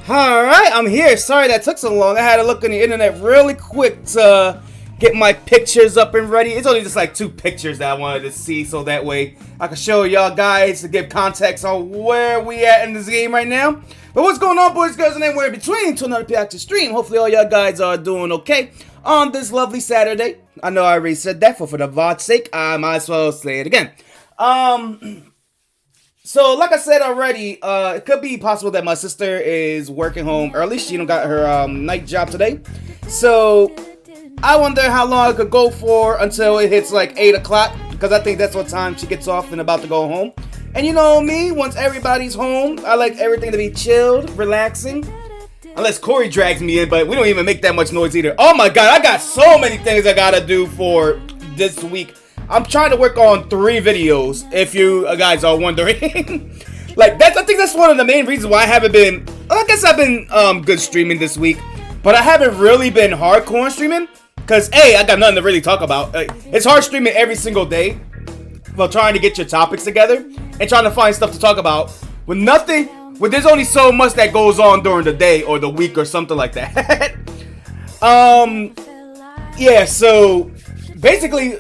Alright, I'm here. Sorry that took so long. I had to look on the internet really quick to get my pictures up and ready. It's only just like 2 pictures that I wanted to see, so that way I can show y'all guys to give context on where we at in this game right now. But what's going on, boys, girls, and anywhere in between to another P-Active stream. Hopefully all y'all guys are doing okay on this lovely Saturday. I know I already said that, but for the VOD's sake, I might as well say it again. So, like I said already, it could be possible that my sister is working home early. She don't got her night job today. So, I wonder how long it could go for until it hits like 8 o'clock. Because I think that's what time she gets off and about to go home. And you know me, once everybody's home, I like everything to be chilled, relaxing. Unless Corey drags me in, but we don't even make that much noise either. Oh my god, I got so many things I gotta do for this week. I'm trying to work on 3 videos, if you guys are wondering. I think that's one of the main reasons why I haven't been, I guess I've been good streaming this week, but I haven't really been hardcore streaming, because A, I got nothing to really talk about. It's hard streaming every single day, while trying to get your topics together, and trying to find stuff to talk about, when there's only so much that goes on during the day, or the week, or something like that. Yeah, so basically,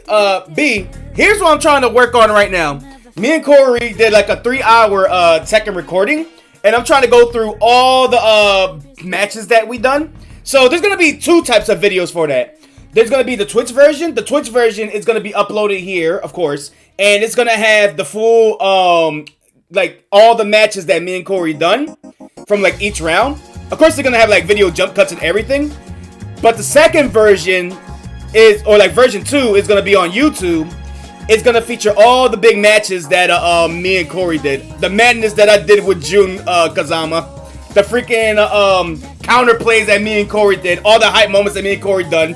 B, here's what I'm trying to work on right now. Me and Corey did like a 3-hour Tekken recording, and I'm trying to go through all the matches that we done. So there's gonna be 2 types of videos for that. There's gonna be the Twitch version. The Twitch version is gonna be uploaded here, of course, and it's gonna have the full like all the matches that me and Corey done from like each round. Of course, they're gonna have like video jump cuts and everything. But the second version version 2 is gonna be on YouTube. It's gonna feature all the big matches that me and Corey did. The madness that I did with Jun Kazama. The freaking counter plays that me and Corey did. All the hype moments that me and Corey done.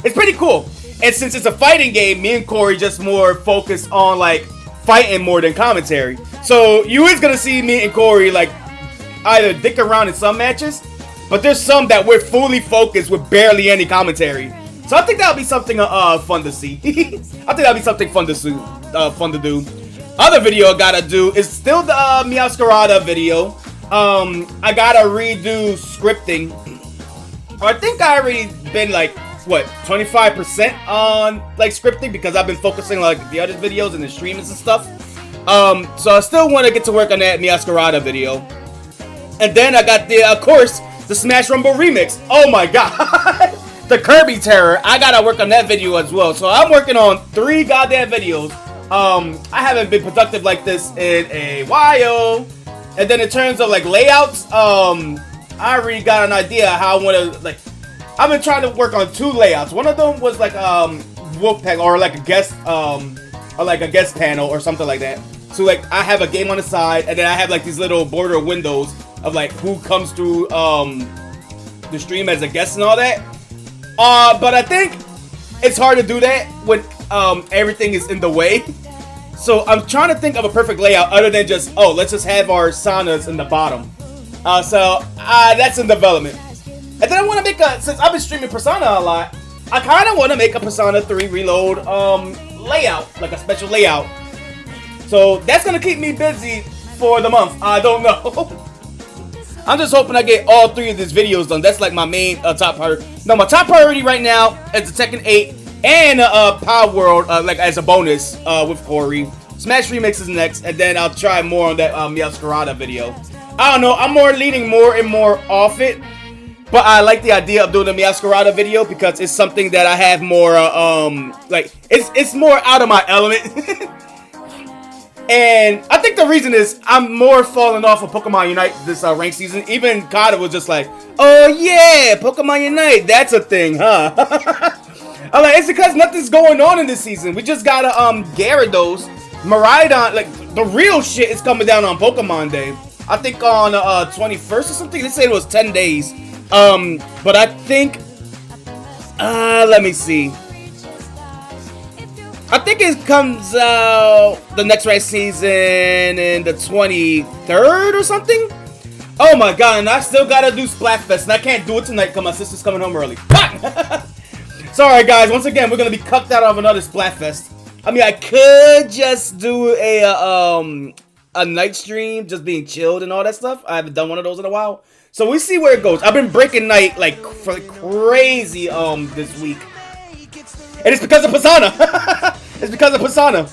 It's pretty cool. And since it's a fighting game, me and Corey just more focused on like fighting more than commentary. So you is gonna see me and Corey like either dick around in some matches, but there's some that we're fully focused with barely any commentary. So I think that'll be something fun to see. I think that'll be something fun to do. Other video I gotta do is still the Meowscarada video. I gotta redo scripting. I think I already been like 25% on like scripting because I've been focusing on like the other videos and the streams and stuff. So I still want to get to work on that Meowscarada video. And then I got of course, the Smash Rumble remix. Oh my god. The Kirby Terror, I gotta work on that video as well. So I'm working on 3 goddamn videos. I haven't been productive like this in a while. And then in terms of like layouts, I already got an idea how I want to like. I've been trying to work on 2 layouts. One of them was like Wolfpack or like a guest panel or something like that. So like I have a game on the side, and then I have like these little border windows of like who comes through the stream as a guest and all that. But I think it's hard to do that when everything is in the way. So I'm trying to think of a perfect layout other than just, let's just have our saunas in the bottom. So that's in development. And then I want to make since I've been streaming Persona a lot, I kind of want to make a Persona 3 Reload layout, like a special layout. So that's going to keep me busy for the month. I don't know. I'm just hoping I get all 3 of these videos done. That's like my main top priority. No, my top priority right now is the Tekken 8 and Power World, like as a bonus with Corey. Smash Remix is next, and then I'll try more on that Meowscarada video. I don't know. I'm leaning more and more off it, but I like the idea of doing the Meowscarada video because it's something that I have more like it's more out of my element. And I think the reason is I'm more falling off of Pokemon Unite this ranked season. Even Kata was just like, oh yeah, Pokemon Unite, that's a thing, huh? I'm like, it's because nothing's going on in this season. We just got Gyarados, Miraidon, like the real shit is coming down on Pokemon Day. I think on 21st or something. They said it was 10 days. But I think, let me see. I think it comes out the next race season in the 23rd or something. Oh my god, and I still gotta do Splatfest, and I can't do it tonight because my sister's coming home early. Sorry guys, once again, we're gonna be cucked out of another Splatfest. I mean, I could just do a a night stream, just being chilled and all that stuff. I haven't done one of those in a while. So we see where it goes. I've been breaking night like for crazy this week. And it's because of Pisana. It's because of Pisana.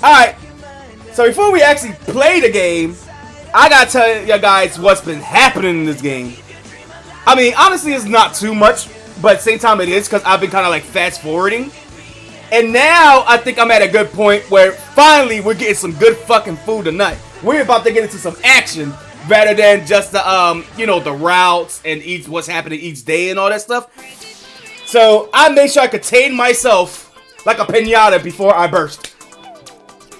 Alright. So before we actually play the game, I gotta tell you guys what's been happening in this game. I mean, honestly, it's not too much, but at the same time it is because I've been kind of like fast forwarding. And now I think I'm at a good point where finally we're getting some good fucking food tonight. We're about to get into some action rather than just the you know, the routes and what's happening each day and all that stuff. So I made sure I contain myself like a piñata before I burst.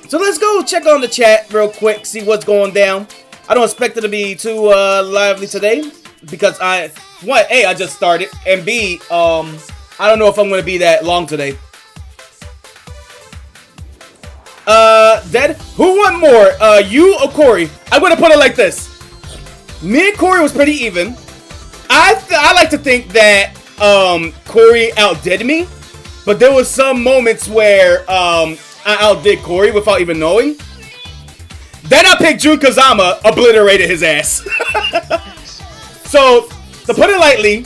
So let's go check on the chat real quick, see what's going down. I don't expect it to be too lively today because I just started, and B, I don't know if I'm going to be that long today. Dead? Who won more? You or Corey? I'm gonna put it like this. Me and Corey was pretty even. I like to think that Corey outdid me, but there was some moments where I outdid Corey without even knowing. Then I picked Jun Kazama, obliterated his ass. So to put it lightly,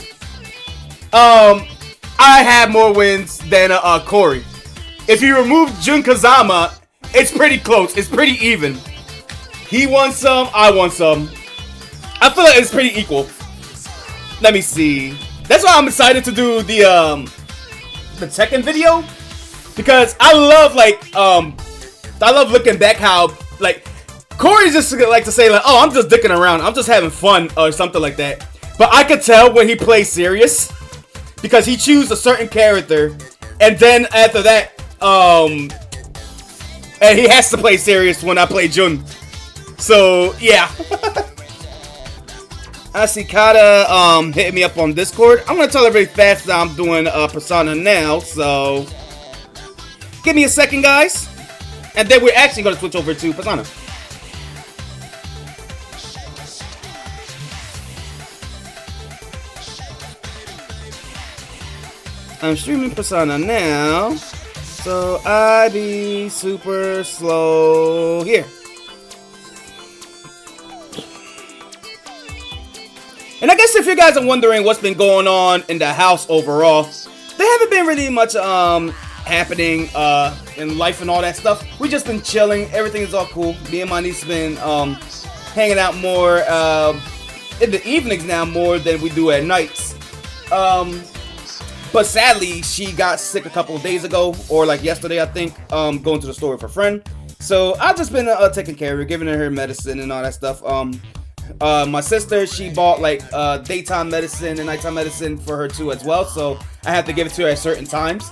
I had more wins than Corey. If you remove Jun Kazama, it's pretty close. It's pretty even. He won some, I won some. I feel like it's pretty equal. Let me see. That's why I'm excited to do the Tekken video, because I love looking back how like Corey just like to say like, oh, I'm just dicking around, I'm just having fun or something like that. But I could tell when he plays serious because he chooses a certain character, and then after that, and he has to play serious when I play Jun. So, yeah. I see Kata hitting me up on Discord. I'm going to tell everybody fast that I'm doing Persona now, so give me a second, guys. And then we're actually going to switch over to Persona. I'm streaming Persona now, so I be super slow here. And I guess if you guys are wondering what's been going on in the house overall, there haven't been really much happening in life and all that stuff. We just been chilling. Everything is all cool. Me and my niece been hanging out more in the evenings now more than we do at nights. But sadly, she got sick a couple of days ago, or like yesterday, I think, going to the store with her friend. So I've just been taking care of her, giving her medicine and all that stuff. My sister, she bought like daytime medicine and nighttime medicine for her too as well. So I have to give it to her at certain times.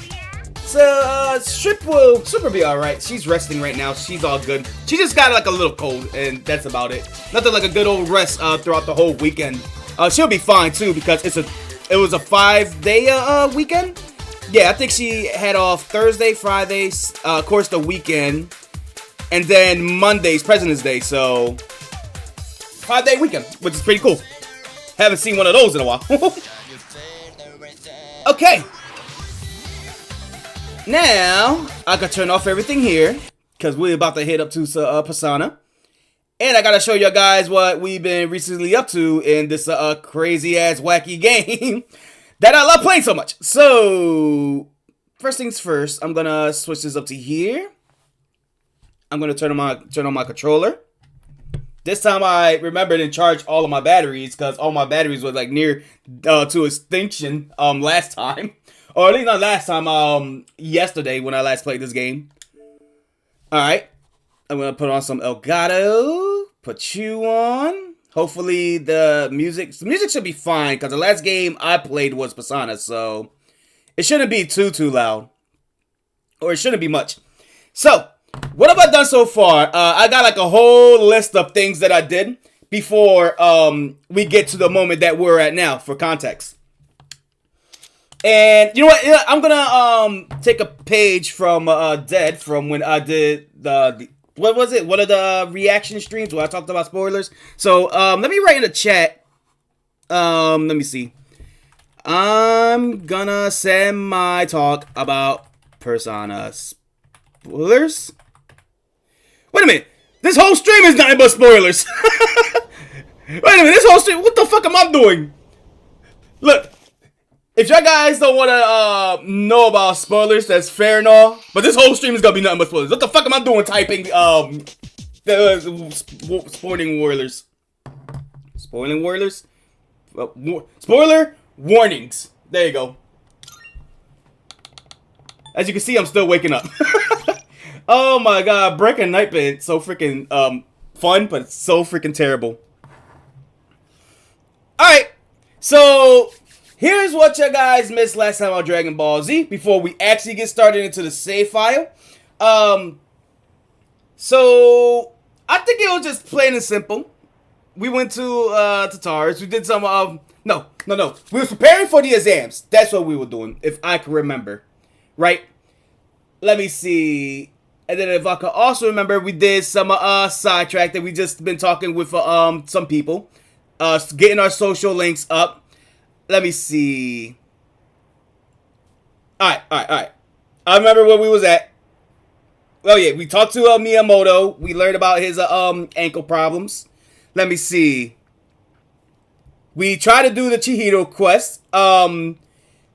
So Strip will super be alright. She's resting right now. She's all good. She just got like a little cold, and that's about it. Nothing like a good old rest throughout the whole weekend. She'll be fine too because it was a 5-day weekend. Yeah, I think she had off Thursday, Friday, of course the weekend, and then Monday's President's Day. So 5-day weekend, which is pretty cool. Haven't seen one of those in a while. Okay. Now, I can turn off everything here, because we're about to head up to Persona. And I gotta show you guys what we've been recently up to in this crazy-ass, wacky game that I love playing so much. So, first things first, I'm gonna switch this up to here. I'm gonna turn on my controller. This time I remembered and charged all of my batteries, because all my batteries were like near to extinction last time. Or at least not last time, yesterday when I last played this game. Alright. I'm gonna put on some Elgato. Put you on. Hopefully the music should be fine, because the last game I played was Persona, so it shouldn't be too loud. Or it shouldn't be much. So, what have I done so far? I got like a whole list of things that I did before we get to the moment that we're at now, for context. And you know what? I'm gonna take a page from Dead from when I did the what was it? One of the reaction streams where I talked about spoilers. So let me write in the chat. Let me see. I'm gonna send my talk about Persona spoilers. Wait a minute. This whole stream is nothing but spoilers. Wait a minute, this whole stream, what the fuck am I doing? Look, if y'all guys don't want to know about spoilers, that's fair and all. But this whole stream is gonna be nothing but spoilers. What the fuck am I doing typing the spoiling warlers? Spoiling warlers? Spoiler warnings. There you go. As you can see, I'm still waking up. Oh my god, Breaking Night been so freaking fun, but it's so freaking terrible. Alright, so here's what you guys missed last time on Dragon Ball Z before we actually get started into the save file. So I think it was just plain and simple. We went to Taurus. We did some no. We were preparing for the exams. That's what we were doing, if I can remember. Right? Let me see. And then if I could also remember, we did some sidetrack that we just been talking with some people. Getting our social links up. Let me see. Alright. I remember where we was at. Oh yeah, we talked to Miyamoto. We learned about his ankle problems. Let me see. We tried to do the Chihiro quest,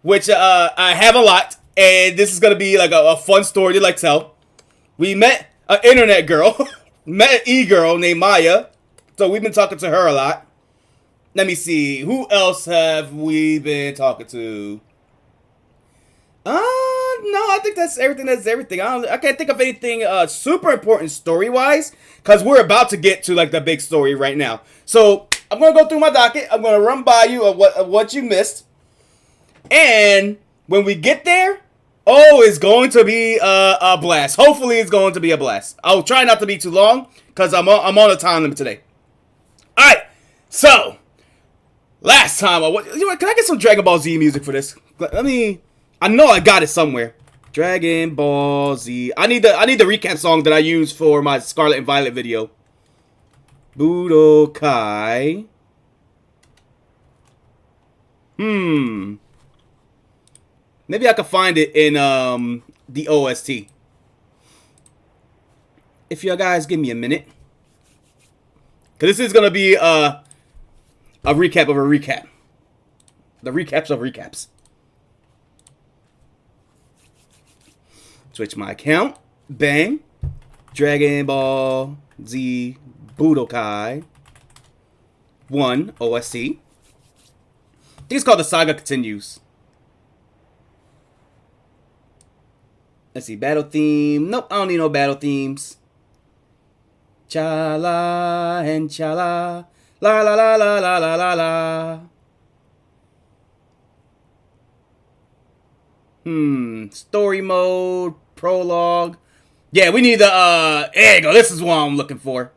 which I have a lot, and this is gonna be like a fun story to like tell. We met an internet girl, met an e-girl named Maya, so we've been talking to her a lot. Let me see, who else have we been talking to? No, I think that's everything. I can't think of anything super important story-wise, because we're about to get to like the big story right now. So I'm gonna go through my docket. I'm gonna run by you of what you missed, and when we get there, it's going to be a blast. Hopefully, it's going to be a blast. I'll try not to be too long because I'm on a time limit today. All right, so last time, can I get some Dragon Ball Z music for this? I know I got it somewhere. Dragon Ball Z. I need the recap song that I used for my Scarlet and Violet video. Budokai. Maybe I could find it in the OST. If you guys give me a minute. Because this is going to be a recap of a recap. The recaps of recaps. Switch my account. Bang. Dragon Ball Z Budokai 1 OST. I think it's called The Saga Continues. Let's see, battle theme. Nope, I don't need no battle themes. Cha-la and cha-la. La la la la la la la la. Story mode, prologue. Yeah, we need the, there you go. This is what I'm looking for.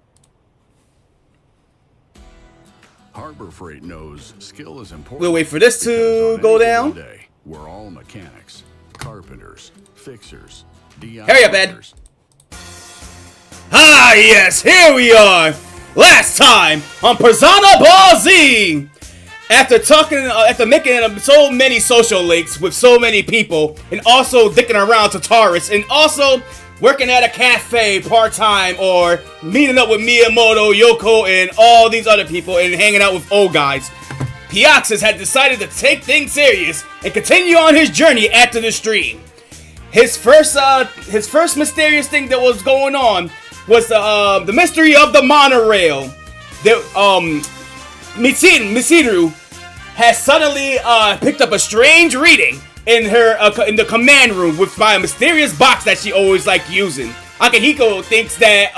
Harbor Freight knows skill is important. We'll wait for this to go down. Day, we're all mechanics, carpenters, fixers, DIYers. Hurry up, Ed. Ah, yes, here we are. Last time on Persona Ball Z. After making so many social links with so many people, and also dicking around to Taurus, and also working at a cafe part-time, or meeting up with Miyamoto, Yoko, and all these other people, and hanging out with old guys, Piaxis had decided to take things serious and continue on his journey after the stream. His first mysterious thing that was going on was the mystery of the monorail. Mitsuru has suddenly picked up a strange reading in the command room by a mysterious box that she always liked using. Akihiko thinks that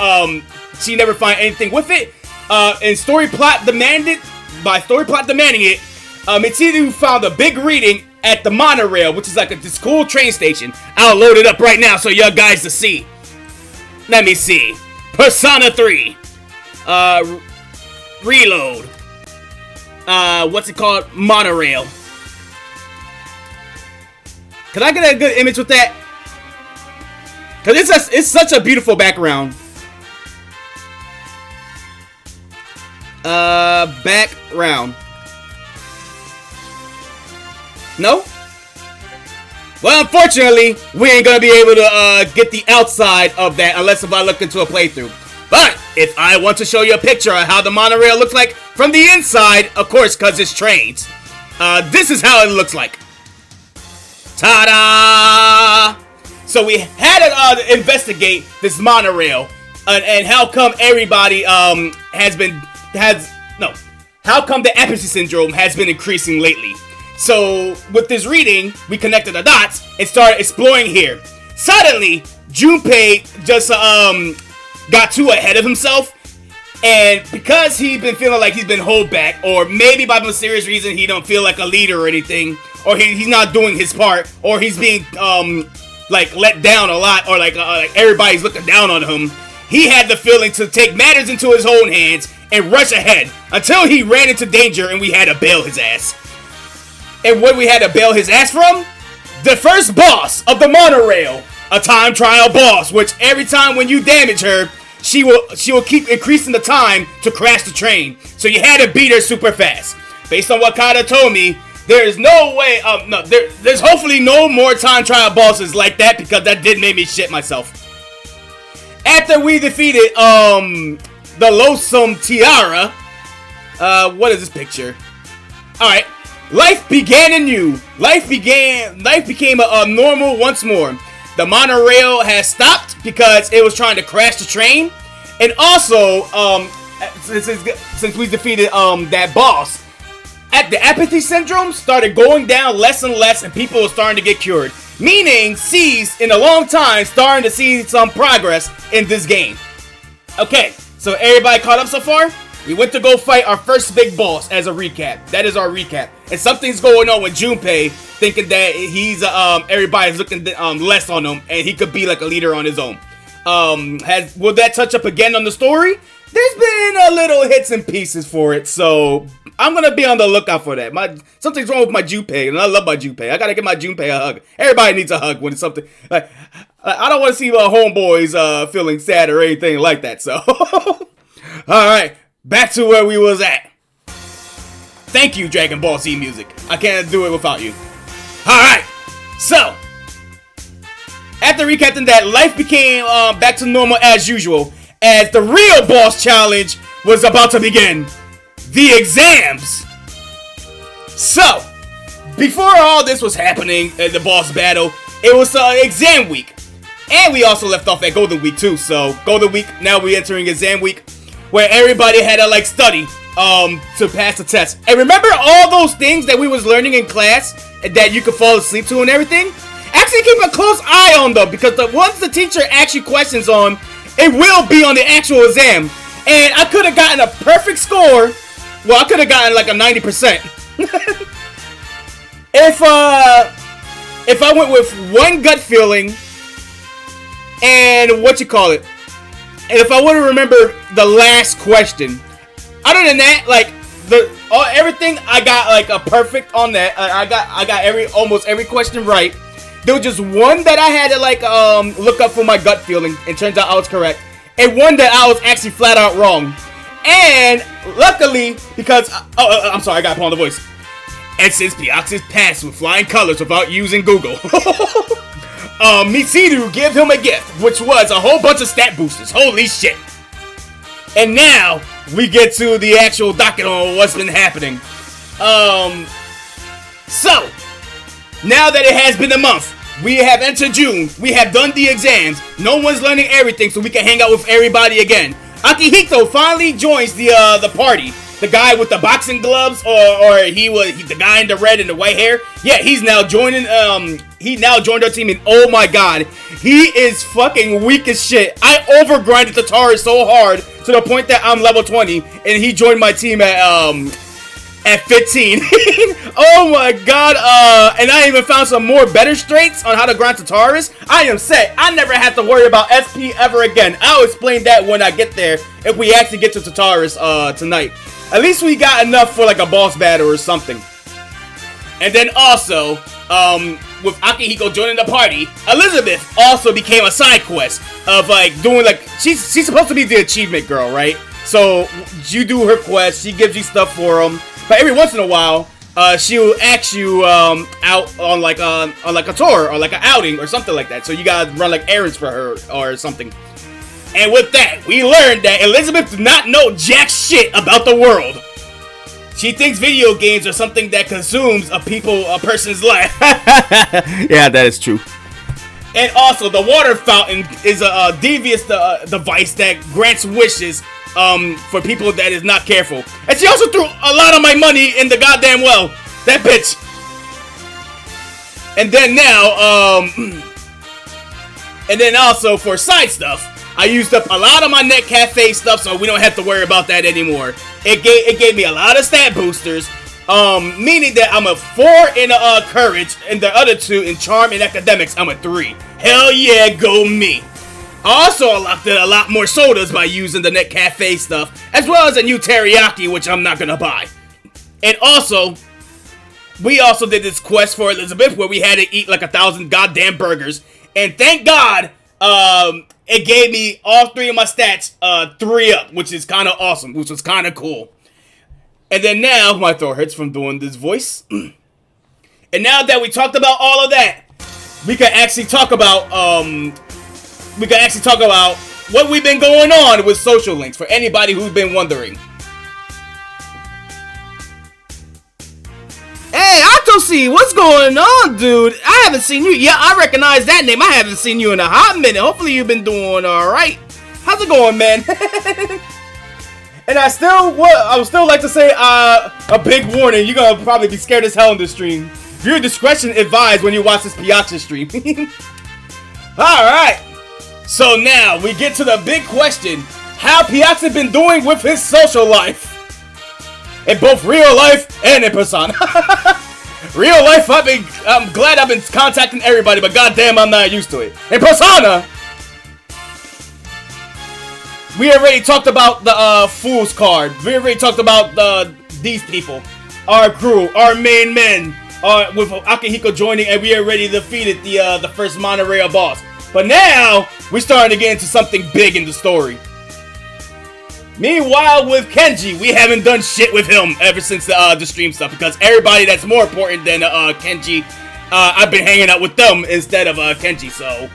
she never find anything with it. And story plot demanding it, Mitsuru found a big reading at the monorail, which is like this cool train station. I'll load it up right now so y'all guys to see. Let me see. Persona 3. Reload. What's it called? Monorail. Can I get a good image with that? Because it's such a beautiful background. Background. No? Well, unfortunately, we ain't gonna be able to get the outside of that unless if I look into a playthrough. But If I want to show you a picture of how the monorail looks like from the inside, of course, because it's trains, this is how it looks like. Ta-da! So we had to investigate this monorail and how come everybody how come the apathy syndrome has been increasing lately. So with this reading, we connected the dots and started exploring here. Suddenly, Junpei just got too ahead of himself, and because he's been feeling like he's been held back, or maybe by mysterious reason he don't feel like a leader or anything, or he's not doing his part, or he's being like let down a lot, or like everybody's looking down on him, he had the feeling to take matters into his own hands and rush ahead until he ran into danger and we had to bail his ass. And what we had to bail his ass from? The first boss of the monorail, a time trial boss, which every time when you damage her, she will keep increasing the time to crash the train. So you had to beat her super fast. Based on what Kada told me, there is no way, there's hopefully no more time trial bosses like that, because that did make me shit myself. After we defeated the loathsome Tiara, what is this picture? All right, life began anew. Life became a normal once more. The monorail has stopped because it was trying to crash the train, and also since we defeated that boss, the apathy syndrome started going down less and less, and people were starting to get cured. Meaning, C's in a long time starting to see some progress in this game. Okay, so everybody caught up so far? We went to go fight our first big boss as a recap. That is our recap. And something's going on with Junpei, thinking that he's everybody's looking less on him, and he could be like a leader on his own. Will that touch up again on the story? There's been a little hits and pieces for it, so I'm gonna be on the lookout for that. Something's wrong with my Junpei, and I love my Junpei. I gotta give my Junpei a hug. Everybody needs a hug when it's something like I don't want to see my homeboys feeling sad or anything like that. So, all right, back to where we was at. Thank you, Dragon Ball Z music. I can't do it without you. All right, so after recapping that, life became back to normal as usual, as the real boss challenge was about to begin. The exams! So, before all this was happening at the boss battle, it was exam week. And we also left off at Golden Week too, so Golden Week, now we're entering exam week, where everybody had to study to pass the test. And remember all those things that we was learning in class that you could fall asleep to and everything? Actually keep a close eye on them, because once the teacher asks you questions on, it will be on the actual exam. And I could have gotten a perfect score. Well, I could have gotten like a 90%. If I went with one gut feeling and and if I would have remembered the last question. Other than that, like everything, I got like a perfect on that. I got almost every question right. There was just one that I had to look up for my gut feeling, and turns out I was correct, and one that I was actually flat out wrong. And luckily, because I'm sorry, I got to put on the voice. And since Pioxis passed with flying colors without using Google, Mitsuru gave him a gift, which was a whole bunch of stat boosters. Holy shit! And now we get to the actual docket on what's been happening. So now that it has been a month, we have entered June. We have done the exams. No one's learning everything, so we can hang out with everybody again. Akihito finally joins the party. The guy with the boxing gloves, or he the guy in the red and the white hair. Yeah, he's now joining. He now joined our team, and oh my god, he is fucking weak as shit. I overgrinded Tataru so hard to the point that I'm level 20, and he joined my team at 15. Oh my god, and I even found some more better straights on how to grind Tataris. I am set. I never have to worry about SP ever again. I'll explain that when I get there, if we actually get to Tataris tonight. At least we got enough for like a boss battle or something. And then also, with Akihiko joining the party, Elizabeth also became a side quest of doing she's supposed to be the achievement girl, right? So you do her quest, she gives you stuff for them, but every once in a while, she'll ask you out on a tour or like an outing or something like that. So you gotta run errands for her or something. And with that, we learned that Elizabeth does not know jack shit about the world. She thinks video games are something that consumes a person's life. Yeah, that is true. And also, the water fountain is a devious device that grants wishes for people that is not careful. And she also threw a lot of my money in the goddamn well. That bitch. And then now, and then also for side stuff, I used up a lot of my Net Cafe stuff, so we don't have to worry about that anymore. It gave me a lot of stat boosters, meaning that I'm a 4 in courage, and the other 2 in charm and academics, I'm a 3. Hell yeah, go me. I also unlocked a lot more sodas by using the Net Cafe stuff, as well as a new teriyaki, which I'm not gonna buy. And also, we also did this quest for Elizabeth where we had to eat like 1,000 goddamn burgers, and thank God, it gave me all 3 of my stats 3 up, which is kind of awesome, which was kind of cool. And then now, my throat hurts from doing this voice. And now that we talked about all of that, we can actually talk about what we've been going on with social links for anybody who's been wondering. Hey, Atoshi, what's going on, dude? I haven't seen you. Yeah, I recognize that name. I haven't seen you in a hot minute. Hopefully you've been doing alright. How's it going, man? And I would still like to say a big warning. You're gonna probably be scared as hell in this stream. Viewer discretion advised when you watch this Piazza stream. Alright. So now we get to the big question. How Piazza been doing with his social life? In both real life and in Persona. Real life, I'm glad I've been contacting everybody, but goddamn, I'm not used to it. In Persona, we already talked about the Fool's card. We already talked about these people. Our crew, our main men, with Akihiko joining, and we already defeated the first monorail boss. But now, we're starting to get into something big in the story. Meanwhile, with Kenji, we haven't done shit with him ever since the stream stuff, because everybody that's more important than Kenji, I've been hanging out with them instead of Kenji, so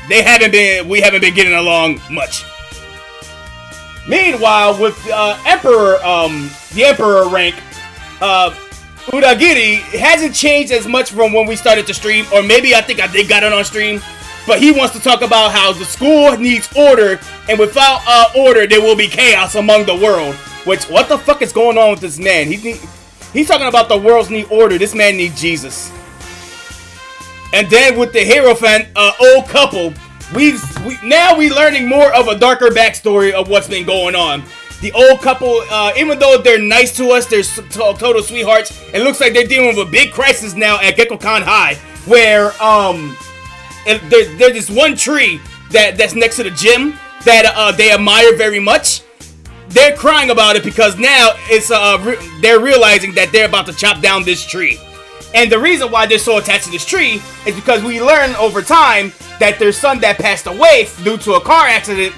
we haven't been getting along much. Meanwhile, with the Emperor rank, Udagiri hasn't changed as much from when we started to stream, or maybe I think I did got it on stream. But he wants to talk about how the school needs order, and without order, there will be chaos among the world. Which, what the fuck is going on with this man? He's talking about the world's need order. This man needs Jesus. And then with the Hierophant, old couple, we learning more of a darker backstory of what's been going on. The old couple, even though they're nice to us, they're total sweethearts, it looks like they're dealing with a big crisis now at Gekkokan High, where and there's this one tree that's next to the gym that they admire very much. They're crying about it because now it's they're realizing that they're about to chop down this tree. And the reason why they're so attached to this tree is because we learn over time that their son that passed away due to a car accident,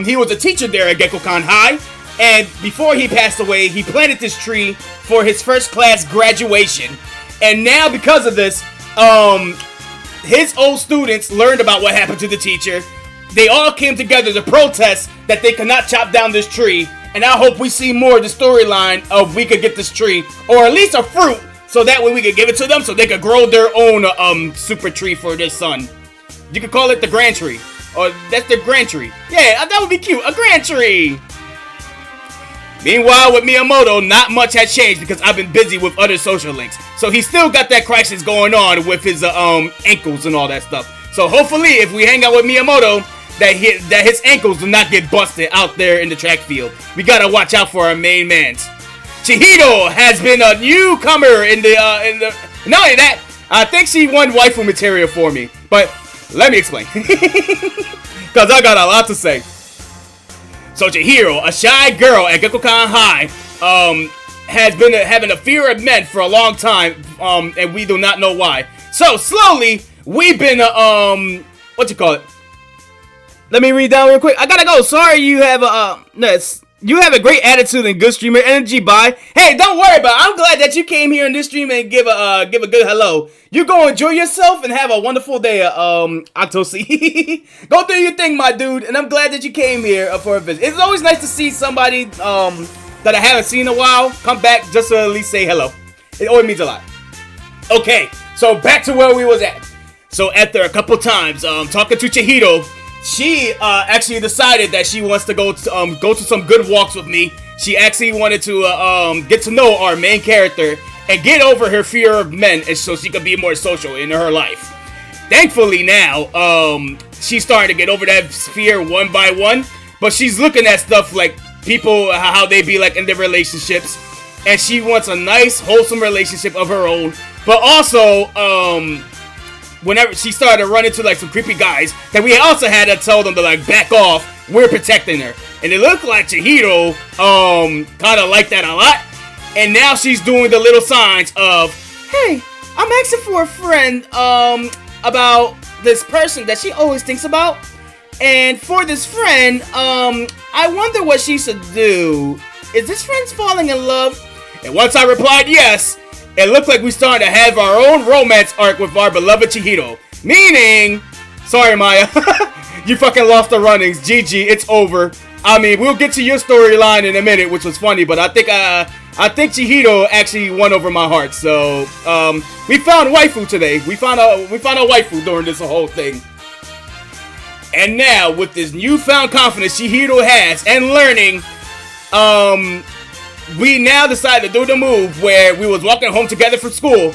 he was a teacher there at Gekkokan High, and before he passed away, he planted this tree for his first class graduation. And now because of this, his old students learned about what happened to the teacher. They all came together to protest that they cannot chop down this tree. And I hope we see more of the storyline of we could get this tree, or at least a fruit, so that way we could give it to them so they could grow their own super tree for their son. You could call it the grand tree, or that's the grand tree. Yeah, that would be cute, a grand tree. Meanwhile, with Miyamoto, not much has changed because I've been busy with other social links. So he still got that crisis going on with his ankles and all that stuff. So hopefully, if we hang out with Miyamoto, that his ankles do not get busted out there in the track field. We gotta watch out for our main mans. Chihiro has been a newcomer in the Not only that, I think she won waifu material for me. But let me explain, because I got a lot to say. So Chihiro, a shy girl at Gekkokan High, has been having a fear of men for a long time, and we do not know why. So slowly, we've been, what you call it? Let me read down real quick. I gotta go. Sorry, you have no, You have a great attitude and good streamer energy. Bye. Hey, don't worry about it. I'm glad that you came here in this stream and give a good hello. You go enjoy yourself and have a wonderful day, Octosi. Go do your thing, my dude. And I'm glad that you came here for a visit. It's always nice to see somebody that I haven't seen in a while come back just to at least say hello. It always means a lot. Okay, so back to where we was at. So after a couple times talking to Chihiro, she actually decided that she wants to go to some good walks with me. She actually wanted to get to know our main character and get over her fear of men, and so she could be more social in her life. Thankfully now, she's starting to get over that fear one by one, but she's looking at stuff like people, how they be like in their relationships, and she wants a nice, wholesome relationship of her own, but also, whenever she started to run into like some creepy guys that we also had to tell them to like back off, we're protecting her. And it looked like Chihiro kind of liked that a lot. And now she's doing the little signs of, hey, I'm asking for a friend about this person that she always thinks about. And for this friend, I wonder what she should do. Is this friend falling in love? And once I replied yes, it looked like we started to have our own romance arc with our beloved Chihiro. Meaning, sorry Maya, you fucking lost the runnings. GG, it's over. I mean, we'll get to your storyline in a minute, which was funny, but I think Chihiro actually won over my heart. So, we found waifu today. We found a waifu during this whole thing. And now, with this newfound confidence Chihiro has and learning, we now decided to do the move where we was walking home together from school,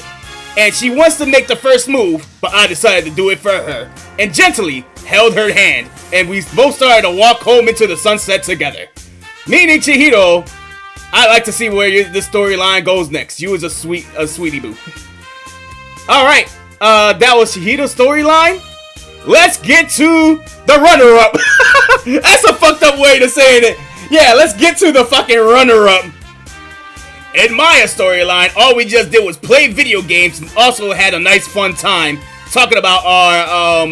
and she wants to make the first move, but I decided to do it for her, and gently held her hand, and we both started to walk home into the sunset together. Meaning, Chihiro, I'd like to see where this storyline goes next. You was a sweetie boo. Alright, that was Chihiro's storyline. Let's get to the runner-up. That's a fucked up way to say it. Yeah, let's get to the fucking runner-up. In Maya's storyline, all we just did was play video games and also had a nice fun time talking about our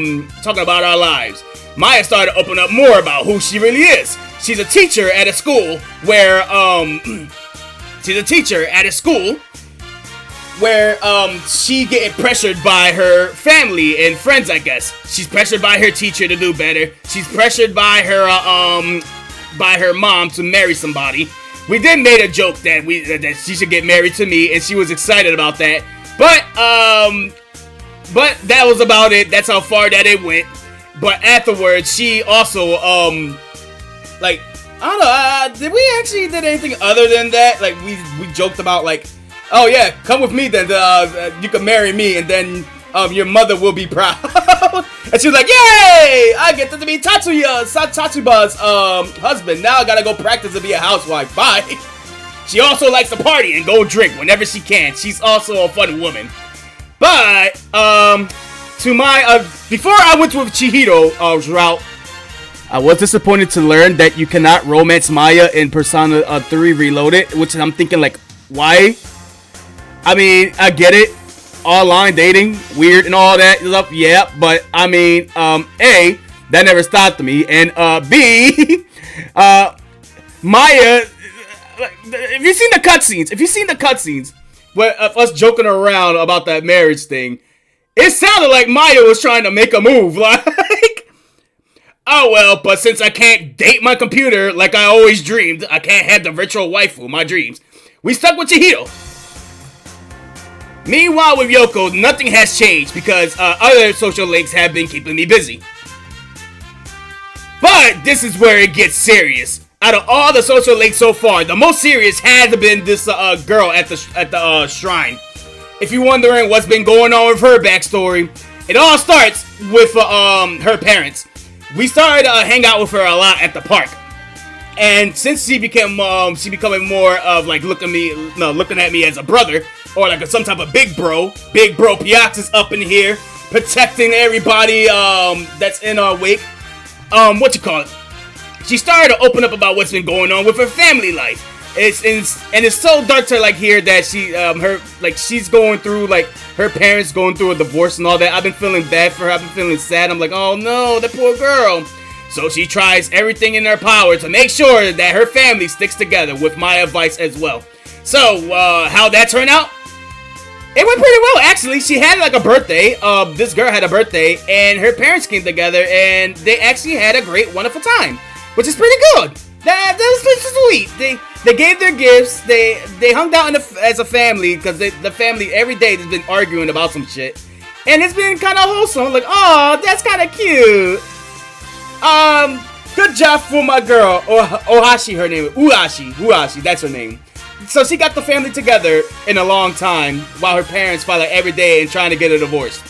lives. Maya started to open up more about who she really is. She's a teacher at a school where she getting pressured by her family and friends, I guess. She's pressured by her teacher to do better. She's pressured by her mom to marry somebody. We did made a joke that she should get married to me, and she was excited about that. But that was about it. That's how far that it went. But afterwards, she also like, I don't know. Did we actually did anything other than that? Like we joked about like, oh yeah, come with me then. You can marry me, and then your mother will be proud. And she was like, yay! I get to be Tatsuba's husband. Now I gotta go practice to be a housewife. Bye. She also likes to party and go drink whenever she can. She's also a fun woman. But, before I went with Chihiro's route, I was disappointed to learn that you cannot romance Maya in Persona 3 Reloaded, which I'm thinking like, why? I mean, I get it. Online dating, weird and all that stuff, yeah, but I mean, A, that never stopped me, and B, Maya, if you've seen the cutscenes, where of us joking around about that marriage thing, it sounded like Maya was trying to make a move, like, oh well, but since I can't date my computer like I always dreamed, I can't have the virtual waifu, my dreams, we stuck with Chihiro. Meanwhile, with Yoko, nothing has changed because other social links have been keeping me busy. But this is where it gets serious. Out of all the social links so far, the most serious had been this girl at the shrine. If you're wondering what's been going on with her backstory, it all starts with her parents. We started to hang out with her a lot at the park. And since she becoming more of like looking at me as a brother, or like some type of big bro Piazza's up in here, protecting everybody that's in our wake. She started to open up about what's been going on with her family life. It's so dark to like hear that she's going through like her parents going through a divorce and all that. I've been feeling bad for her. I've been feeling sad. I'm like, oh no, that poor girl. So she tries everything in her power to make sure that her family sticks together, with my advice as well. So, how'd that turn out? It went pretty well, actually. She had like a birthday. This girl had a birthday, and her parents came together, and they actually had a great, wonderful time, which is pretty good. That was pretty sweet. They gave their gifts. They hung out as a family, because the family every day has been arguing about some shit, and it's been kind of wholesome. Like, oh, that's kind of cute. Good job for my girl, Ohashi. Her name is Uashi. That's her name. So she got the family together in a long time, while her parents fight like every day and trying to get a divorce.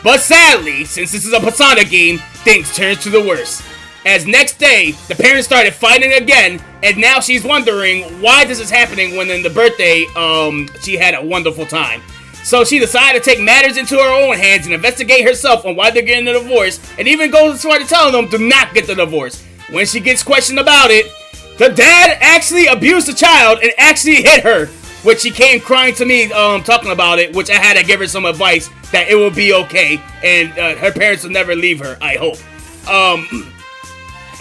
But sadly, since this is a Persona game, things turn to the worst. As next day, the parents started fighting again, and now she's wondering why this is happening when in the birthday, she had a wonderful time. So she decided to take matters into her own hands and investigate herself on why they're getting a divorce, and even goes as far to tell them to not get the divorce. When she gets questioned about it, the dad actually abused the child and actually hit her, which she came crying to me talking about it, which I had to give her some advice that it will be okay, and her parents will never leave her, I hope.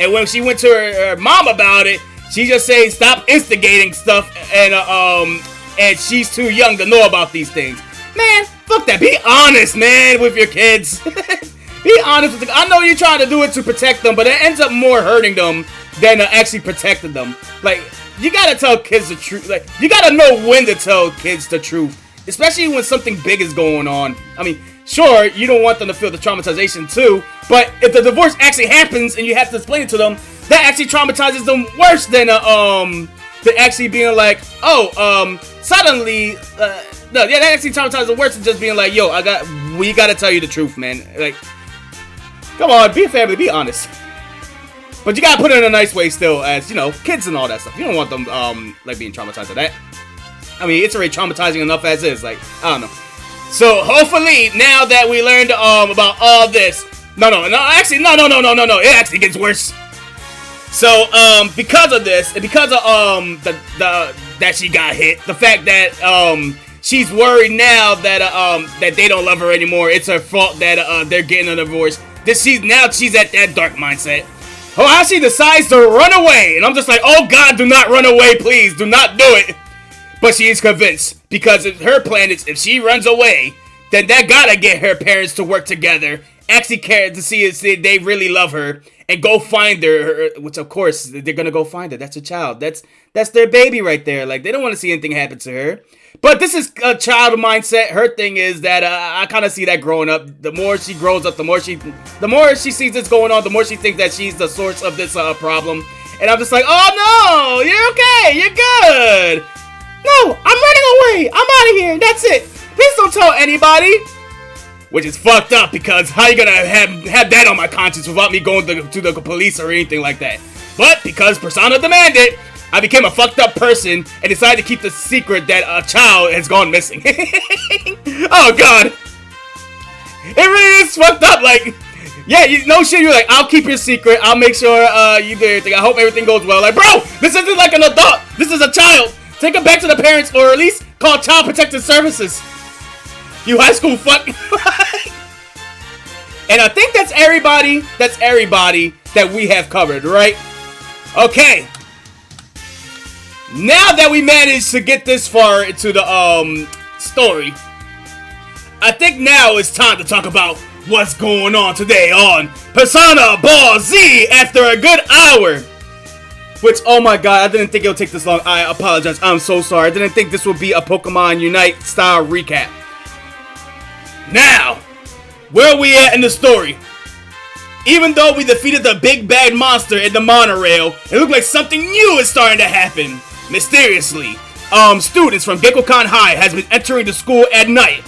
And when she went to her mom about it, she just said stop instigating stuff, and she's too young to know about these things. Man, fuck that. Be honest, man, with your kids. Be honest with them. I know you're trying to do it to protect them, but it ends up more hurting them than actually protecting them. Like, you gotta tell kids the truth. Like, you gotta know when to tell kids the truth, especially when something big is going on. I mean, sure, you don't want them to feel the traumatization too, but if the divorce actually happens and you have to explain it to them, that actually traumatizes them worse than actually being like, suddenly, no, yeah, that actually traumatizes them worse than just being like, yo, we gotta tell you the truth, man. Like, come on, be a family, be honest. But you gotta put it in a nice way still, as, you know, kids and all that stuff. You don't want them, like, being traumatized by that. I mean, it's already traumatizing enough as is, like, I don't know. So, hopefully, now that we learned, about all this, it actually gets worse. So, because of this, and because of, that she got hit, the fact that, she's worried now that, that they don't love her anymore, it's her fault that, they're getting a divorce. She's at that dark mindset. Ohashi decides to run away, and I'm just like, oh god, do not run away, please, do not do it. But she is convinced, because her plan is, if she runs away, then that gotta get her parents to work together, actually care to see if they really love her, and go find her, which of course, they're gonna go find her. That's a child, that's their baby right there. Like, they don't want to see anything happen to her. But this is a child mindset. Her thing is that I kind of see that growing up. The more she grows up, the more she sees this going on, the more she thinks that she's the source of this problem. And I'm just like, oh no, you're okay, you're good. No, I'm running away. I'm out of here. That's it. Please don't tell anybody. Which is fucked up, because how you gonna have that on my conscience without me going to the police or anything like that? But because Persona demanded, I became a fucked up person and decided to keep the secret that a child has gone missing. Oh god. It really is fucked up. Like, yeah, no shit, you're like, I'll keep your secret. I'll make sure you do everything. I hope everything goes well. Like, bro, this isn't like an adult. This is a child. Take him back to the parents, or at least call Child Protective Services. You high school fuck. And I think that's everybody that we have covered, right? Okay. Now that we managed to get this far into the story, I think now it's time to talk about what's going on today on Persona Ball Z after a good hour. Which, oh my god, I didn't think it would take this long. I apologize. I'm so sorry. I didn't think this would be a Pokemon Unite style recap. Now, where are we at in the story? Even though we defeated the big bad monster in the monorail, it looked like something new is starting to happen. Mysteriously, students from Gekkokan High has been entering the school at night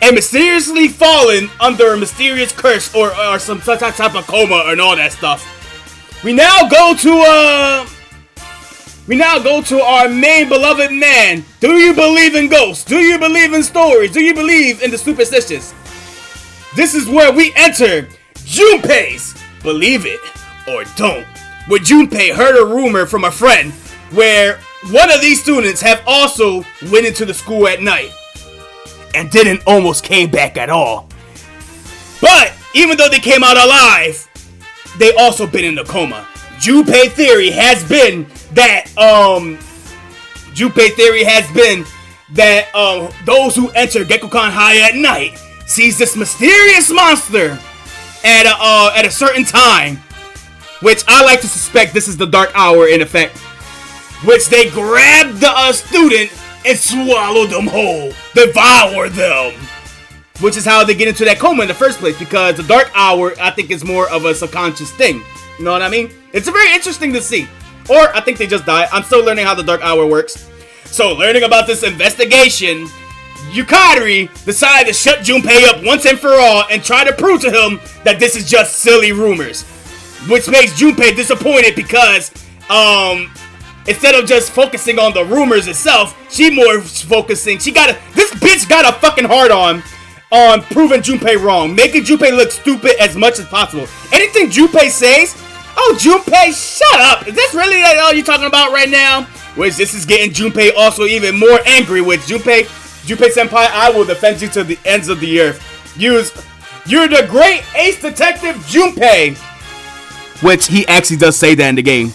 and mysteriously fallen under a mysterious curse or some type of coma and all that stuff. We now go to our main beloved man. Do you believe in ghosts? Do you believe in stories? Do you believe in the superstitious? This is where we enter Junpei's Believe It or Don't. Where Junpei heard a rumor from a friend where one of these students have also went into the school at night and didn't almost came back at all. But even though they came out alive, they also been in a coma. Junpei theory has been that those who enter Gekkoukan High at night sees this mysterious monster at a certain time, which I like to suspect this is the Dark Hour in effect, which they grab the student and swallow them whole, devour them, which is how they get into that coma in the first place, because the Dark Hour, I think, is more of a subconscious thing. You know what I mean? It's very interesting to see. Or I think they just died. I'm still learning how the Dark Hour works. So, learning about this investigation, Yukari decided to shut Junpei up once and for all and try to prove to him that this is just silly rumors. Which makes Junpei disappointed because, instead of just focusing on the rumors itself, this bitch got a fucking hard on proving Junpei wrong, making Junpei look stupid as much as possible. Anything Junpei says, oh, Junpei, shut up. Is this really all you're talking about right now? Which this is getting Junpei also even more angry with. Junpei senpai, I will defend you to the ends of the earth. You're the great ace detective Junpei. Which he actually does say that in the game.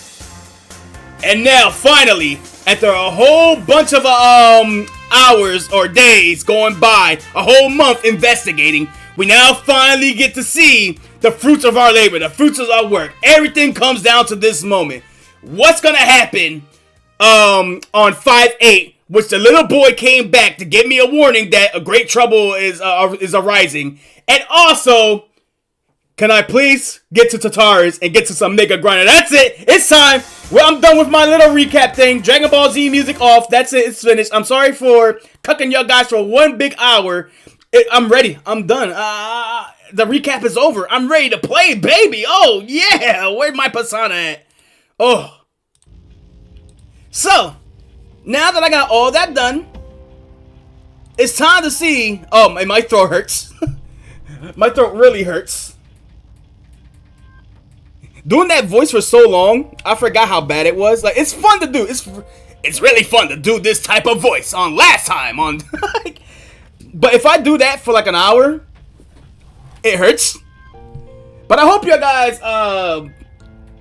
And now, finally, after a whole bunch of hours or days going by, a whole month investigating, we now finally get to see the fruits of our labor, the fruits of our work. Everything comes down to this moment. What's gonna happen on 5/8, which the little boy came back to give me a warning that a great trouble is arising. And also, can I please get to Tataris and get to some Mega Grinder? That's it. It's time. Well, I'm done with my little recap thing. Dragon Ball Z music off. That's it. It's finished. I'm sorry for cucking y'all guys for 1 big hour. I'm ready. I'm done. The recap is over. I'm ready to play, baby. Oh, yeah. Where's my persona at? Oh. So, now that I got all that done, it's time to see. Oh, my throat hurts. My throat really hurts. Doing that voice for so long, I forgot how bad it was. Like, it's fun to do. It's really fun to do this type of voice on last time on. But if I do that for like an hour, it hurts. But I hope you guys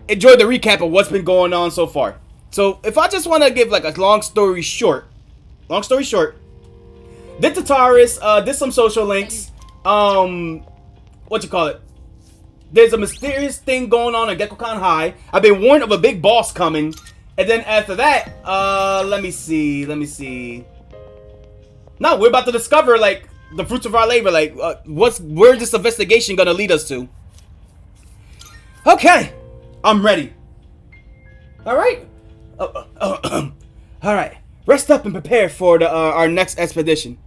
enjoyed the recap of what's been going on so far. So if I just want to give like a long story short, did Tataris, did some social links. There's a mysterious thing going on at Gekkoukan High. I've been warned of a big boss coming. And then after that, let me see. No, we're about to discover, like, the fruits of our labor. Like, where's this investigation gonna lead us to? Okay, I'm ready. Alright. Alright. Rest up and prepare for our next expedition.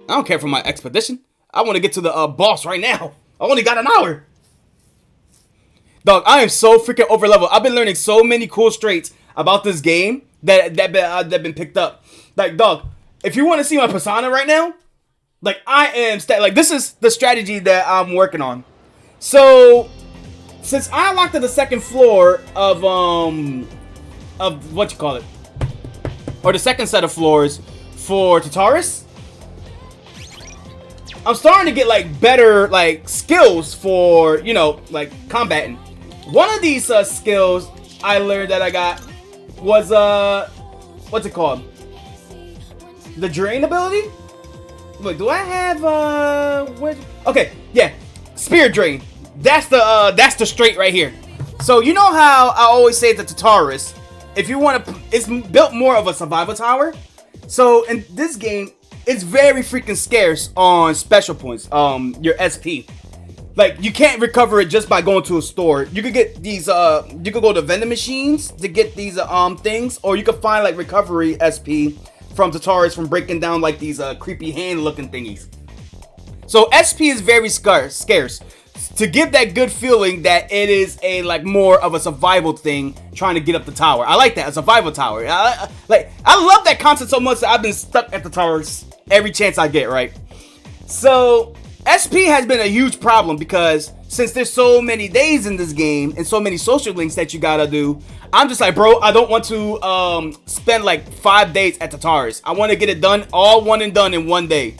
I don't care for my expedition. I want to get to the boss right now. I only got an hour. Dog, I am so freaking over leveled. I've been learning so many cool traits about this game that been picked up. Like, dog, if you want to see my persona right now, like, I am like, this is the strategy that I'm working on. So, since I unlocked the second floor of what you call it, or the second set of floors for Tataris, I'm starting to get, like, better, like, skills for, you know, like, combating. One of these skills I learned that I got was, what's it called? The Drain ability? Wait, do I have, what? Okay, yeah, Spear Drain. That's the straight right here. So, you know how I always say that Tataris, if you want to, it's built more of a survival tower. So, in this game, it's very freaking scarce on special points, your SP. Like, you can't recover it just by going to a store. You could get these, you could go to vending machines to get these, things, or you could find, like, recovery SP from Tataris from breaking down, like, these, creepy hand-looking thingies. So, SP is very scarce. To give that good feeling that it is a, like, more of a survival thing trying to get up the tower. I like that, a survival tower. I love that concept so much that I've been stuck at the towers every chance I get, right? So, SP has been a huge problem because since there's so many days in this game and so many social links that you gotta do, I'm just like, bro, I don't want to spend like 5 days at Tataris. I want to get it done, all one and done in one day.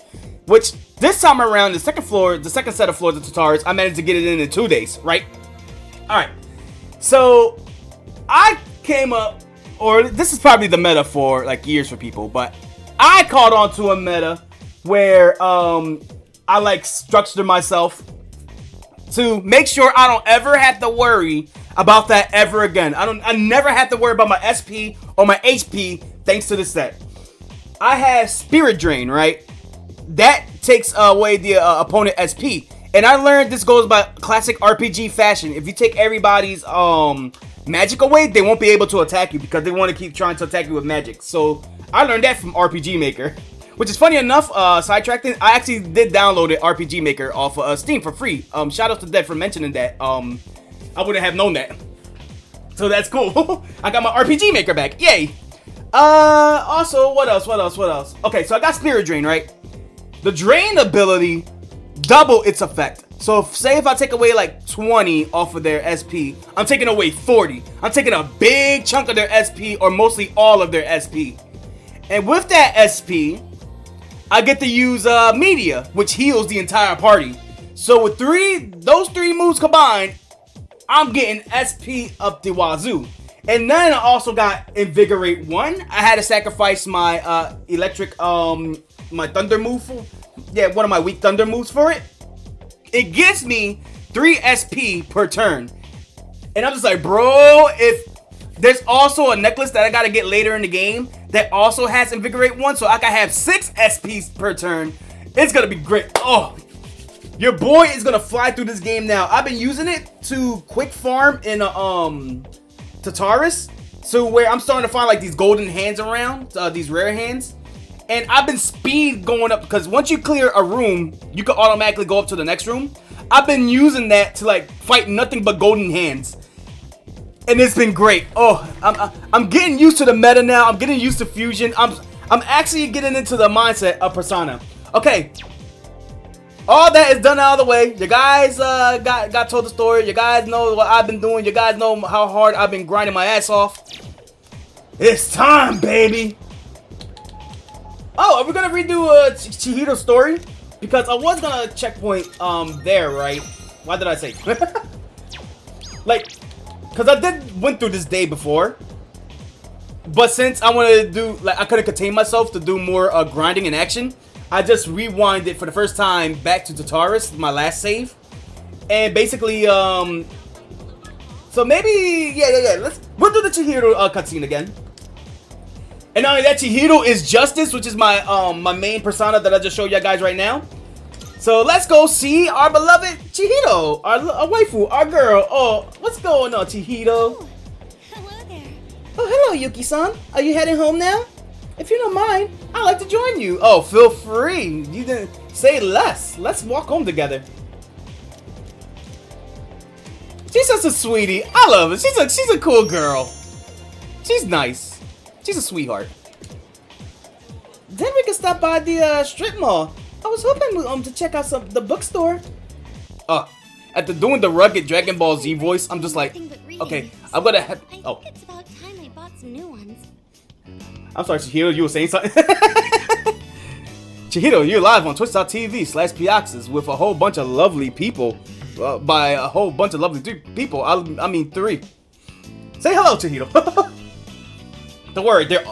Which This time around, the second set of floors of Tataris, I managed to get it in 2 days, right? Alright. So, I came up, or this is probably the meta for like years for people, but I caught on to a meta where I like structure myself to make sure I don't ever have to worry about that ever again. I never have to worry about my SP or my HP thanks to this set. I have Spirit Drain, right? That takes away the opponent SP. And I learned this goes by classic RPG fashion. If you take everybody's magic away, they won't be able to attack you because they want to keep trying to attack you with magic. So I learned that from RPG Maker. Which is funny enough, sidetracking, I actually did download it, RPG Maker, off of Steam for free. Shout out to Dead for mentioning that. I wouldn't have known that. So that's cool. I got my RPG Maker back. Yay. Also, what else? Okay, so I got Spirit Drain, right? The Drain ability double its effect. So say if I take away like 20 off of their SP, I'm taking away 40. I'm taking a big chunk of their SP, or mostly all of their SP. And with that SP, I get to use Media, which heals the entire party. So with those three moves combined, I'm getting SP up the wazoo. And then I also got Invigorate 1. I had to sacrifice my electric, my thunder move for, one of my weak thunder moves for it. It gives me 3 SP per turn. And I'm just like, bro, if there's also a necklace that I gotta get later in the game that also has Invigorate 1, so I can have 6 SPs per turn. It's gonna be great. Oh, your boy is gonna fly through this game now. I've been using it to quick farm in Tataris, so where I'm starting to find like these golden hands around, these rare hands. And I've been speed going up because once you clear a room, you can automatically go up to the next room. I've been using that to like fight nothing but golden hands. And it's been great. Oh, I'm getting used to the meta now. I'm getting used to fusion. I'm actually getting into the mindset of Persona. Okay. All that is done out of the way. You guys got told the story. You guys know what I've been doing. You guys know how hard I've been grinding my ass off. It's time, baby. Oh, are we gonna redo Chihiro's story? Because I was gonna checkpoint there, right? Why did I say? Like, because I went through this day before. But since I wanted to do, like, I couldn't contain myself to do more grinding and action, I just rewinded for the first time back to Tataris, my last save. And basically, so maybe, we'll do the Chihiro cutscene again. And not only that, Chihiro is Justice, which is my my main persona that I just showed you guys right now. So let's go see our beloved Chihiro, our waifu, our girl. Oh, what's going on, Chihiro? Oh, hello there. Oh, hello, Yuki-san. Are you heading home now? If you don't mind, I'd like to join you. Oh, feel free. You didn't say less. Let's walk home together. She's such a sweetie. I love her. She's a cool girl. She's nice. She's a sweetheart. Then we can stop by the strip mall. I was hoping to check out the bookstore. After doing the rugged Dragon Ball Z voice, I'm just like, okay, I'm gonna have. Oh, I think it's about time I bought some new ones. I'm sorry, Chihiro, you were saying something? Chihiro, you're live on twitch.tv/Pioxes with a whole bunch of lovely people. By a whole bunch of lovely people, I mean 3. Say hello, Chihiro. Don't worry, they're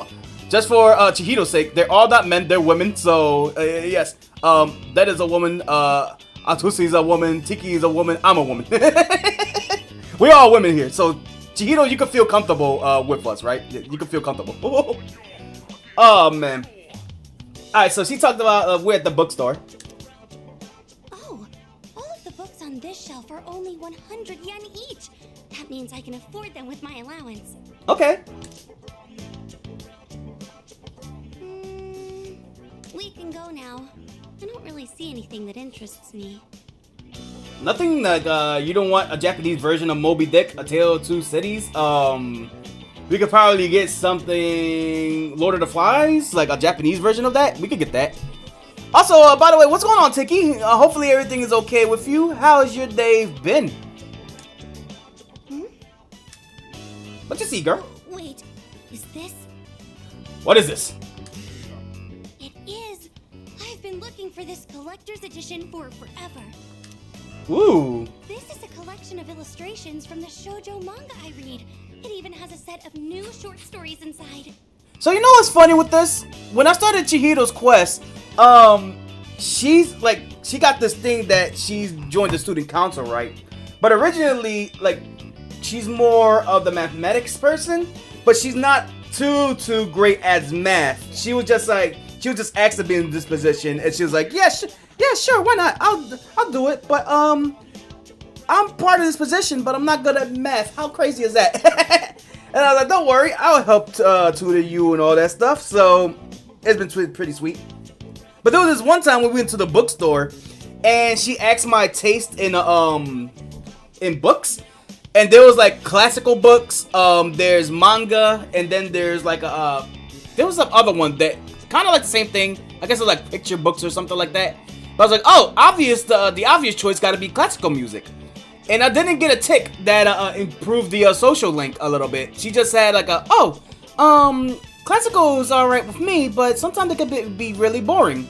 just for Chihiro's sake. They're all not men; they're women. So yes, that is a woman. Atusi is a woman. Tiki is a woman. I'm a woman. We're all women here. So Chihiro, you can feel comfortable with us, right? You can feel comfortable. Oh man. All right, so she talked about we're at the bookstore. Oh, all of the books on this shelf are only 100 yen each. That means I can afford them with my allowance. Okay. We can go now. I don't really see anything that interests me. Nothing like you don't want a Japanese version of Moby Dick, A Tale of Two Cities. We could probably get something Lord of the Flies, like a Japanese version of that. We could get that. Also, by the way, what's going on, Tiki? Hopefully everything is okay with you. How has your day been? What you see, girl? Wait, is this? What is this? It is. I've been looking for this collector's edition for forever. Ooh. This is a collection of illustrations from the shoujo manga I read. It even has a set of new short stories inside. So you know what's funny with this? When I started Chihiro's Quest, she's like, she got this thing that she's joined the student council, right? But originally, like, she's more of the mathematics person, but she's not too great at math. She was just asked to be in this position, and she was like, yeah, sure, why not? I'll do it. But I'm part of this position, but I'm not good at math. How crazy is that? And I was like, don't worry, I'll help tutor you and all that stuff. So it's been pretty sweet. But there was this one time when we went to the bookstore, and she asked my taste in books. And there was like classical books, there's manga, and then there's like there was some other one that kind of like the same thing. I guess it was like picture books or something like that. But I was like, oh, the obvious choice got to be classical music. And I didn't get a tick that improved the social link a little bit. She just had like classical is alright with me, but sometimes it could be really boring.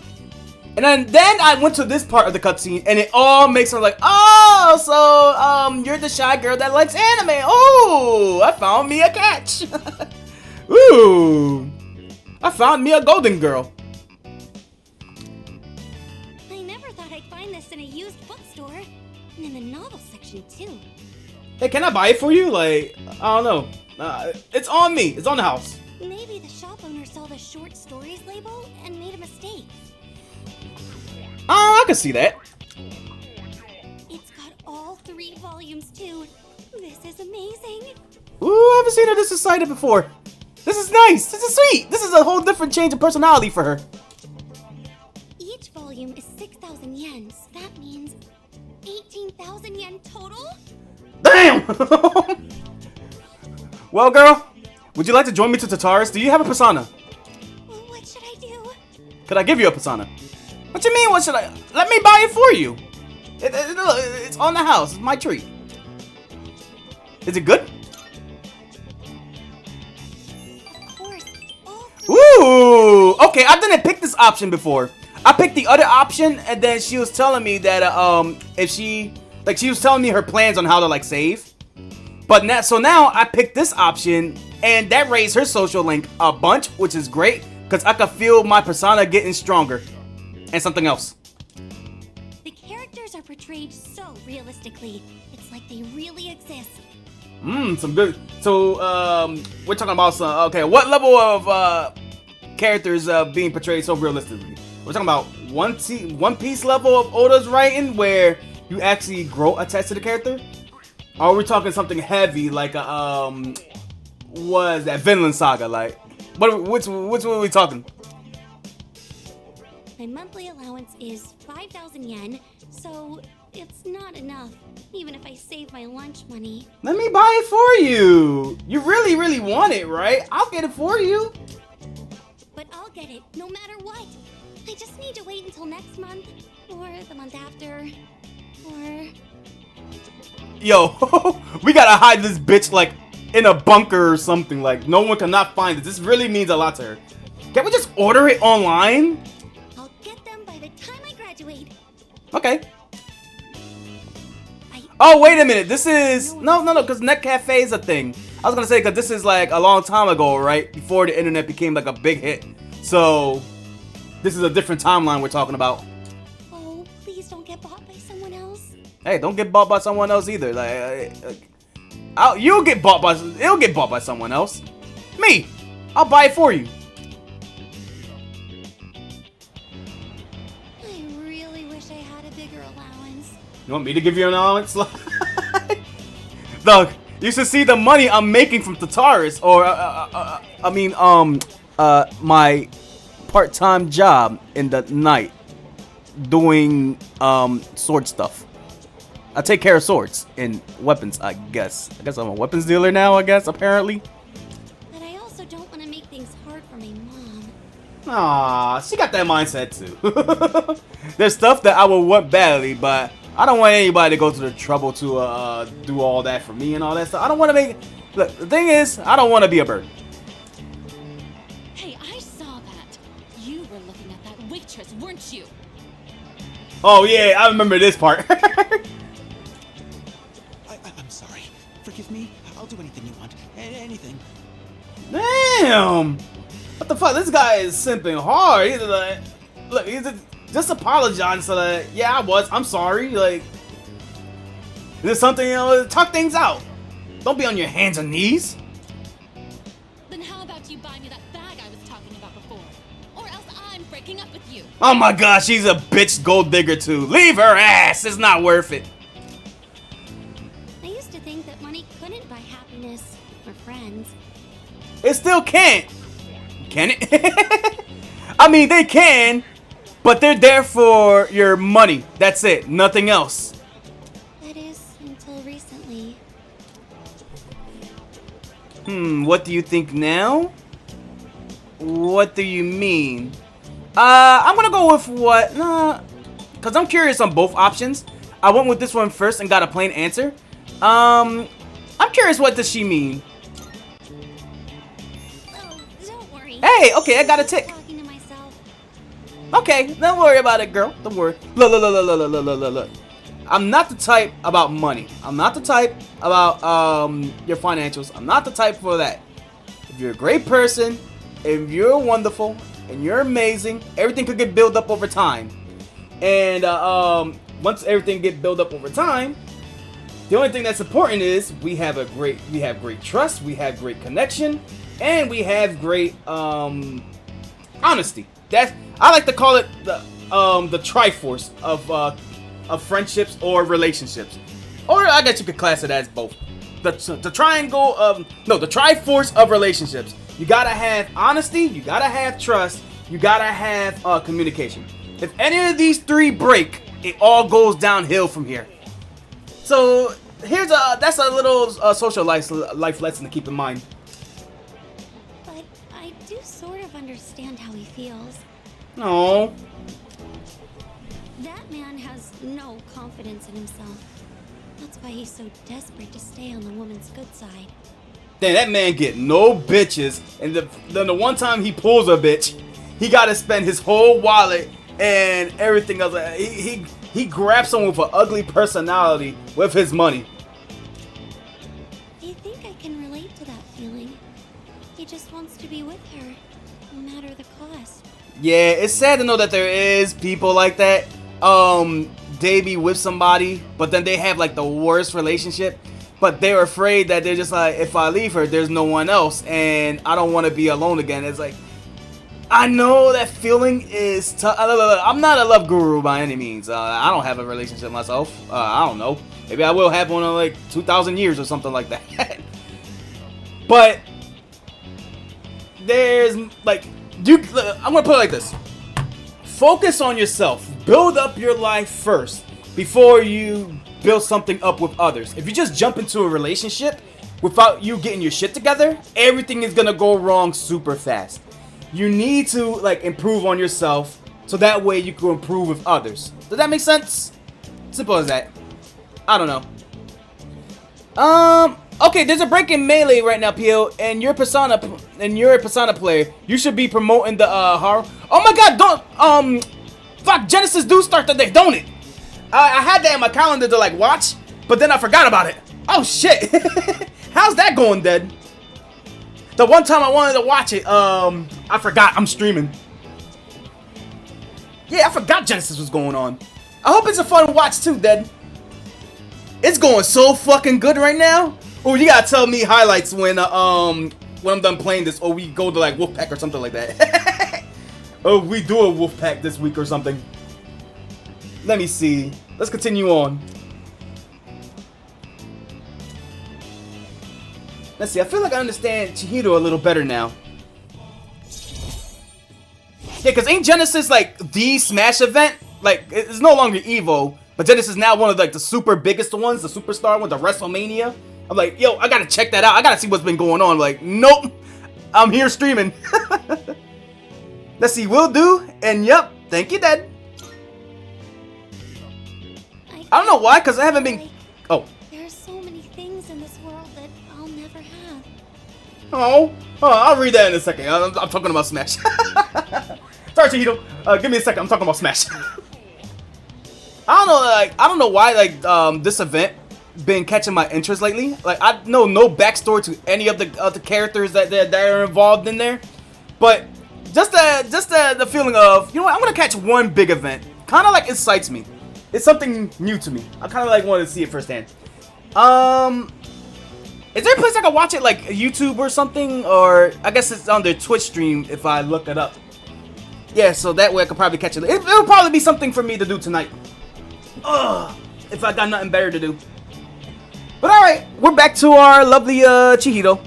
And then I went to this part of the cutscene, and it all makes her like, oh, so you're the shy girl that likes anime. Oh, I found me a catch. Ooh, I found me a golden girl. I never thought I'd find this in a used bookstore, and in the novel section too. Hey, can I buy it for you? Like, I don't know. It's on me. It's on the house. Maybe the shop owner saw the short stories label and made a mistake. I can see that. It's got all 3 volumes too. This is amazing. Ooh, I haven't seen her this excited before. This is nice. This is sweet. This is a whole different change of personality for her. Each volume is 6,000 yen. So that means 18,000 yen total? Damn! Well, girl, would you like to join me to Tataris? Do you have a persona? What should I do? Could I give you a persona? What you mean, what should I? Let me buy it for you. It's on the house. It's my treat. Is it good? Of course. Ooh! Okay, I didn't pick this option before. I picked the other option, and then she was telling me that if she was telling me her plans on how to like save. But now I picked this option, and that raised her social link a bunch, which is great because I could feel my persona getting stronger. And something else. The characters are portrayed so realistically. It's like they really exist. Some good. So, we're talking about some. Okay, what level of characters being portrayed so realistically? We're talking about One Piece level of Oda's writing, where you actually grow attached to the character. Or are we talking something heavy like what is that Vinland Saga? Like, which one are we talking? My monthly allowance is 5,000 yen, so it's not enough, even if I save my lunch money. Let me buy it for you. You really want it, right? I'll get it for you. But I'll get it, no matter what. I just need to wait until next month, or the month after, or... Yo, we gotta hide this bitch, like, in a bunker or something. Like, no one cannot find it. This really means a lot to her. Can we just order it online? I'll get them by the time I graduate. Okay. Oh, wait a minute. This is... No, because Net Cafe is a thing. I was gonna say, because this is, like, a long time ago, right? Before the internet became, like, a big hit. So, this is a different timeline we're talking about. Oh, please don't get bought by someone else. Hey, don't get bought by someone else either. It'll get bought by someone else. Me, I'll buy it for you. I really wish I had a bigger allowance. You want me to give you an allowance? Look, you should see the money I'm making from Tataris, or my part-time job in the night doing sword stuff. I take care of swords and weapons, I guess. I guess I'm a weapons dealer now, apparently. But I also don't want to make things hard for my mom. Aw, she got that mindset too. There's stuff that I would want badly, but I don't want anybody to go to the trouble to do all that for me and all that stuff. I don't want to make... Look, the thing is, I don't want to be a burden. Hey, I saw that. You were looking at that waitress, weren't you? Oh yeah, I remember this part. I'm sorry. Forgive me. I'll do anything you want. Anything. Damn! What the fuck? This guy is simping hard. He's like, look, just apologize. So that, yeah, I'm sorry. Like, is there something, talk things out. Don't be on your hands and knees. Then how about you buy me that bag I was talking about before? Or else I'm breaking up with you. Oh my gosh, she's a bitch gold digger too. Leave her ass. It's not worth it. I used to think that money couldn't buy happiness or friends. It still can't. Can it? I mean, they can, but they're there for your money. That's it. Nothing else. That is, until recently. What do you think now? What do you mean? I'm gonna go with what? Cause I'm curious on both options. I went with this one first and got a plain answer. I'm curious, what does she mean? Oh, don't worry. Hey, okay, I got a tick. Talking to myself. Okay, don't worry about it, girl. Don't worry. Look. I'm not the type about money. I'm not the type about your financials. I'm not the type for that. If you're a great person, if you're wonderful, and you're amazing, everything could get built up over time. And once everything get built up over time, the only thing that's important is we have great trust, we have great connection, and we have great honesty. I like to call it the Triforce of friendships or relationships, or I guess you could class it as both. The Triforce of relationships. You gotta have honesty, you gotta have trust, you gotta have communication. If any of these three break, it all goes downhill from here. So that's a little social life lesson to keep in mind. But I do sort of understand how he feels. No. That man has no confidence in himself. That's why he's so desperate to stay on the woman's good side. Damn, that man get no bitches, and then the one time he pulls a bitch, he gotta spend his whole wallet and everything else. He grabs someone with an ugly personality with his money. I think I can relate to that feeling. He just wants to be with her, no matter the cost. Yeah, it's sad to know that there is people like that. They be with somebody, but then they have like the worst relationship. But they're afraid that they're just like, if I leave her, there's no one else, and I don't want to be alone again. It's like, I know that feeling is tough. I'm not a love guru by any means. I don't have a relationship myself. I don't know. Maybe I will have one in like 2,000 years or something like that. But there's like, I'm gonna put it like this. Focus on yourself. Build up your life first before you build something up with others. If you just jump into a relationship without you getting your shit together, everything is gonna go wrong super fast. You need to like improve on yourself so that way you can improve with others. Does that make sense? Simple as that. I don't know. Okay, there's a break in Melee right now, Pio, and you're a Persona player. You should be promoting the horror. Oh my god, don't fuck, Genesis do start today, don't it? I had that in my calendar to like watch, but then I forgot about it. Oh shit. How's that going, Dead? The one time I wanted to watch it, I forgot I'm streaming. Yeah, I forgot Genesis was going on. I hope it's a fun watch too, Dead. It's going so fucking good right now. Oh, you gotta tell me highlights when I'm done playing this, or we go to like Wolfpack or something like that. Oh, we do a Wolfpack this week or something. Let me see. Let's continue on. Let's see. I feel like I understand Chihiro a little better now. Yeah, because ain't Genesis like the Smash event? Like, it's no longer Evo, but Genesis is now one of like the super biggest ones, the superstar one, the WrestleMania. I'm like, yo, I gotta check that out. I gotta see what's been going on. Like, nope, I'm here streaming. Let's see, will do. And yep, thank you, Dad. I don't know why, because I haven't been... Oh. There are so many things in this world that I'll never have. Oh, I'll read that in a second. I'm talking about Smash. Sorry, Chihiro. Give me a second. I'm talking about Smash. I don't know why this event been catching my interest lately. Like, I know no backstory to any of the characters that are involved in there, but just the feeling of, you know what, I'm gonna catch one big event kind of like excites me. It's something new to me. I kind of like wanted to see it firsthand. Is there a place I can watch it, like YouTube or something? Or I guess it's on their Twitch stream if I look it up. Yeah, so that way I could probably catch it. It'll probably be something for me to do tonight. Ugh, if I got nothing better to do. But alright, we're back to our lovely Chihiro.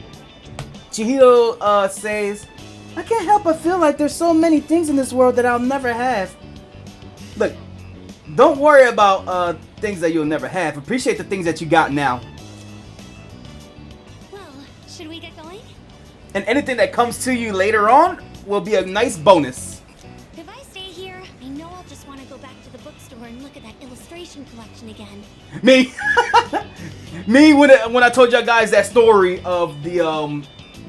Chihiro says, I can't help but feel like there's so many things in this world that I'll never have. Look, don't worry about things that you'll never have. Appreciate the things that you got now. Well, should we get going? And anything that comes to you later on will be a nice bonus. If I stay here, I know I'll just want to go back to the bookstore and look at that illustration collection again. Me, when I told y'all guys that story of the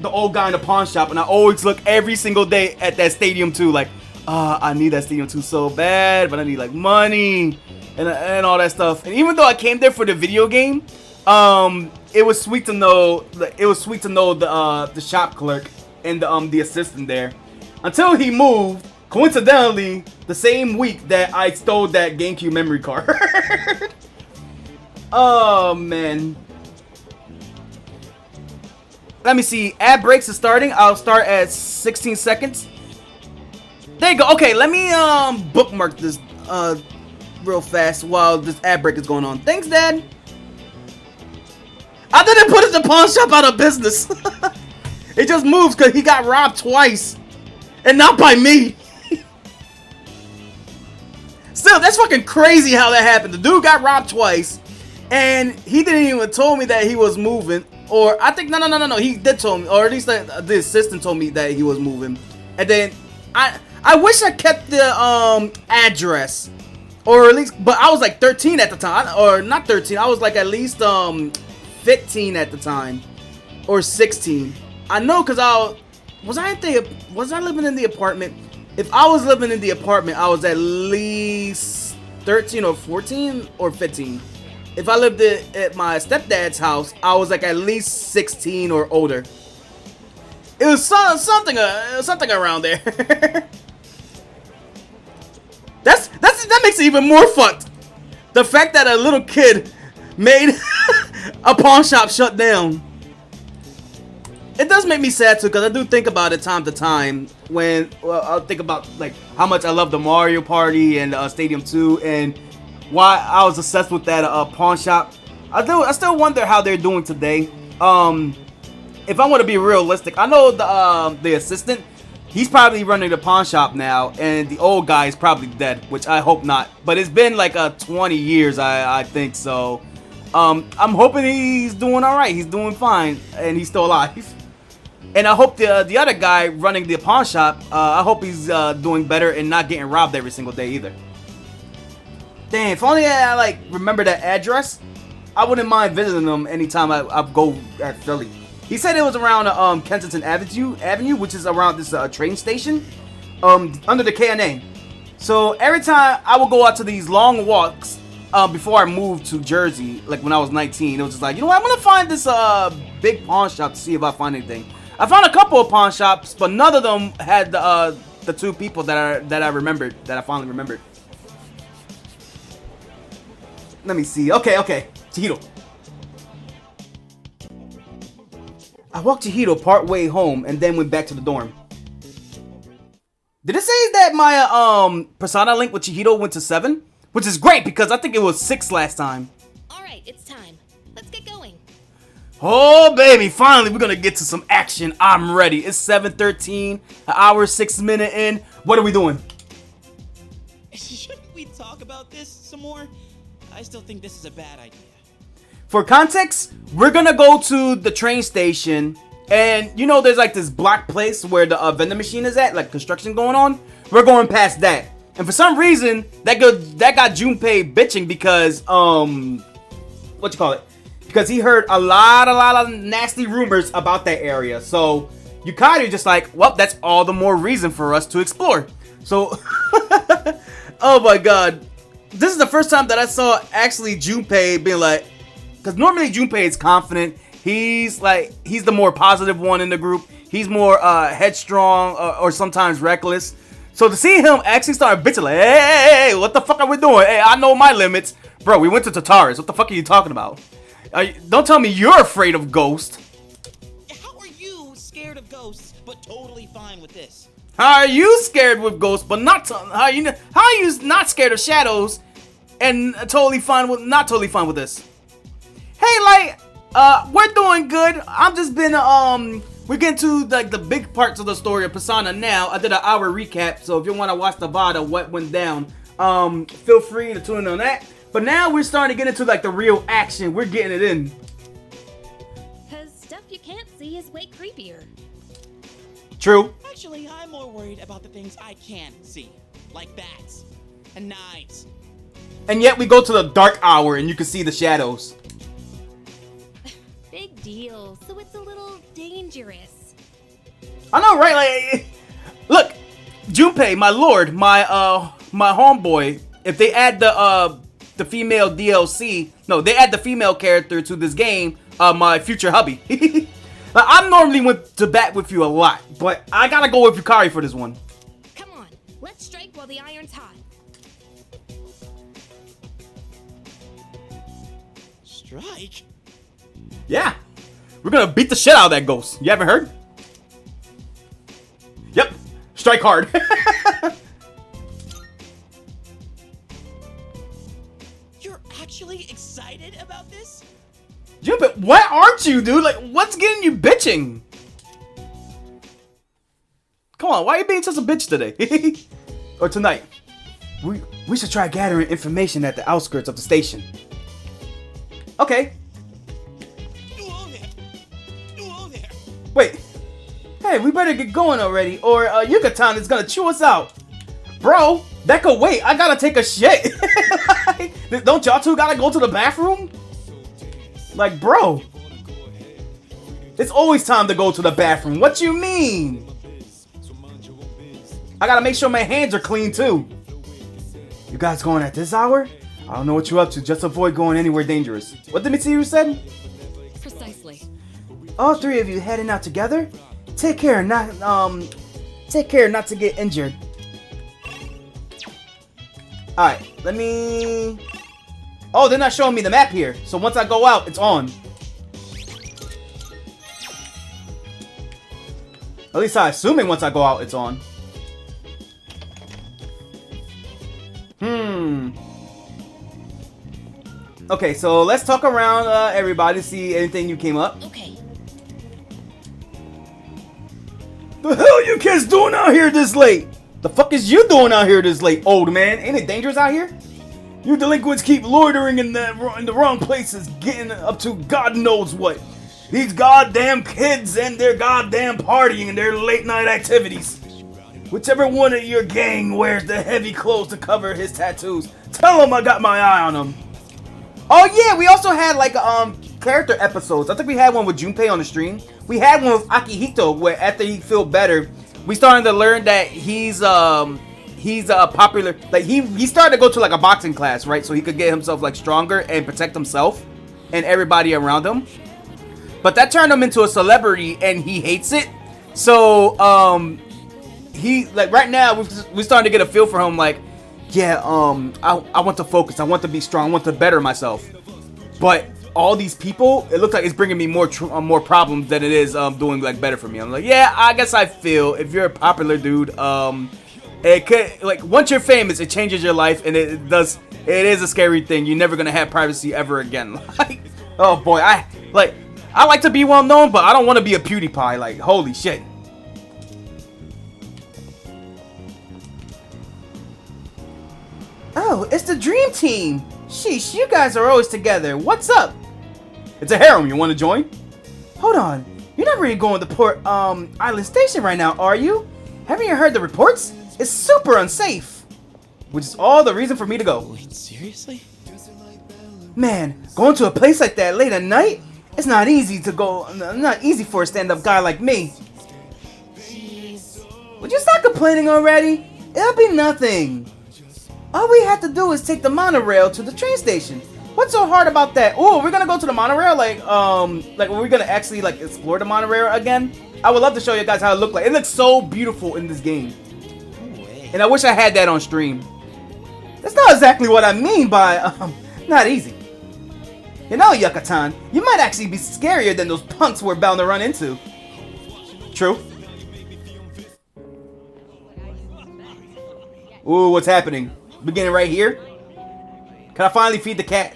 old guy in the pawn shop, and I always look every single day at that Stadium 2, like, I need that Stadium 2 so bad, but I need like money and all that stuff. And even though I came there for the video game, it was sweet to know. It was sweet to know the shop clerk and the assistant there, until he moved. Coincidentally, the same week that I stole that GameCube memory card. Oh man. Let me see. Ad breaks is starting. I'll start at 16 seconds. There you go. Okay, let me bookmark this real fast while this ad break is going on. Thanks, Dad. I didn't put the pawn shop out of business. It just moves because he got robbed twice, and not by me. Still, that's fucking crazy how that happened. The dude got robbed twice, and he didn't even told me that he was moving. Or I think no. He did tell me, or at least the assistant told me that he was moving. And then I wish I kept the address, or at least, but I was like 13 at the time, or not 13. I was like at least 15 at the time, or 16. I know because was I living in the apartment? If I was living in the apartment, I was at least 13 or 14 or 15. If I lived at my stepdad's house, I was like at least 16 or older. It was something around there. That makes it even more fucked. The fact that a little kid made a pawn shop shut down. It does make me sad too, because I do think about it time to time when I'll think about like how much I love the Mario Party and Stadium 2 and why I was obsessed with that pawn shop. I still wonder how they're doing today. If I want to be realistic, I know the assistant, he's probably running the pawn shop now, and the old guy is probably dead, which I hope not. But it's been like 20 years, I think so. I'm hoping he's doing all right. He's doing fine, and he's still alive. And I hope the other guy running the pawn shop, I hope he's doing better and not getting robbed every single day either. Damn, if only I like remember that address, I wouldn't mind visiting him anytime I go at Philly. He said it was around Kensington Avenue, which is around this train station, under the KNA. So every time I would go out to these long walks before I moved to Jersey, like when I was 19, it was just like, you know what, I'm gonna find this big pawn shop to see if I find anything. I found a couple of pawn shops, but none of them had the two people that I remembered, that I finally remembered. Let me see. Okay, Chihiro. I walked Chihiro part way home and then went back to the dorm. Did it say that my persona link with Chihiro went to 7? Which is great because I think it was 6 last time. Alright, it's time. Let's get going. Oh baby, finally we're gonna get to some action. I'm ready. It's 7:13, an hour 6 minute in. What are we doing? Shouldn't we talk about this some more? I still think this is a bad idea. For context, we're gonna go to the train station, and you know there's like this block place where the vending machine is at, like construction going on. We're going past that, and for some reason that got Junpei bitching because because he heard a lot of nasty rumors about that area. So Yukari just like, well, that's all the more reason for us to explore. So oh my god, this is the first time that I saw actually Junpei being like, because normally Junpei is confident. He's the more positive one in the group. He's more headstrong or sometimes reckless. So to see him actually start bitching like, hey, what the fuck are we doing? Hey, I know my limits. Bro, we went to Tartarus. What the fuck are you talking about? Don't tell me you're afraid of Ghost. How are you scared of ghosts, but totally fine with this? How are you scared with Ghosts, but how are you not scared of shadows and not totally fine with this? Hey, we're doing good. I've just been we're getting to like the big parts of the story of Persona now. I did an hour recap, so if you want to watch the VOD of what went down, feel free to tune in on that. But now we're starting to get into like the real action. We're getting it in. Cause stuff you can't see is way creepier. True. Actually, I'm more worried about the things I can see, like bats and knives. And yet we go to the dark hour and you can see the shadows. Big deal. So it's a little dangerous. I know, right? Like, look, Junpei, my lord, my homeboy. If they add the female DLC, no, they add the female character to this game, my future hubby. I'm normally went to bat with you a lot, but I gotta go with Yukari for this one. Come on, let's strike while the iron's hot. Strike? Yeah, we're gonna beat the shit out of that ghost. You haven't heard? Yep, strike hard. You're actually excited about this? Junpei, why aren't you, dude? Like, what's getting you bitching? Come on, why are you being such a bitch today? Or tonight? We should try gathering information at the outskirts of the station. Okay. Wait. Hey, we better get going already, or Yucatan is gonna chew us out. Bro, that could wait. I gotta take a shit. Don't y'all two gotta go to the bathroom? Like, bro. It's always time to go to the bathroom. What you mean? I gotta make sure my hands are clean too. You guys going at this hour? I don't know what you're up to. Just avoid going anywhere dangerous. What did Mitsuyu said? Precisely. All three of you heading out together? Take care not to get injured. Alright, let me... Oh, they're not showing me the map here. So once I go out, it's on. At least I'm assuming once I go out, it's on. Okay, so let's talk around everybody, see anything new came up. Okay. The hell you kids doing out here this late? The fuck is you doing out here this late, old man? Ain't it dangerous out here? You delinquents keep loitering in the wrong places, getting up to God knows what. These goddamn kids and their goddamn partying and their late night activities. Whichever one of your gang wears the heavy clothes to cover his tattoos, tell him I got my eye on him. Oh yeah, we also had like character episodes. I think we had one with Junpei on the stream. We had one with Akihito where after he feel better, we started to learn that he's a popular, like he started to go to like a boxing class, right? So he could get himself like stronger and protect himself and everybody around him. But that turned him into a celebrity and he hates it. So he like right now we're starting to get a feel for him like, yeah, I want to focus, I want to be strong, I want to better myself. But all these people, it looks like it's bringing me more problems than it is doing like better for me. I'm like, yeah, I guess I feel if you're a popular dude, it could, like, once you're famous, it changes your life, and it is a scary thing. You're never gonna have privacy ever again. Like, oh boy, I like to be well known, but I don't want to be a PewDiePie. Like, holy shit. Oh, it's the Dream Team. Sheesh, you guys are always together. What's up? It's a harem. You want to join? Hold on. You're not really going to Port Island Station right now, are you? Haven't you heard the reports? It's super unsafe. Which is all the reason for me to go. Wait, seriously? Man, going to a place like that late at night? It's not easy to go. Not easy for a stand-up guy like me. Jeez. Would you stop complaining already? It'll be nothing. All we have to do is take the monorail to the train station. What's so hard about that? Oh, we're gonna go to the monorail, like we're gonna actually like explore the monorail again. I would love to show you guys how it looks like. It looks so beautiful in this game, and I wish I had that on stream. That's not exactly what I mean by not easy. You know, Yucatan, you might actually be scarier than those punks we're bound to run into. True. Ooh, what's happening? Beginning right here. Can I finally feed the cat?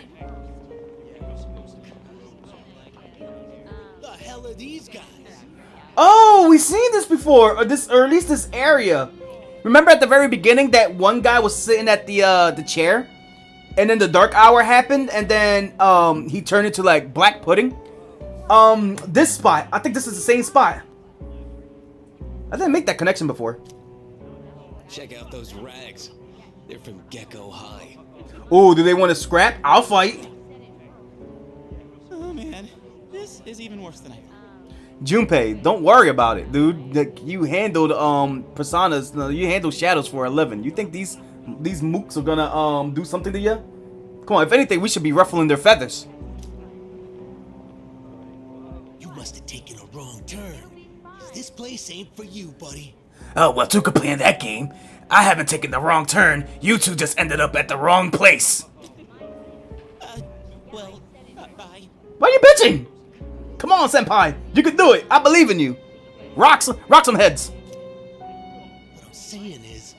The hell are these guys? Oh, we've seen this before, or at least this area. Remember at the very beginning that one guy was sitting at the chair, and then the dark hour happened, and then he turned into like black pudding. This spot, I think this is the same spot. I didn't make that connection before. Check out those rags. They're from Gecko High. Oh, do they want to scrap? I'll fight. Oh man, this is even worse than I thought. Junpei, don't worry about it, dude. Like, you handled personas, no, you handle shadows for a living. You think these mooks are gonna do something to you? Come on, if anything, we should be ruffling their feathers. You must have taken a wrong turn. This place ain't for you, buddy. Oh, well, two could play in that game. I haven't taken the wrong turn. You two just ended up at the wrong place. Well, bye. Why are you bitching? Come on, senpai. You can do it. I believe in you. Rock some heads. What I'm saying is,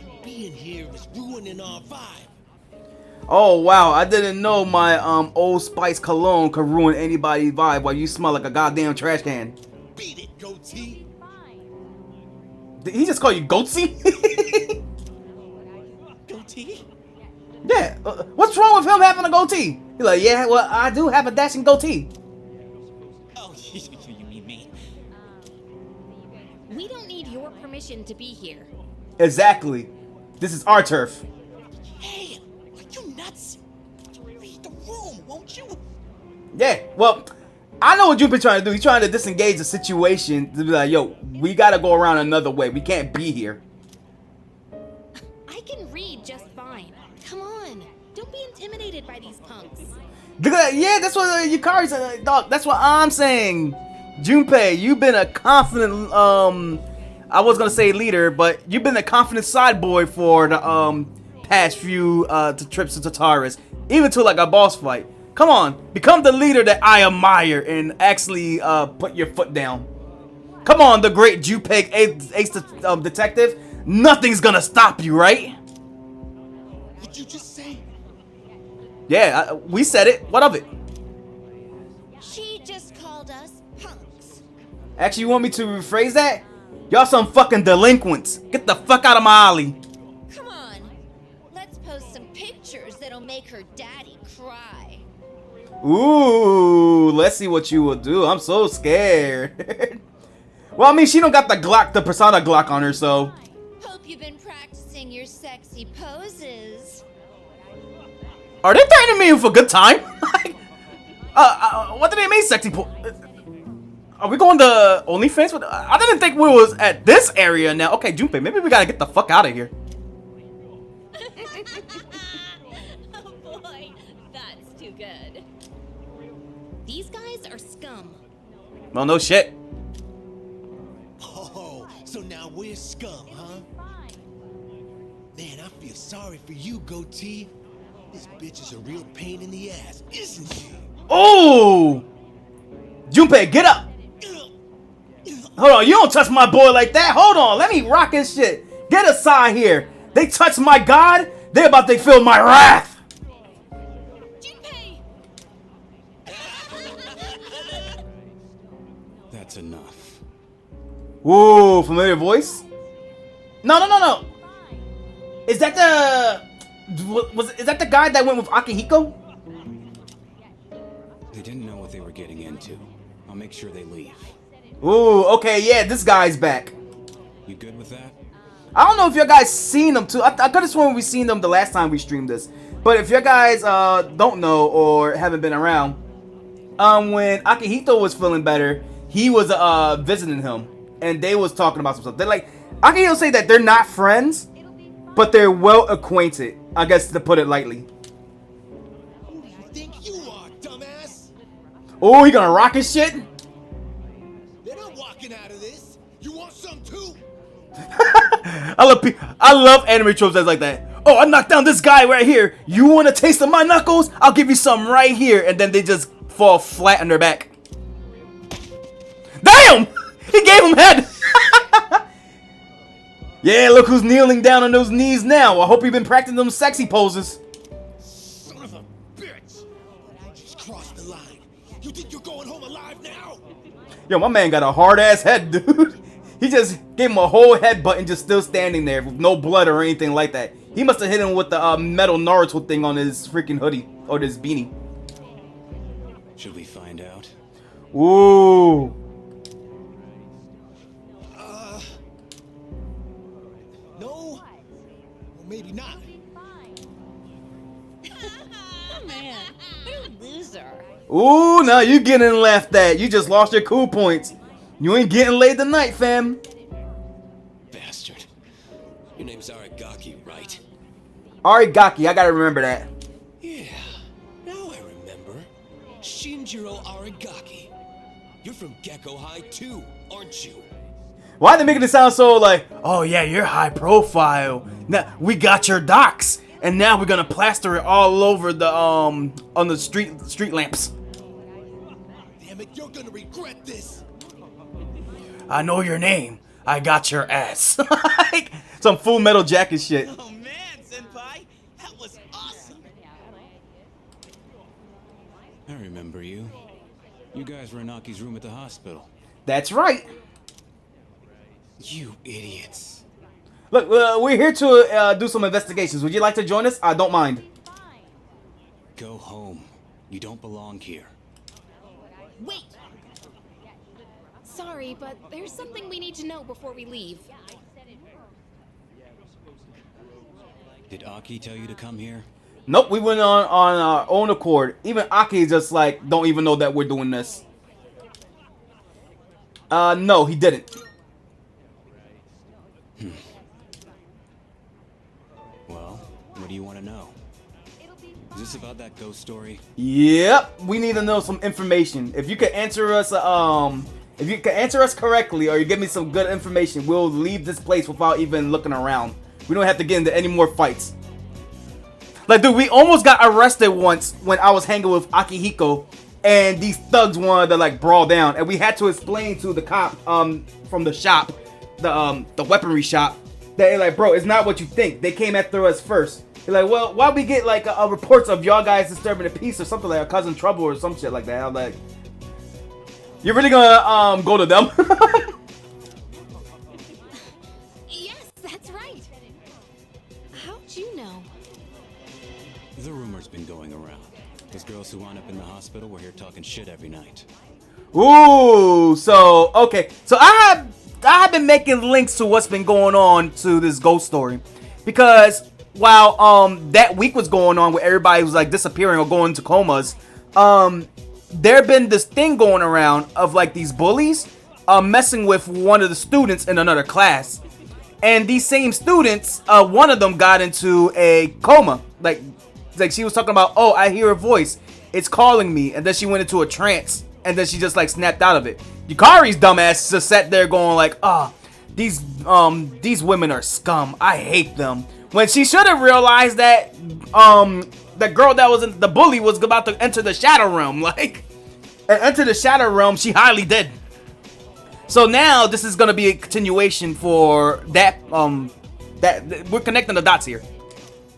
you being here is ruining our vibe. Oh, wow. I didn't know my Old Spice cologne could ruin anybody's vibe while you smell like a goddamn trash can. Beat it, goatee. Did he just call you goatsy? Goatee? Yeah. What's wrong with him having a goatee? He's like, yeah, well, I do have a dashing goatee. Oh, you mean me? We don't need your permission to be here. Exactly. This is our turf. Hey, are you nuts? Leave the room, won't you? Yeah, well, I know what you've been trying to do. He's trying to disengage the situation to be like, yo, we gotta go around another way. We can't be here. I can read just fine. Come on. Don't be intimidated by these punks. Look at that. Yeah, that's what Yukari said. Dog, that's what I'm saying. Junpei, you've been a confident, I was gonna say leader, but you've been a confident side boy for the past few trips to Tartarus, even to like a boss fight. Come on, become the leader that I admire and actually put your foot down. Come on, the great Junpei ace detective. Nothing's gonna stop you, right? What'd you just say? Yeah, we said it. What of it? She just called us punks. Actually, you want me to rephrase that? Y'all some fucking delinquents. Get the fuck out of my alley. Come on. Let's post some pictures that'll make her daddy cry. Ooh, let's see what you will do. I'm so scared. Well, I mean, she don't got the Glock, the Persona Glock on her, so. Hope you've been practicing your sexy poses. Are they threatening me with a good time? What do they mean, sexy Are we going to OnlyFans? I didn't think we was at this area now. Okay, Junpei, maybe we gotta get the fuck out of here. Oh boy, that's too good. These guys are scum. Well, no shit. Oh, so now we're scum, huh? Man, I feel sorry for you, goatee. This bitch is a real pain in the ass, isn't she? Oh! Junpei, get up! Hold on, you don't touch my boy like that. Hold on, let me rock his shit. Get aside here. They touch my god, they're about to feel my wrath. Junpei! That's enough. Ooh, familiar voice? No. Is that is that the guy that went with Akihiko? They didn't know what they were getting into. I'll make sure they leave. Ooh, okay, yeah, this guy's back. You good with that? I don't know if you guys seen them too. I could have sworn we seen them the last time we streamed this. But if you guys don't know or haven't been around, when Akihito was feeling better, he was visiting him, and they was talking about some stuff. They're like, Akihito say that they're not friends, but they're well acquainted. I guess to put it lightly. Who do you think you are, dumbass? Oh, he gonna rock his shit? They're not walking out of this. You want some too? I love anime tropes that's like that. Oh, I knocked down this guy right here. You want a taste of my knuckles? I'll give you some right here. And then they just fall flat on their back. Damn! He gave him head. Yeah, look who's kneeling down on those knees now. I hope you've been practicing them sexy poses. Son of a bitch! You just crossed the line. You think you're going home alive now? Yo, my man got a hard ass head, dude. He just gave him a whole headbutt and just still standing there with no blood or anything like that. He must have hit him with the metal Naruto thing on his freaking hoodie or his beanie. Should we find out? Ooh. No? Well, maybe not. Oh man, what a loser. Ooh, now you getting laughed at. You just lost your cool points. You ain't getting laid tonight, fam. Bastard. Your name's Aragaki, right? Arigaki, I gotta remember that. Yeah, now I remember. Shinjiro Aragaki. You're from Gecko High too, aren't you? Why are they making it sound so like, oh yeah, you're high profile. Now we got your docs, and now we're gonna plaster it all over the on the street lamps. Damn it, you're gonna regret this. I know your name. I got your ass. Like some Full Metal Jacket shit. Oh man, Senpai, that was awesome. I remember you. You guys were in Aki's room at the hospital. That's right. You idiots. Look, we're here to do some investigations. Would you like to join us? I don't mind. Go home. You don't belong here. Wait! Sorry, but there's something we need to know before we leave. Did Aki tell you to come here? Nope, we went on our own accord. Even Aki just like don't even know that we're doing this. No, he didn't. Well, what do you want to know? Is this about that ghost story? Yep, we need to know some information. If you could answer us, correctly, or you give me some good information, we'll leave this place without even looking around. We don't have to get into any more fights. Like, dude, we almost got arrested once when I was hanging with Akihiko, and these thugs wanted to like brawl down, and we had to explain to the cop from the shop, the weaponry shop, that like, bro, it's not what you think. They came after us first. They're like, well, why we get like reports of y'all guys disturbing the peace or something like a cousin trouble or some shit like that? I'm like, you're really gonna go to them? Yes, that's right. How'd you know? The rumor's been going around. Those girls who wound up in the hospital were here talking shit every night. Ooh, so okay, so I have been making links to what's been going on to this ghost story, because while that week was going on where everybody was like disappearing or going into comas, there been this thing going around of like these bullies messing with one of the students in another class, and these same students, one of them got into a coma. Like she was talking about, oh, I hear a voice, it's calling me, and then she went into a trance, and then she just like snapped out of it. Yukari's dumbass just sat there going like, these women are scum, I hate them, when she should have realized that the girl that was in the bully was about to enter the shadow realm. Like, and enter the shadow realm, she highly did. So now this is gonna be a continuation for that. That we're connecting the dots here.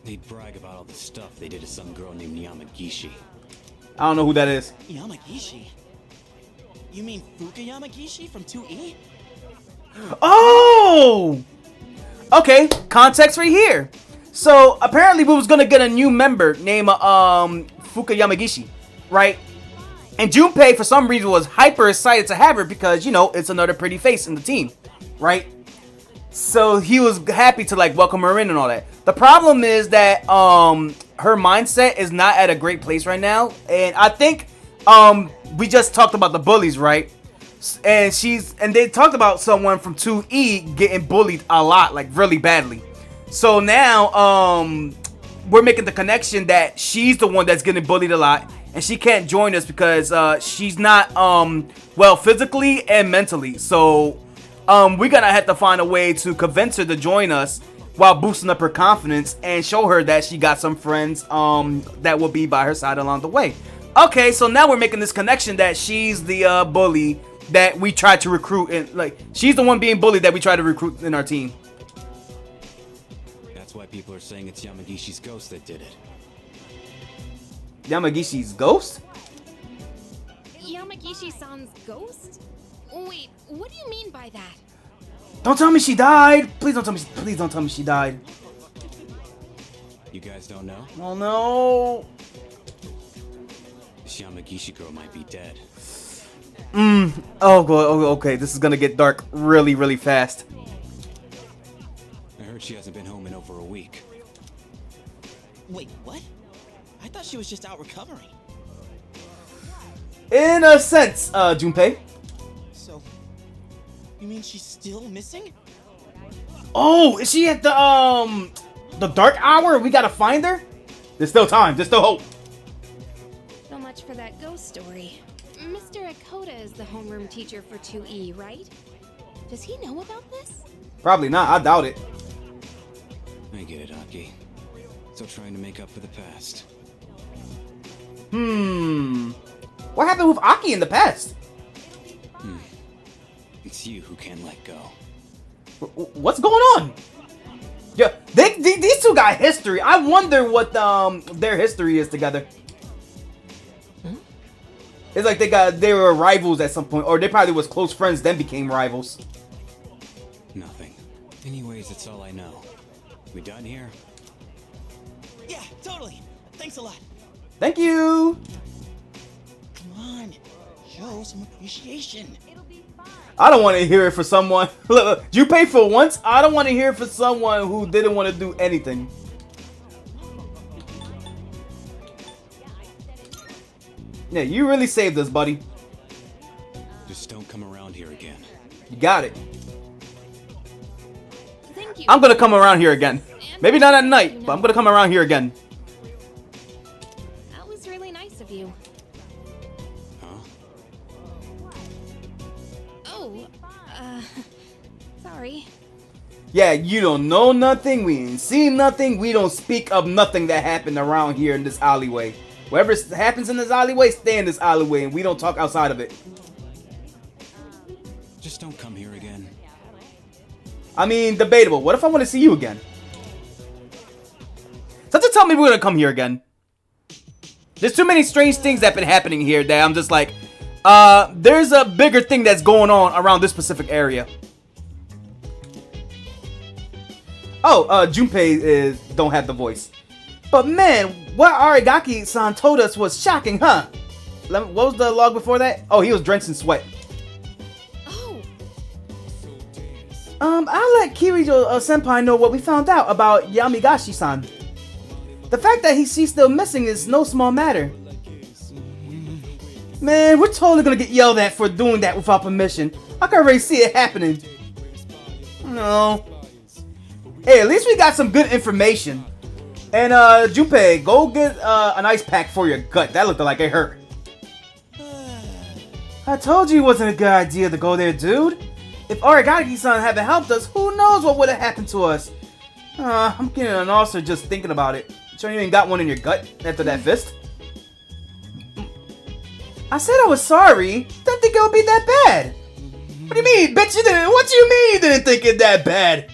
They'd brag about all the stuff they did to some girl named Yamagishi. I don't know who that is. Yamagishi? You mean Fuka Yamagishi from 2E? Oh! Okay, context right here. So apparently we was gonna get a new member named Fuka Yamagishi, right? And Junpei for some reason was hyper excited to have her because, you know, it's another pretty face in the team, right? So he was happy to like welcome her in and all that. The problem is that her mindset is not at a great place right now, and I think we just talked about the bullies, right? And they talked about someone from 2E getting bullied a lot, like really badly. So now we're making the connection that she's the one that's getting bullied a lot, and she can't join us because she's not well physically and mentally. So we're gonna have to find a way to convince her to join us while boosting up her confidence and show her that she got some friends that will be by her side along the way. Okay, so now we're making this connection that she's the bully that we tried to recruit, and like she's the one being bullied that we tried to recruit in our team. That's why people are saying it's Yamagishi's ghost that did it. Yamagishi's ghost? Yamagishi-san's ghost? Wait, what do you mean by that? Don't tell me she died. Please don't tell me. Please don't tell me she died. You guys don't know? Oh no. This Yamagishi girl might be dead. Oh, okay. This is gonna get dark really, really fast. I heard she hasn't been home in over a week. Wait, what? I thought she was just out recovering. In a sense, Junpei. So, you mean she's still missing? Oh, is she at the dark hour? We gotta find her. There's still time. There's still hope. So much for that ghost story. Mr. Akota is the homeroom teacher for 2E, right? Does he know about this? Probably not. I doubt it. I get it, Aki. Still trying to make up for the past. What happened with Aki in the past? It's you who can't let go. What's going on? Yeah, these two got history. I wonder what their history is together. It's like they were rivals at some point, or they probably was close friends, then became rivals. Nothing. Anyways, it's all I know. We done here? Yeah, totally. Thanks a lot. Thank you. Come on, show some appreciation. I don't want to hear it for someone. Look, you pay for once. I don't want to hear it for someone who didn't want to do anything. Yeah, you really saved us, buddy. Just don't come around here again. You got it. Thank you. I'm gonna come around here again. Maybe not at night, but I'm gonna come around here again. That was really nice of you. Huh? Oh, sorry. Yeah, you don't know nothing. We ain't seen nothing. We don't speak of nothing that happened around here in this alleyway. Whatever happens in this alleyway, stay in this alleyway, and we don't talk outside of it. Just don't come here again. I mean, debatable. What if I want to see you again? Something tell me we're gonna come here again. There's too many strange things that have been happening here that I'm just like, there's a bigger thing that's going on around this specific area. Oh, Junpei don't have the voice. But man, what Aragaki-san told us was shocking, huh? What was the log before that? Oh, he was drenched in sweat. Oh, I'll let Kirijo-senpai know what we found out about Yamigashi-san. The fact that she's still missing is no small matter. Man, we're totally gonna get yelled at for doing that without permission. I can already see it happening. No. Hey, at least we got some good information. And Junpei, go get an ice pack for your gut. That looked like it hurt. I told you it wasn't a good idea to go there, dude. If Aragaki-san hadn't helped us, who knows what would have happened to us. I'm getting an ulcer just thinking about it. Sure you ain't got one in your gut after that fist? I said I was sorry. Didn't think it would be that bad. What do you mean, bitch? You didn't. What do you mean you didn't think it that bad?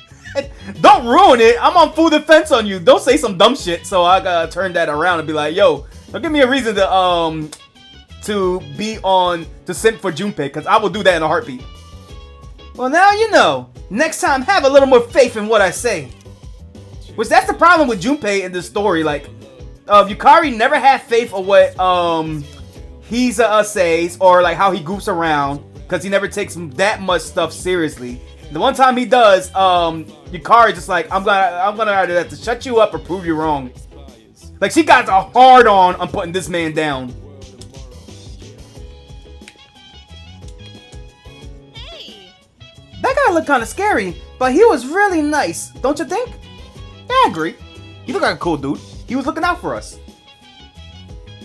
Don't ruin it. I'm on full defense on you. Don't say some dumb shit. So I gotta turn that around and be like, yo, don't give me a reason to be on to simp for Junpei, because I will do that in a heartbeat. Well, now you know. Next time, have a little more faith in what I say. Which that's the problem with Junpei in this story. Like, Yukari never had faith of what he's says, or like how he goops around, because he never takes that much stuff seriously. The one time he does, Yukari just like, I'm gonna either have to shut you up or prove you wrong. Like, she got a hard on putting this man down. hey! That guy looked kind of scary, but he was really nice, don't you think? Yeah, I agree. You look like a cool dude. He was looking out for us.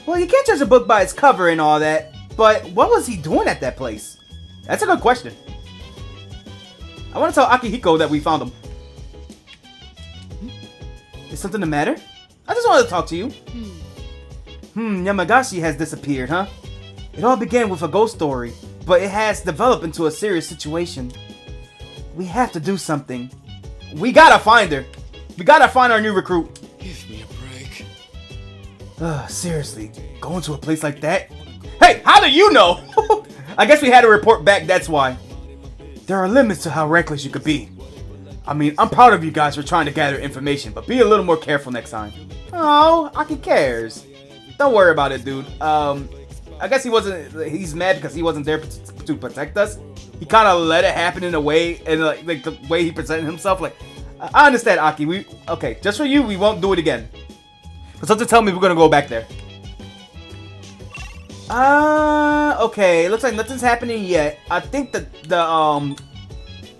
Well, you can't judge a book by its cover and all that, but what was he doing at that place? That's a good question. I want to tell Akihiko that we found him. Is something the matter? I just wanted to talk to you. Yamagashi has disappeared, huh? It all began with a ghost story, but it has developed into a serious situation. We have to do something. We gotta find her. We gotta find our new recruit. Give me a break. Seriously, going to a place like that? Hey, how do you know? I guess we had to report back, that's why. There are limits to how reckless you could be. I mean, I'm proud of you guys for trying to gather information, but be a little more careful next time. Oh, Aki cares. Don't worry about it, dude. I guess he's mad because he wasn't there to protect us. He kind of let it happen in a way, and like the way he presented himself. Like, I understand, Aki. Okay, just for you, we won't do it again. But something tell me we're gonna go back there. Okay. Looks like nothing's happening yet. I think the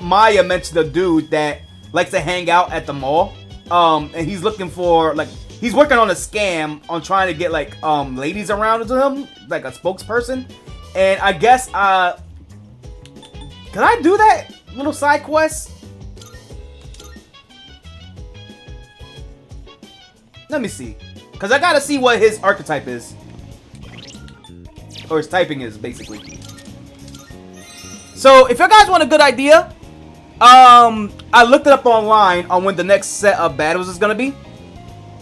Maya mentioned the dude that likes to hang out at the mall. And he's looking for he's working on a scam on trying to get ladies around to him, like a spokesperson. And I guess can I do that little side quest? Let me see, cause I gotta see what his archetype is, or his typing is basically. So if you guys want a good idea, I looked it up online on when the next set of battles is gonna be.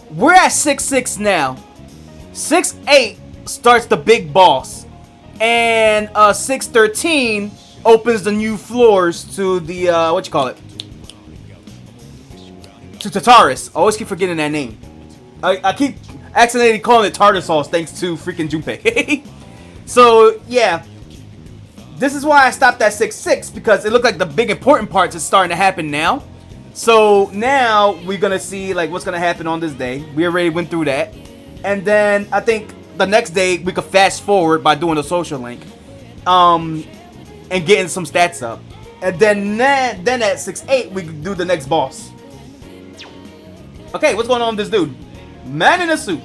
We're at 6-6 now. 6-8 starts the big boss, and 6-13 opens the new floors to the to Tartarus. I always keep forgetting that name. I keep accidentally calling it tartar sauce thanks to freaking Junpei. So yeah, this is why I stopped at 6-6, because it looked like the big important parts is starting to happen now. So now we're gonna see what's gonna happen on this day. We already went through that, and then I think the next day we could fast forward by doing the social link, and getting some stats up, and then at 6-8 we could do the next boss. Okay, what's going on with this dude? Man in a suit.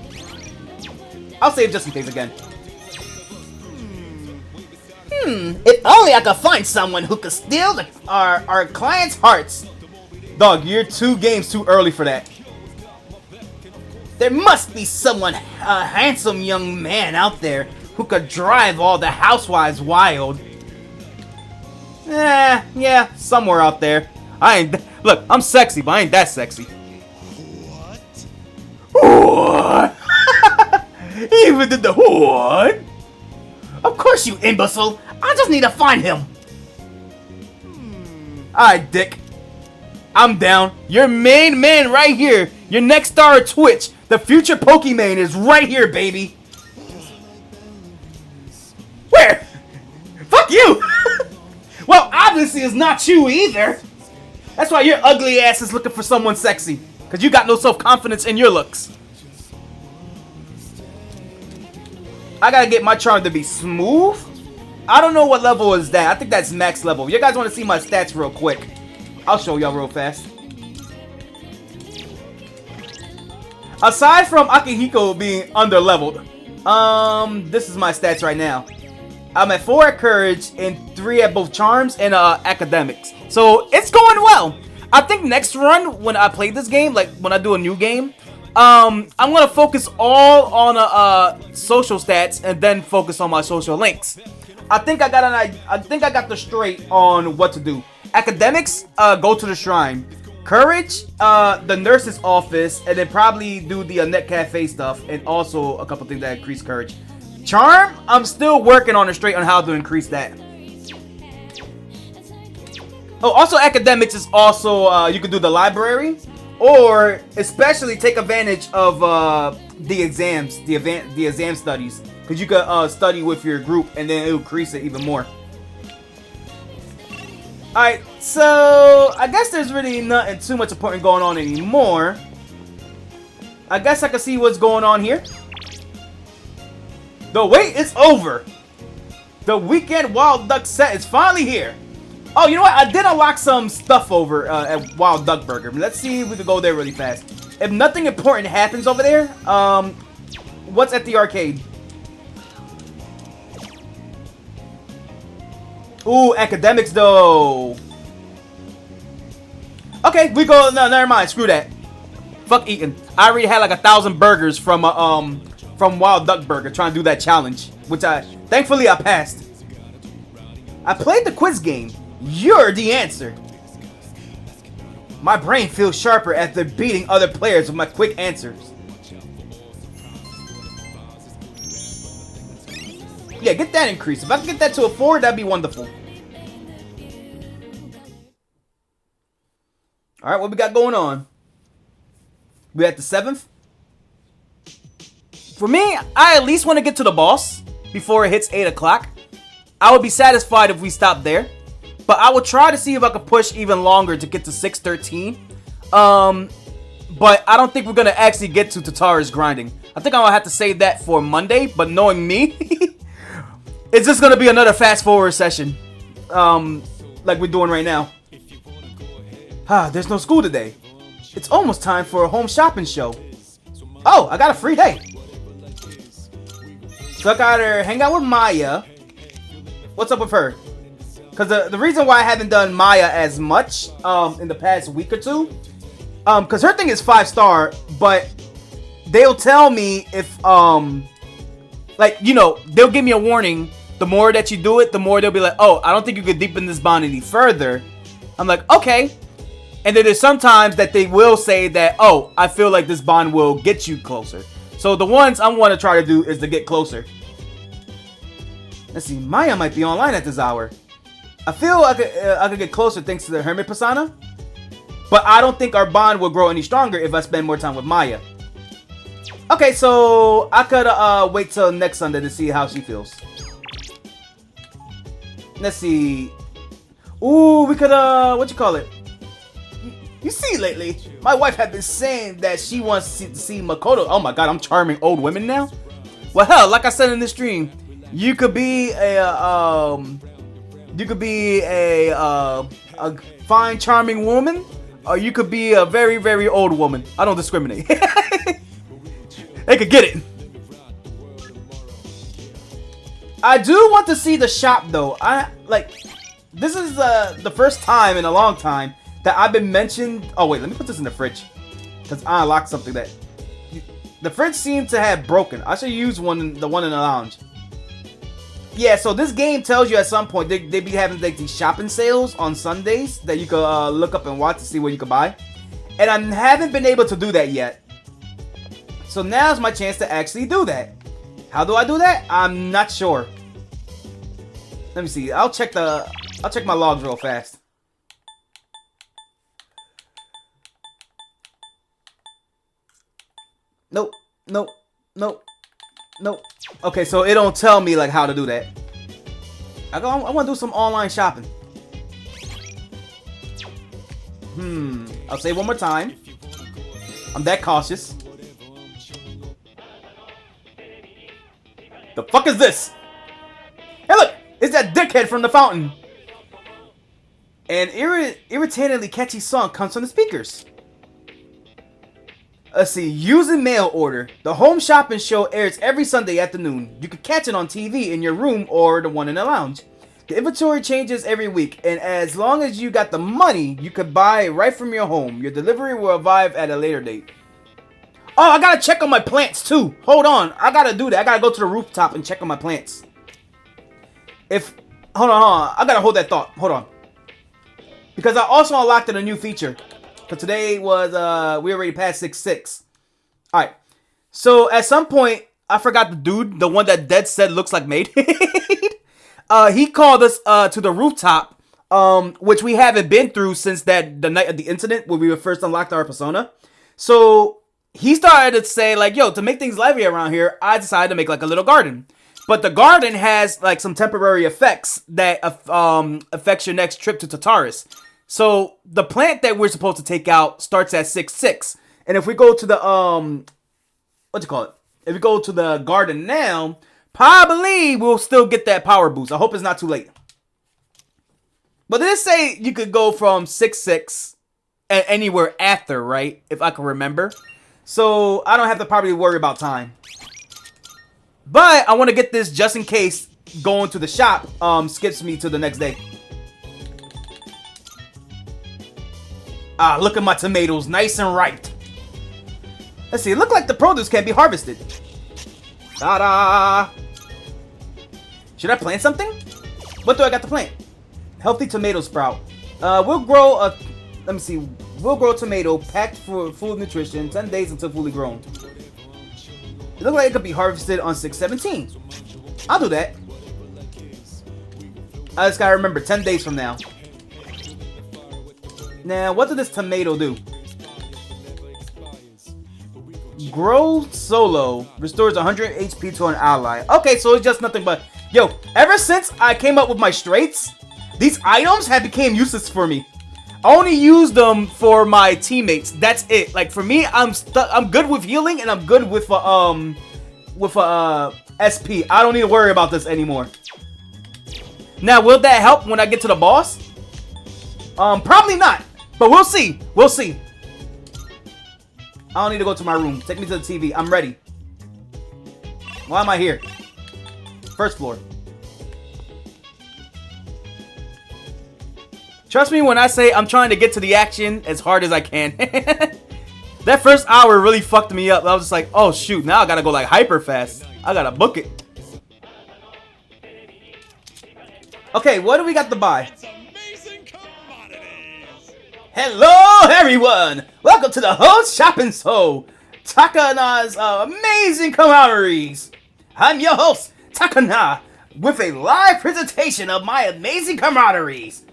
I'll save just in case again. If only I could find someone who could steal our clients' hearts. Dog, you're 2 games too early for that. There must be someone, a handsome young man out there who could drive all the housewives wild. Yeah, somewhere out there. Look, I'm sexy, but I ain't that sexy. What? He even did the what? Of course, you imbecile. I just need to find him. Alright, Dick. I'm down. Your main man right here. Your next star of Twitch. The future Pokemon is right here, baby. Where? Fuck you. Well, obviously it's not you either. That's why your ugly ass is looking for someone sexy. Because you got no self-confidence in your looks. I gotta get my charm to be smooth. I don't know what level is that. I think that's max level. You guys want to see my stats real quick? I'll show y'all real fast. Aside from Akihiko being under-leveled, this is my stats right now. I'm at 4 at Courage and 3 at both Charms and Academics. So it's going well. I think next run when I play this game, when I do a new game, I'm gonna focus all on social stats and then focus on my social links. I think I got the straight on what to do. Academics, go to the shrine. Courage, the nurse's office, and then probably do the net cafe stuff, and also a couple things that increase courage. Charm, I'm still working on it straight on how to increase that. Oh, also academics is also you can do the library, or especially take advantage of the exams, the exam studies, because you can study with your group, and then it'll increase it even more. Alright, so I guess there's really nothing too much important going on anymore. I guess I can see what's going on here. The wait is over. The weekend Wild Duck set is finally here. Oh, you know what? I did unlock some stuff over at Wild Duck Burger. Let's see if we can go there really fast. if nothing important happens over there, what's at the arcade? Ooh, academics though. Okay, we go. No, never mind. Screw that. Fuck eating. I already had like 1,000 burgers from Wild Duck Burger trying to do that challenge, which thankfully I passed. I played the quiz game. You're the answer. My brain feels sharper after beating other players with my quick answers. Yeah, get that increase. If I can get that to a 4, that'd be wonderful. Alright, what we got going on? We at the 7th? For me, I at least want to get to the boss before it hits 8 o'clock. I would be satisfied if we stopped there. But I will try to see if I can push even longer to get to 6:13. But I don't think we're going to actually get to Tatara's grinding. I think I'll have to save that for Monday. But knowing me, it's just going to be another fast forward session. Like we're doing right now. There's no school today. It's almost time for a home shopping show. Oh, I got a free day. So I gotta hang out with Maya. What's up with her? Because the reason why I haven't done Maya as much in the past week or two, because her thing is 5-star, but they'll tell me if, like, you know, they'll give me a warning. The more that you do it, the more they'll be like, oh, I don't think you could deepen this bond any further. I'm like, okay. And then there's sometimes that they will say that, oh, I feel like this bond will get you closer. So the ones I want to try to do is to get closer. Let's see, Maya might be online at this hour. I feel I could get closer thanks to the Hermit persona. But I don't think our bond will grow any stronger if I spend more time with Maya. Okay, so I could wait till next Sunday to see how she feels. Let's see. Ooh, we could, what you call it? You see, lately, my wife had been saying that she wants to see Makoto. Oh my god, I'm charming old women now? Well, hell, like I said in the stream, you could be a fine, charming woman, or you could be a very, very old woman. I don't discriminate. They could get it. I do want to see the shop, though. This is the first time in a long time that I've been mentioned. Oh wait, let me put this in the fridge, because I unlocked something that the fridge seemed to have broken. I should use the one in the lounge. Yeah, so this game tells you at some point they be having like these shopping sales on Sundays that you could look up and watch to see what you could buy, and I haven't been able to do that yet. So now's my chance to actually do that. How do I do that? I'm not sure. Let me see. I'll check my logs real fast. Nope. Nope. Nope. Nope. Okay, so it don't tell me like how to do that. I want to do some online shopping. I'll say one more time. I'm that cautious. The fuck is this? Hey look! It's that dickhead from the fountain! An irritatingly catchy song comes from the speakers. Let's see, using mail order. The home shopping show airs every Sunday afternoon. You can catch it on TV in your room or the one in the lounge. The inventory changes every week, and as long as you got the money, you could buy it right from your home. Your delivery will arrive at a later date. Oh, I gotta check on my plants too. Hold on, I gotta do that. I gotta go to the rooftop and check on my plants. Hold on. I gotta hold that thought. Hold on. Because I also unlocked a new feature. Because today was, we already passed 6-6. Alright. So, at some point, I forgot the dude, the one that Dead said looks like Maid. He called us, to the rooftop, which we haven't been through since the night of the incident when we were first unlocked our persona. So, he started to say, like, yo, to make things lively around here, I decided to make, like, a little garden. But the garden has, like, some temporary effects that, affects your next trip to Tartarus. So, the plant that we're supposed to take out starts at 6-6. And if we go to the, If we go to the garden now, probably we'll still get that power boost. I hope it's not too late. But did it say you could go from 6-6 anywhere after, right? If I can remember. So I don't have to probably worry about time. But I want to get this just in case going to the shop skips me to the next day. Ah, look at my tomatoes, nice and ripe. Let's see, it look like the produce can be harvested. Ta-da! Should I plant something? What do I got to plant? Healthy tomato sprout. We'll grow a... Let me see. We'll grow a tomato packed for food nutrition 10 days until fully grown. It looks like it could be harvested on 6/17. I'll do that. I just gotta remember 10 days from now. Now, what did this tomato do? Grow solo. Restores 100 HP to an ally. Okay, so it's just nothing but... Yo, ever since I came up with my straights, these items have become useless for me. I only use them for my teammates. That's it. Like for me, I'm good with healing and I'm good with SP. I don't need to worry about this anymore. Now, will that help when I get to the boss? Probably not. But we'll see. We'll see. I don't need to go to my room. Take me to the TV. I'm ready. Why am I here? First floor. Trust me when I say I'm trying to get to the action as hard as I can. That first hour really fucked me up. I was just like, oh shoot, now I gotta go like hyper fast. I gotta book it. Okay, what do we got to buy? Hello everyone! Welcome to the Host Shopping Show! Takana's amazing commodities! I'm your host, Takana, with a live presentation of my amazing commodities.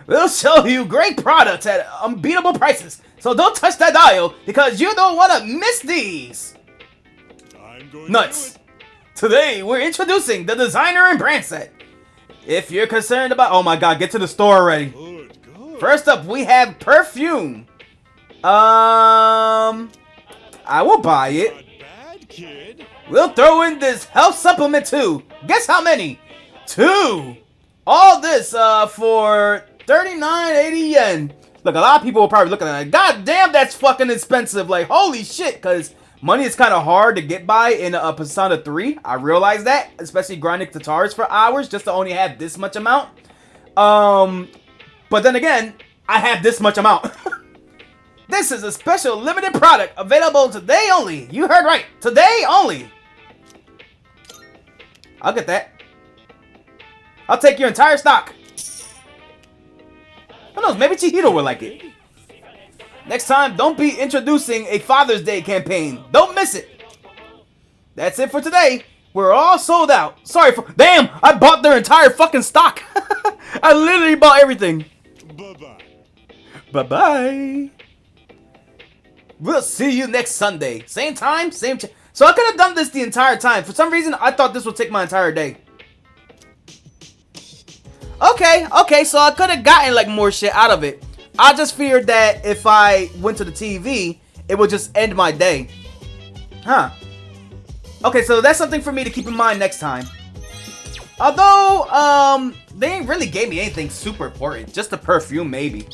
We'll show you great products at unbeatable prices, so don't touch that dial because you don't want to miss these! Nuts! Today we're introducing the designer and brand set. If you're concerned about... Oh my god, get to the store already. First up, we have perfume. I will buy it. We'll throw in this health supplement too. Guess how many? 2. All this for 39.80 yen. Look, a lot of people will probably look at that. God damn, that's fucking expensive. Like, holy shit, because money is kind of hard to get by in Persona 3. I realize that, especially grinding guitars for hours just to only have this much amount. But then again, I have this much amount. This is a special limited product available today only. You heard right. Today only. I'll get that. I'll take your entire stock. Who knows? Maybe Chihiro will like it. Next time, don't be introducing a Father's Day campaign. Don't miss it. That's it for today. We're all sold out. Sorry for... Damn! I bought their entire fucking stock. I literally bought everything. Bye-bye. Bye-bye. We'll see you next Sunday. Same time, same... So I could have done this the entire time. For some reason, I thought this would take my entire day. Okay, so I could have gotten, like, more shit out of it. I just feared that if I went to the TV, it would just end my day. Huh. Okay, so that's something for me to keep in mind next time. Although, they ain't really gave me anything super important. Just the perfume, maybe.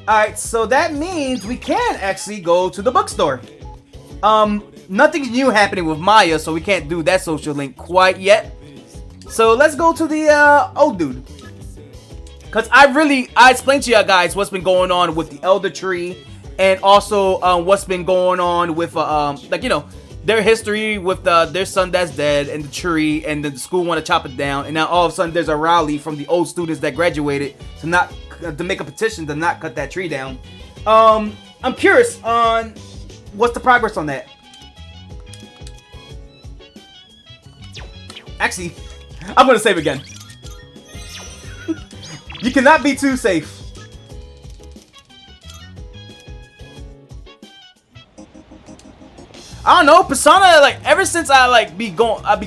Alright, so that means we can actually go to the bookstore. Nothing's new happening with Maya, so we can't do that social link quite yet. So let's go to the old dude. Because I explained to you guys what's been going on with the Elder Tree. And also what's been going on with, like, you know, their history with their son that's dead and the tree. And the school want to chop it down. And now all of a sudden there's a rally from the old students that graduated to make a petition to not cut that tree down. I'm curious on what's the progress on that. Actually, I'm going to save again. You cannot be too safe. I don't know, Persona, like, ever since I be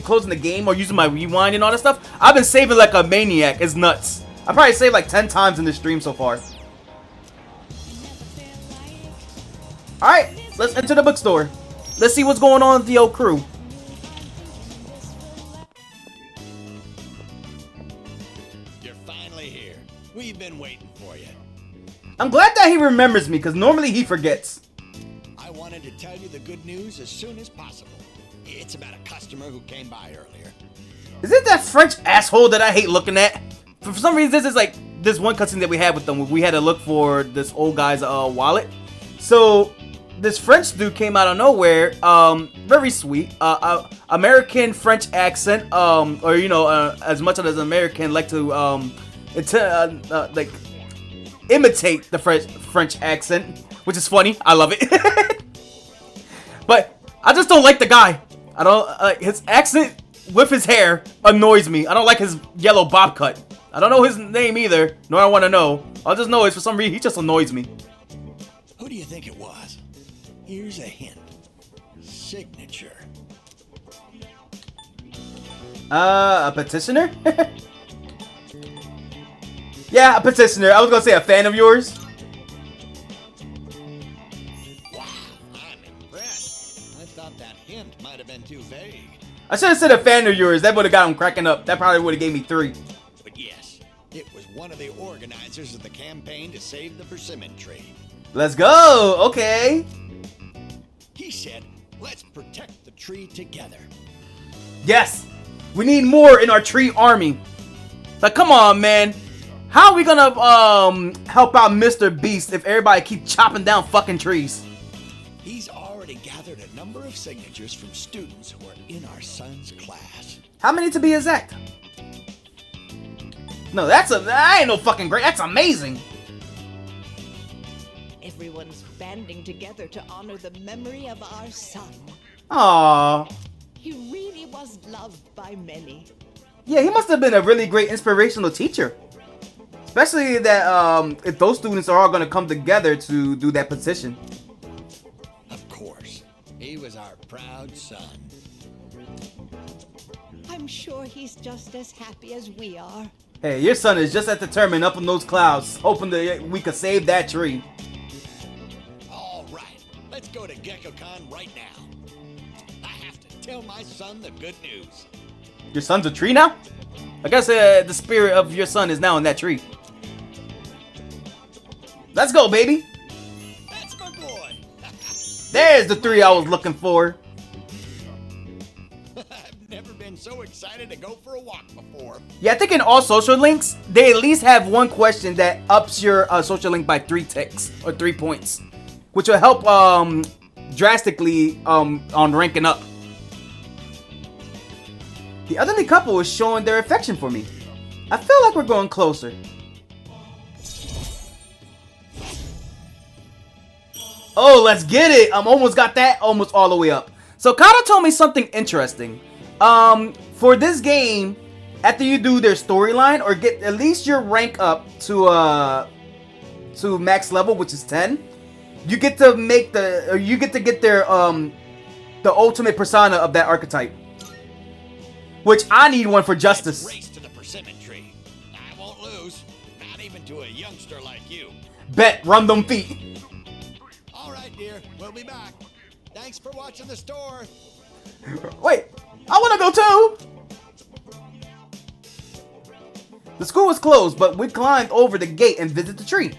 closing the game or using my rewind and all that stuff, I've been saving like a maniac. It's nuts. I probably saved like 10 times in this stream so far. Alright, let's enter the bookstore. Let's see what's going on with the old crew. You're finally here. We've been waiting for you. I'm glad that he remembers me, because normally he forgets. I wanted to tell you the good news as soon as possible. It's about a customer who came by earlier. Is it that French asshole that I hate looking at? For some reason, this is like this one cutscene that we had with them where we had to look for this old guy's wallet. So this French dude came out of nowhere, very sweet, American French accent, or you know, as much as an American like to like imitate the French accent, which is funny. I love it. But I just don't like the guy. I don't his accent with his hair annoys me. I don't like his yellow bob cut. I don't know his name either, nor I want to know. I just know it's for some reason he just annoys me. Who do you think it was? Here's a hint. Signature. A petitioner? Yeah, a petitioner. I was gonna say a fan of yours. Wow, I'm impressed. I thought that hint might have been too vague. I should have said a fan of yours. That would have got him cracking up. That probably would have gave me 3. But yes, it was one of the organizers of the campaign to save the persimmon tree. Let's go. Okay. He said, let's protect the tree together. Yes. We need more in our tree army. Like, come on, man. How are we gonna help out Mr. Beast if everybody keep chopping down fucking trees? He's already gathered a number of signatures from students who are in our son's class. How many to be exact? No, that ain't no fucking great. That's amazing. Everyone's banding together to honor the memory of our son. Aww. He really was loved by many. Yeah, he must have been a really great inspirational teacher. Especially that if those students are all gonna come together to do that position. Of course, he was our proud son. I'm sure he's just as happy as we are. Hey, your son is just as determined up in those clouds, hoping that we could save that tree. All right, let's go to GeckoCon right now. I have to tell my son the good news. Your son's a tree now? I guess the spirit of your son is now in that tree. Let's go, baby. That's my boy. There's the 3 I was looking for. I've never been so excited to go for a walk before. Yeah, I think in all social links, they at least have one question that ups your social link by 3 ticks or 3 points, which will help drastically on ranking up. The elderly couple is showing their affection for me. I feel like we're going closer. Oh, let's get it. I'm almost got that almost all the way up. So Kata told me something interesting. For this game, after you do their storyline or get at least your rank up to max level, which is 10, you get to make get their the ultimate persona of that archetype. Which I need one for Justice. Race to the persimmon tree. I won't lose, not even to a youngster like you. Bet, run them feet. All right, dear, we'll be back. Thanks for watching the store. Wait, I want to go too. The school was closed, but we climbed over the gate and visited the tree.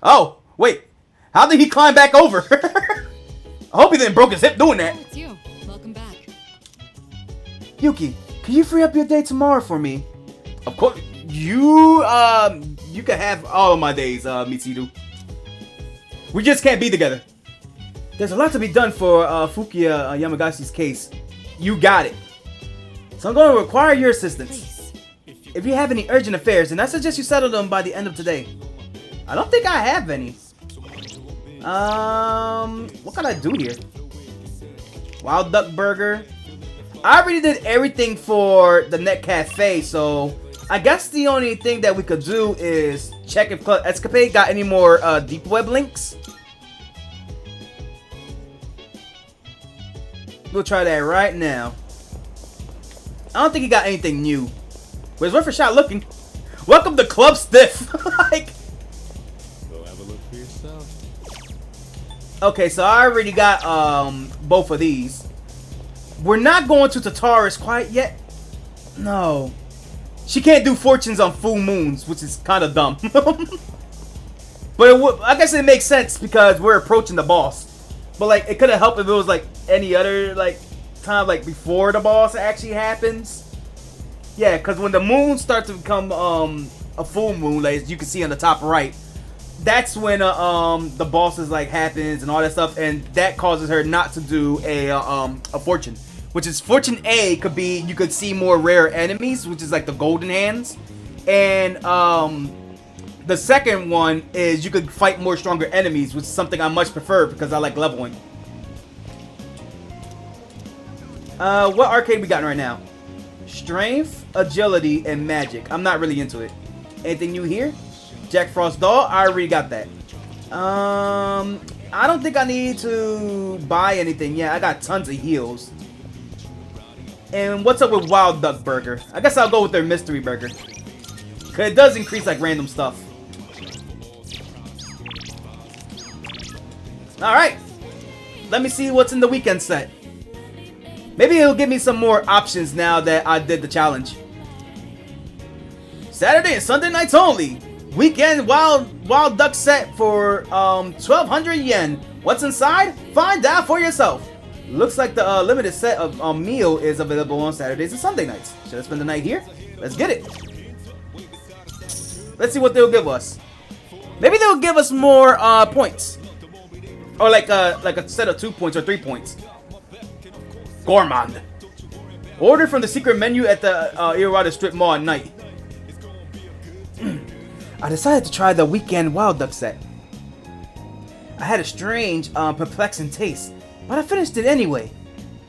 Oh, wait. How did he climb back over? I hope he didn't broke his hip doing that. Oh, it's you. Welcome back. Yuki, can you free up your day tomorrow for me? Of course. You can have all of my days, Michiru. We just can't be together. There's a lot to be done for Fukiya Yamagashi's case. You got it. So I'm going to require your assistance. Please. If you have any urgent affairs, then I suggest you settle them by the end of today. I don't think I have any. What can I do here? Wild Duck Burger. I already did everything for the Net Cafe, so I guess the only thing that we could do is check if Club Escapade got any more deep web links. We'll try that right now. I don't think he got anything new. But it's worth a shot looking. Welcome to Club Stiff. Like, Go have a look for yourself. okay, so I already got both of these. We're not going to Tartarus quite yet. No. she can't do fortunes on full moons, which is kind of dumb. But I guess it makes sense because we're approaching the boss. But like, it could have helped if it was like any other like time, like before the boss actually happens. Yeah, because when the moon starts to become a full moon, like as you can see on the top right, that's when the bosses like happens and all that stuff, and that causes her not to do a fortune, which is fortune A could be you could see more rare enemies, which is like the golden hands, and the second one is you could fight more stronger enemies, which is something I much prefer because I like leveling. What arcade we got right now? Strength, agility, and magic. I'm not really into it. Anything new here? Jack Frost doll. I already got that. I don't think I need to buy anything. Yeah, I got tons of heals. And what's up with Wild Duck Burger? I guess I'll go with their mystery burger. Cause it does increase like random stuff. Alright. Let me see what's in the weekend set. Maybe it'll give me some more options now that I did the challenge. Saturday and Sunday nights only. Weekend Wild Duck set for 1,200 yen. What's inside? Find out for yourself. Looks like the limited set of meal is available on Saturdays and Sunday nights. Should I spend the night here? Let's get it. Let's see what they'll give us. Maybe they'll give us more points. Or like a set of 2 points or 3 points. Gourmand. Order from the secret menu at the Iwata Strip Mall at night. I decided to try the weekend Wild Duck set. I had a strange, perplexing taste, but I finished it anyway.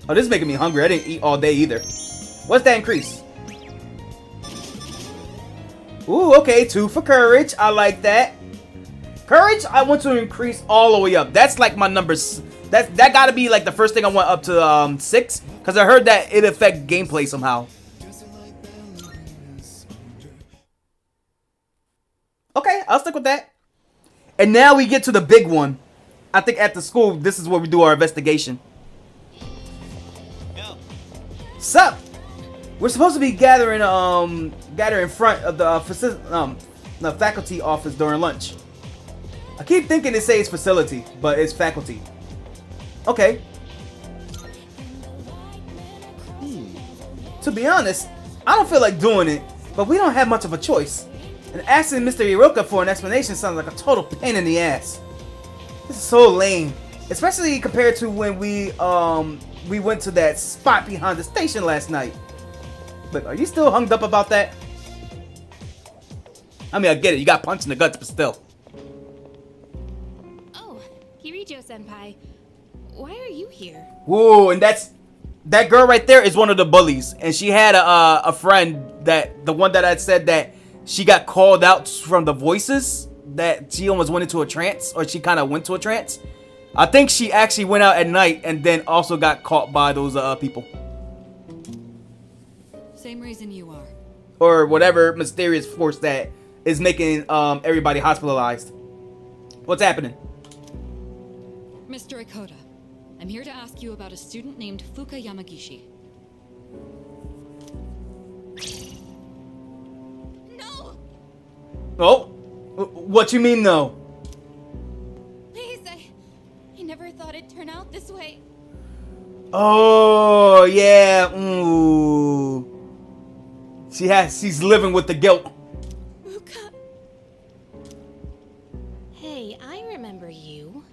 Oh, this is making me hungry. I didn't eat all day either. What's that increase? Ooh, okay, 2 for courage. I like that. Courage, I want to increase all the way up. That's like my numbers. That gotta be like the first thing I want up to 6, because I heard that it affect gameplay somehow. Okay, I'll stick with that. And now we get to the big one. I think at the school, this is where we do our investigation. Sup? We're supposed to be gathering in front of the faculty office during lunch. I keep thinking it says facility, but it's faculty. Okay. To be honest, I don't feel like doing it, but we don't have much of a choice. And asking Mr. Iroka for an explanation sounds like a total pain in the ass. This is so lame, especially compared to when we went to that spot behind the station last night. Look, are you still hung up about that? I mean, I get it. You got punched in the guts, but still. Oh, Kirijo-senpai. Why are you here? Whoa, and that girl right there is one of the bullies. And she had a friend, the one that I said that she got called out from the voices, that she almost went into a trance, or she kind of went to a trance. I think she actually went out at night and then also got caught by those people. Same reason you are. Or whatever mysterious force that is making everybody hospitalized. What's happening? Mr. Ikoda, I'm here to ask you about a student named Fuka Yamagishi. No! Oh? What you mean, no? Please, I never thought it'd turn out this way. Oh, yeah. Ooh. She's living with the guilt. Fuka. Hey, I remember you.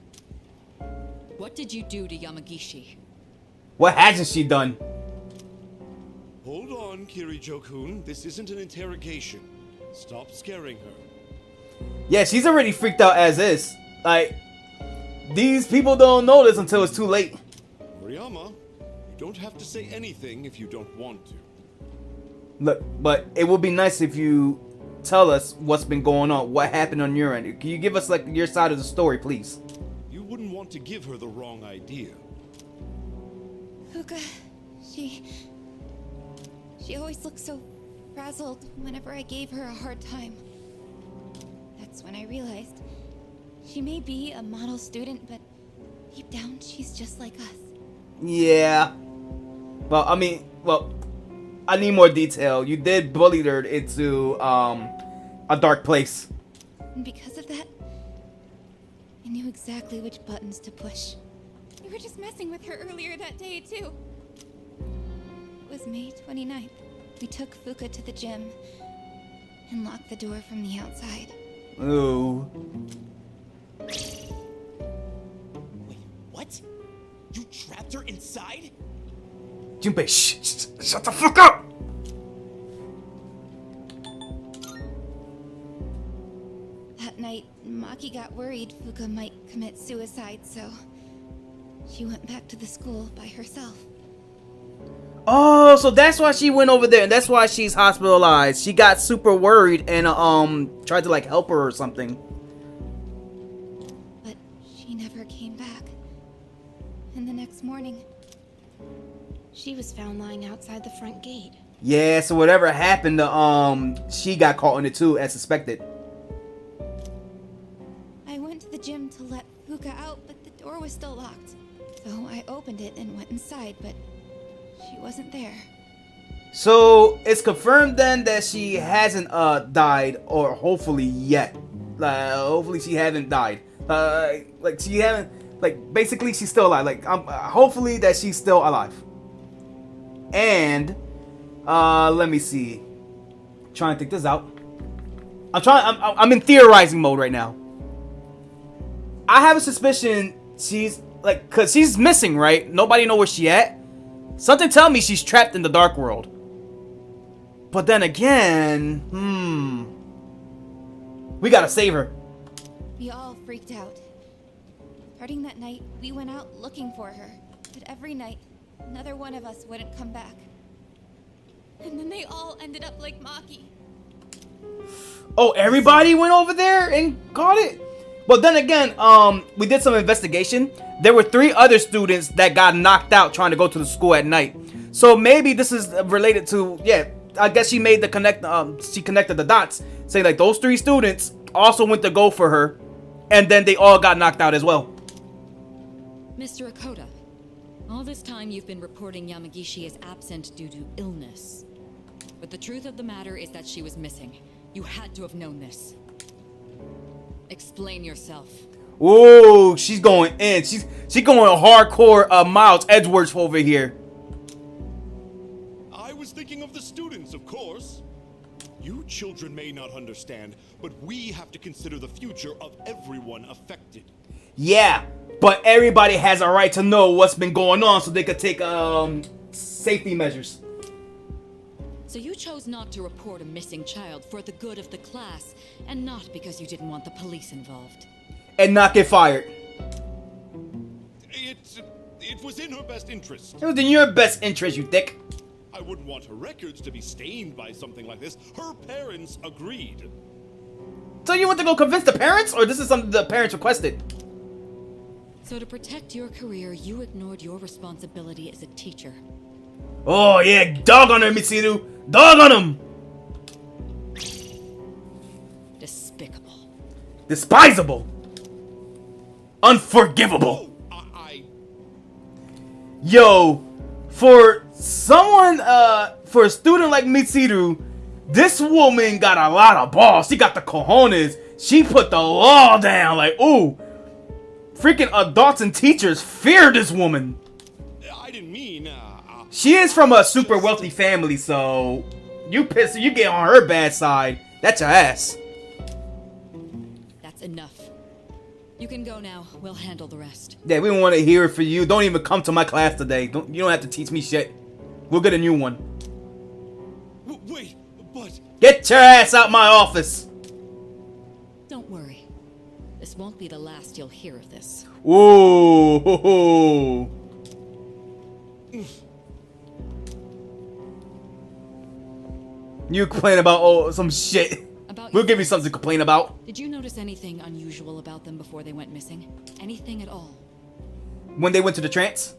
What did you do to Yamagishi? What hasn't she done? Hold on, Kirijo-kun. This isn't an interrogation. Stop scaring her. Yeah, she's already freaked out as is. Like, these people don't know this until it's too late. Moriyama, you don't have to say anything if you don't want to. Look, but it would be nice if you tell us what's been going on, what happened on your end. Can you give us like your side of the story, please? You wouldn't want to give her the wrong idea. Fuka, she always looked so frazzled whenever I gave her a hard time. That's when I realized she may be a model student, but deep down she's just like us. Yeah. Well, I need more detail. You did bully her into a dark place. And because of that, I knew exactly which buttons to push. You were just messing with her earlier that day, too. It was May 29th. We took Fuka to the gym and locked the door from the outside. Ooh. Wait, what? You trapped her inside? Junpei, shut the fuck up! That night, Maki got worried Fuka might commit suicide, so she went back to the school by herself. Oh, so that's why she went over there, and that's why she's hospitalized. She got super worried and tried to like help her or something. But she never came back. And the next morning, She was found lying outside the front gate. Yeah, so whatever happened to she got caught in it too, as suspected. I went to the gym to let Fuka out, but the door was still locked. So I opened it and went inside, but she wasn't there. So it's confirmed then that she hasn't died, or hopefully yet. Hopefully she hasn't died. Like she haven't. Like basically she's still alive. Like hopefully that she's still alive. And let me see. Trying to think this out. I'm in theorizing mode right now. I have a suspicion she's like, cause she's missing, right? Nobody know where she at. Something tell me she's trapped in the dark world. But then again, we gotta save her. We all freaked out. Starting that night, we went out looking for her. But every night, another one of us wouldn't come back. And then they all ended up like Maki. Oh, everybody went over there and got it? But then again, we did some investigation. There were 3 other students that got knocked out trying to go to the school at night. So maybe this is related to, yeah, I guess she made the she connected the dots. Saying like those 3 students also went to go for her. And then they all got knocked out as well. Mr. Akoda, all this time you've been reporting Yamagishi as absent due to illness. But the truth of the matter is that she was missing. You had to have known this. Explain yourself. Ooh, she's going in. She's going hardcore Miles Edgeworth over here. I was thinking of the students, of course. You children may not understand, but we have to consider the future of everyone affected. Yeah, but everybody has a right to know what's been going on so they could take safety measures. So you chose not to report a missing child for the good of the class, and not because you didn't want the police involved. And not get fired. It was in her best interest. It was in your best interest, you dick. I wouldn't want her records to be stained by something like this. Her parents agreed. So you want to go convince the parents, or this is something the parents requested? So to protect your career, you ignored your responsibility as a teacher. Oh yeah, dog on her, Mitsuru. Dog on him. Despicable. Despisable. Unforgivable. Yo, for someone, for a student like Mitsuru, this woman got a lot of balls. She got the cojones. She put the law down. Like, ooh, freaking adults and teachers fear this woman. I didn't mean. She is from a super wealthy family, so you get on her bad side. That's your ass. That's enough. You can go now. We'll handle the rest. Yeah, we don't want to hear it for you. Don't even come to my class today. You don't have to teach me shit. We'll get a new one. Wait, but... Get your ass out my office. Don't worry. This won't be the last you'll hear of this. Ooh. You complain about some shit. We'll give you something to complain about. Did you notice anything unusual about them before they went missing? Anything at all? When they went to the trance?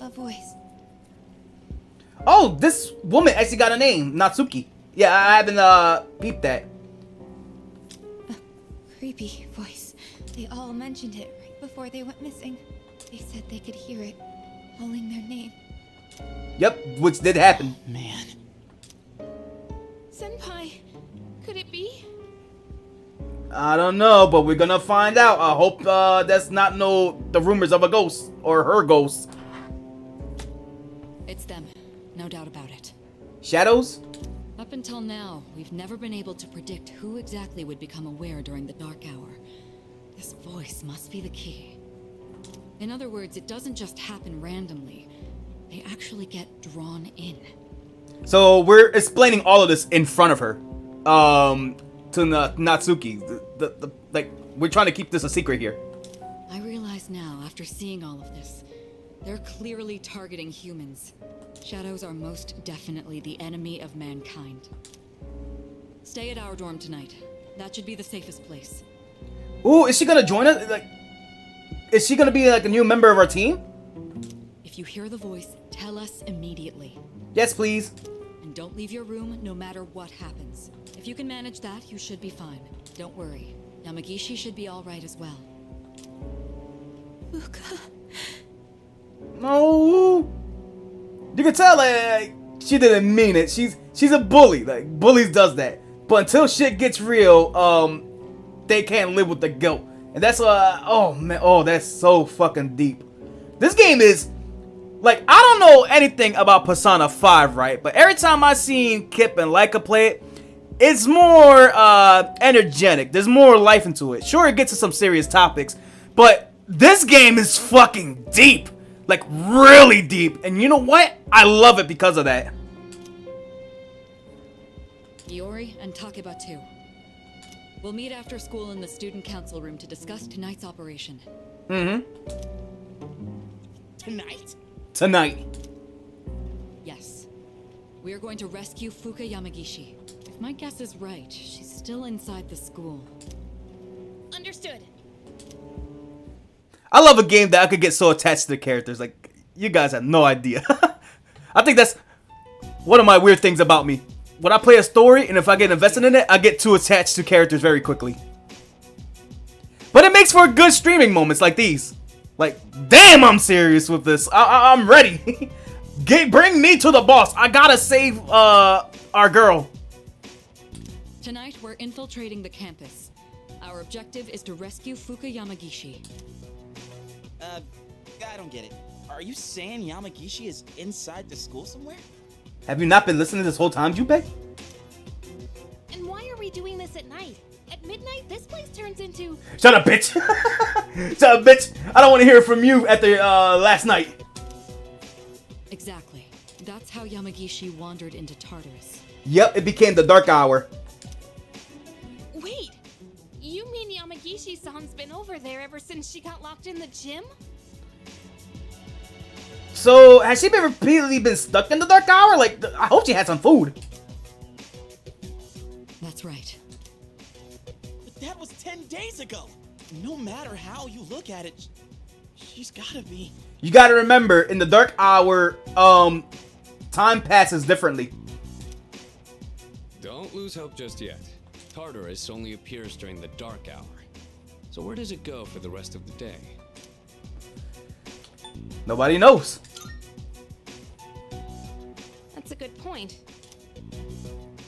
A voice. Oh, this woman actually got a name. Natsuki. Yeah, I haven't peeped that. A creepy voice. They all mentioned it right before they went missing. They said they could hear it, calling their name. Yep, which did happen. Man. Senpai, could it be? I don't know, but we're gonna find out. I hope that's not the rumors of a ghost or her ghost. It's them, no doubt about it. Shadows? Up until now, we've never been able to predict who exactly would become aware during the dark hour. This voice must be the key. In other words, it doesn't just happen randomly. They actually get drawn in. So we're explaining all of this in front of her. To Natsuki. Like, we're trying to keep this a secret here. I realize now, after seeing all of this, they're clearly targeting humans. Shadows are most definitely the enemy of mankind. Stay at our dorm tonight. That should be the safest place. Ooh, is she gonna join us? Like, is she gonna be like a new member of our team? If you hear the voice, tell us immediately. Yes, please. And don't leave your room no matter what happens. If you can manage that, you should be fine. Don't worry. Yamagishi should be alright as well. Fuka. No. You can tell like she didn't mean it. She's a bully. Like bullies does that. But until shit gets real, they can't live with the guilt. And that's oh man, oh that's so fucking deep. This game is like, I don't know anything about Persona 5, right? But every time I seen Kip and Laika play it, it's more energetic. There's more life into it. Sure, it gets to some serious topics, but this game is fucking deep. Like, really deep. And you know what? I love it because of that. Iori and Takeba too. We'll meet after school in the student council room to discuss tonight's operation. Tonight? Tonight. Yes. We are going to rescue Fuka Yamagishi. If my guess is right, she's still inside the school. Understood. I love a game that I could get so attached to the characters. Like, you guys have no idea. I think that's one of my weird things about me. When I play a story, and if I get invested in it, I get too attached to characters very quickly. But it makes for good streaming moments like these. Like, damn, I'm serious with this. I'm ready. Bring me to the boss. I gotta save our girl. Tonight, we're infiltrating the campus. Our objective is to rescue Fuka Yamagishi. I don't get it. Are you saying Yamagishi is inside the school somewhere? Have you not been listening this whole time, Junpei? And why are we doing this at night? At midnight, this place turns into... Shut up, bitch! Shut up, bitch! I don't want to hear from you after last night. Exactly. That's how Yamagishi wandered into Tartarus. Yep, it became the dark hour. Wait! You mean Yamagishi-san's been over there ever since she got locked in the gym? So, has she been repeatedly been stuck in the dark hour? Like, I hope she had some food. That's right. But that was 10 days ago. No matter how you look at it, she's gotta be. You gotta remember, in the dark hour, time passes differently. Don't lose hope just yet. Tartarus only appears during the dark hour. So where does it go for the rest of the day? Nobody knows. That's a good point.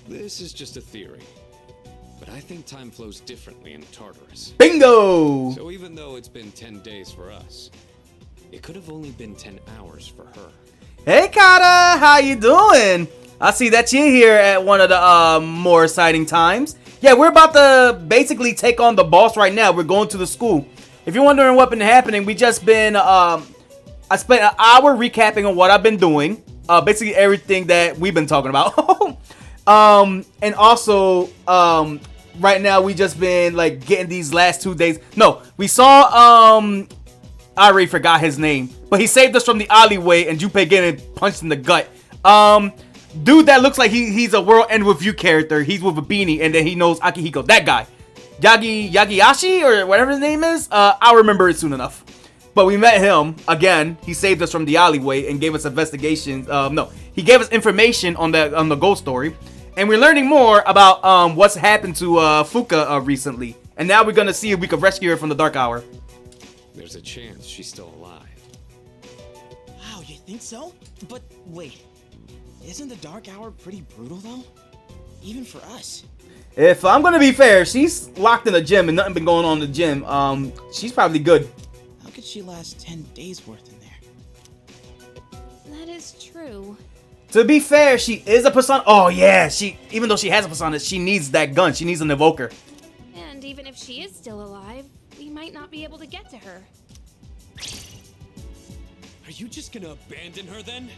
This is just a theory. But I think time flows differently in Tartarus. Bingo! So even though it's been 10 days for us, it could have only been 10 hours for her. Hey, Kata! How you doing? I see that you're here at one of the more exciting times. Yeah, we're about to basically take on the boss right now. We're going to the school. If you're wondering what's been happening, we just been... I spent an hour recapping on what I've been doing. Basically everything that we've been talking about. And also, right now we just been like getting these last 2 days. No, we saw, I already forgot his name, but he saved us from the alleyway and Junpei getting punched in the gut. Dude that looks like he's a World End With You character. He's with a beanie and then he knows Akihiko. That guy. Yagiyashi or whatever his name is. I'll remember it soon enough. But we met him again. He saved us from the alleyway and gave us investigations. No, he gave us information on the ghost story, and we're learning more about what's happened to Fuka recently. And now we're gonna see if we can rescue her from the dark hour. There's a chance she's still alive. Wow, you think so? But wait, isn't the dark hour pretty brutal though? Even for us. If I'm gonna be fair, she's locked in the gym and nothing been going on in the gym. She's probably good. How could she last 10 days worth in there? That is true. To be fair, she is a persona. Oh yeah, even though she has a persona, she needs that gun. She needs an evoker. And even if she is still alive, we might not be able to get to her. Are you just gonna abandon her then?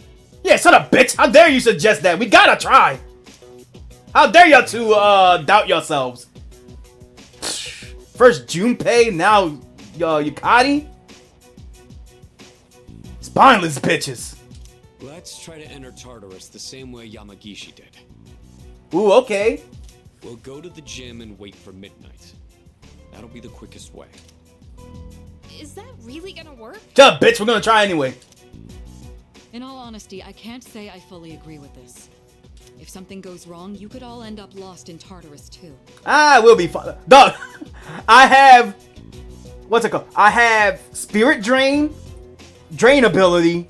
Yeah, son of a bitch. How dare you suggest that? We gotta try. How dare y'all to doubt yourselves? First Junpei, now Yukari. Spineless bitches. Let's try to enter Tartarus the same way Yamagishi did. Ooh, okay. We'll go to the gym and wait for midnight. That'll be the quickest way. Is that really gonna work? Shut up, bitch. We're gonna try anyway. In all honesty, I can't say I fully agree with this. If something goes wrong, you could all end up lost in Tartarus too. I will be fine. Dog, I have... What's it called? I have Spirit Drain, Drain Ability,